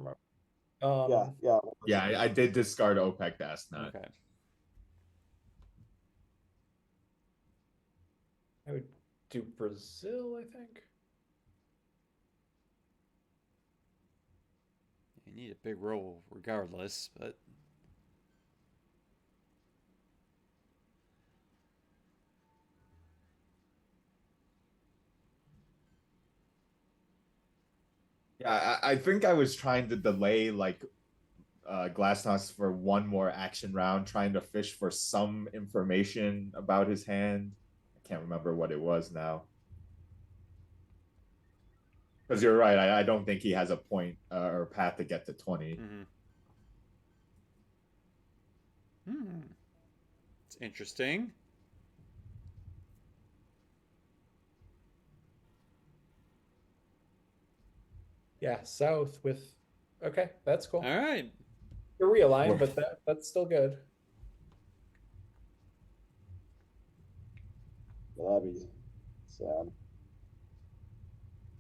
Yeah, I did discard OPEC to Asknot. Okay. I would do Brazil, I think. You need a big roll regardless, but Yeah, I think I was trying to delay like Glasnost for one more action round, trying to fish for some information about his hand. I can't remember what it was now. Because you're right, I don't think he has a point or path to get to 20. It's interesting. Yeah, south with. Okay, that's cool. All right. You're realigned, but that's still good. That'd be sad.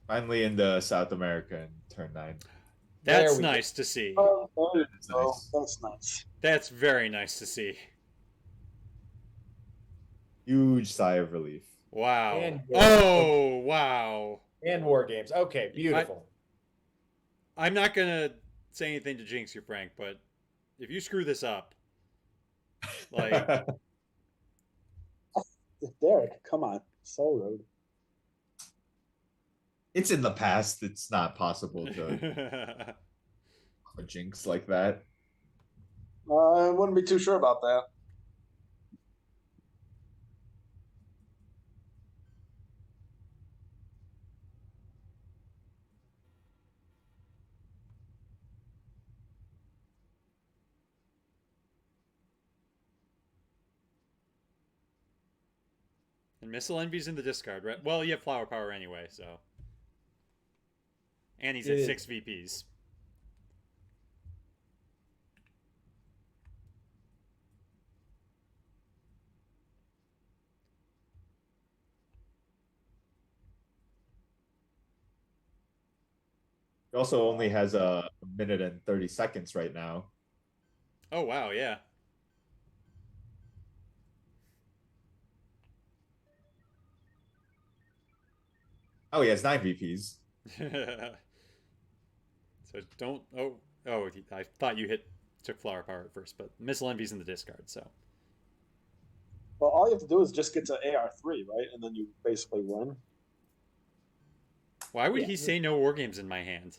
Finally into South America in turn 9. That's nice to see. Oh, nice. That's nice. That's very nice to see. Huge sigh of relief. Wow. Wow. And war games. Okay, beautiful. I'm not gonna say anything to jinx you, Frank, but if you screw this up, like Derek, come on, so rude. It's in the past. It's not possible to a jinx like that. I wouldn't be too sure about that. And Missile Envy's in the discard, right? Well, you have Flower Power anyway, so. And he's at 6 VPs. He also only has a minute and 30 seconds right now. Oh, wow, yeah. Oh, he has 9 VPs. So don't. I thought you took Flower Power at first, but Missile Envy's in the discard, so. Well, all you have to do is just get to AR3, right? And then you basically win. Why would he say no war games in my hand?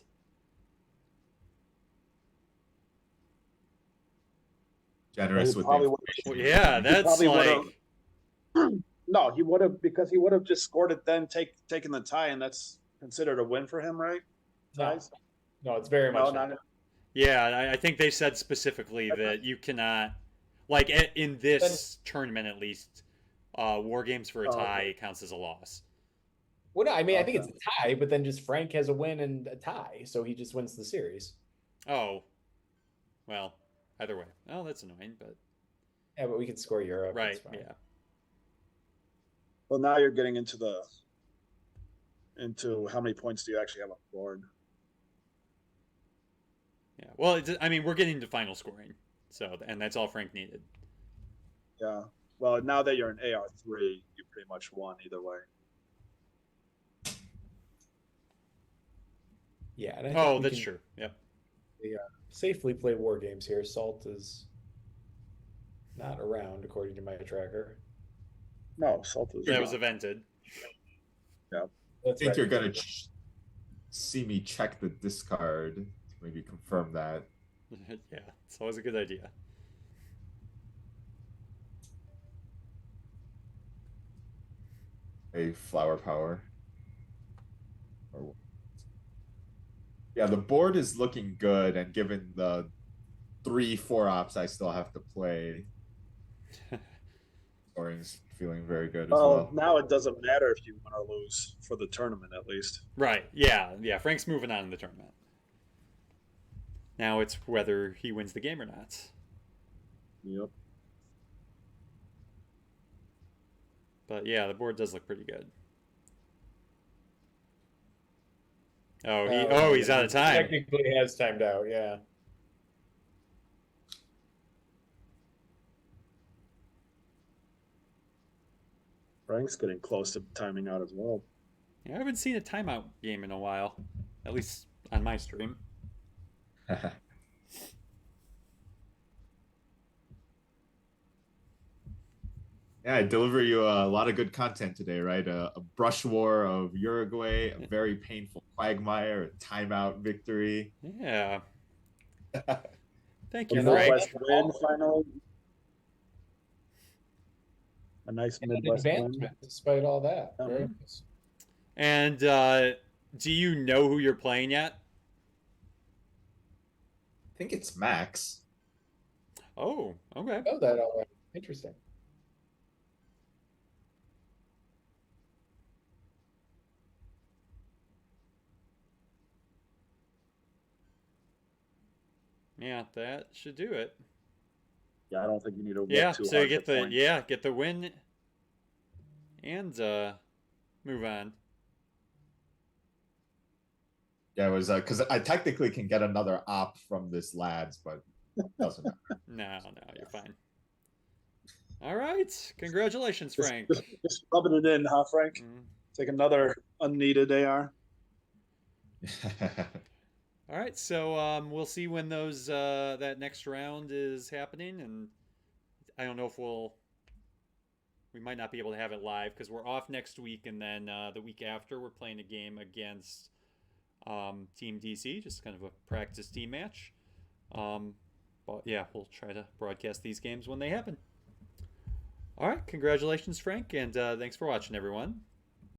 Generous with the information. Well, yeah, that's like. No, he would have, because he would have just scored it then, taken the tie, and that's considered a win for him, right? Ties? No, it's very much. Not. Yeah, I think they said specifically that you cannot, like in this tournament at least, war games for a tie counts as a loss. Well, no, I mean I think it's a tie, but then just Frank has a win and a tie, so he just wins the series. Oh, well, either way. Oh, that's annoying, but yeah, but we can score Europe. Right? Yeah. Well, now you're getting into how many points do you actually have on the board? Yeah. Well, I mean, we're getting to final scoring, and that's all Frank needed. Yeah. Well, now that you're in AR3, you pretty much won either way. Yeah. And I think that's true. Yep. Yeah. Safely play war games here. Salt is not around according to my tracker. No, Salt is. That was evented. Yeah. I think you're gonna see me check the discard to maybe confirm that. Yeah, it's always a good idea. A Flower Power. Or... Yeah, the board is looking good, and given the 3-4 ops I still have to play, scoring's feeling very good as well. Now it doesn't matter if you win or lose for the tournament, at least. Right. Yeah. Frank's moving on in the tournament. Now it's whether he wins the game or not. Yep. But yeah, the board does look pretty good. He's out of time. Technically has timed out, yeah. Frank's getting close to timing out as well. Yeah, I haven't seen a timeout game in a while, at least on my stream. Yeah, I deliver you a lot of good content today, right? A brush war of Uruguay, a very painful quagmire, a timeout victory. Yeah. Thank you, Midwest Frank. win finally. A nice Midwest win. Despite all that. Uh-huh. Very nice. And do you know who you're playing yet? I think it's Max. Oh, okay. I know that already. Interesting. Yeah, that should do it. Yeah, I don't think you need to. Yeah, too so you hard get the win and move on. Yeah, it was because I technically can get another op from this lads, but it doesn't matter. No, you're fine. All right, congratulations, Frank. Just rubbing it in, huh, Frank? Mm. Take another unneeded AR. All right, so we'll see when those that next round is happening, and I don't know if we might not be able to have it live because we're off next week, and then the week after we're playing a game against Team DC, just kind of a practice team match. But yeah, we'll try to broadcast these games when they happen. All right, congratulations, Frank, and thanks for watching, everyone.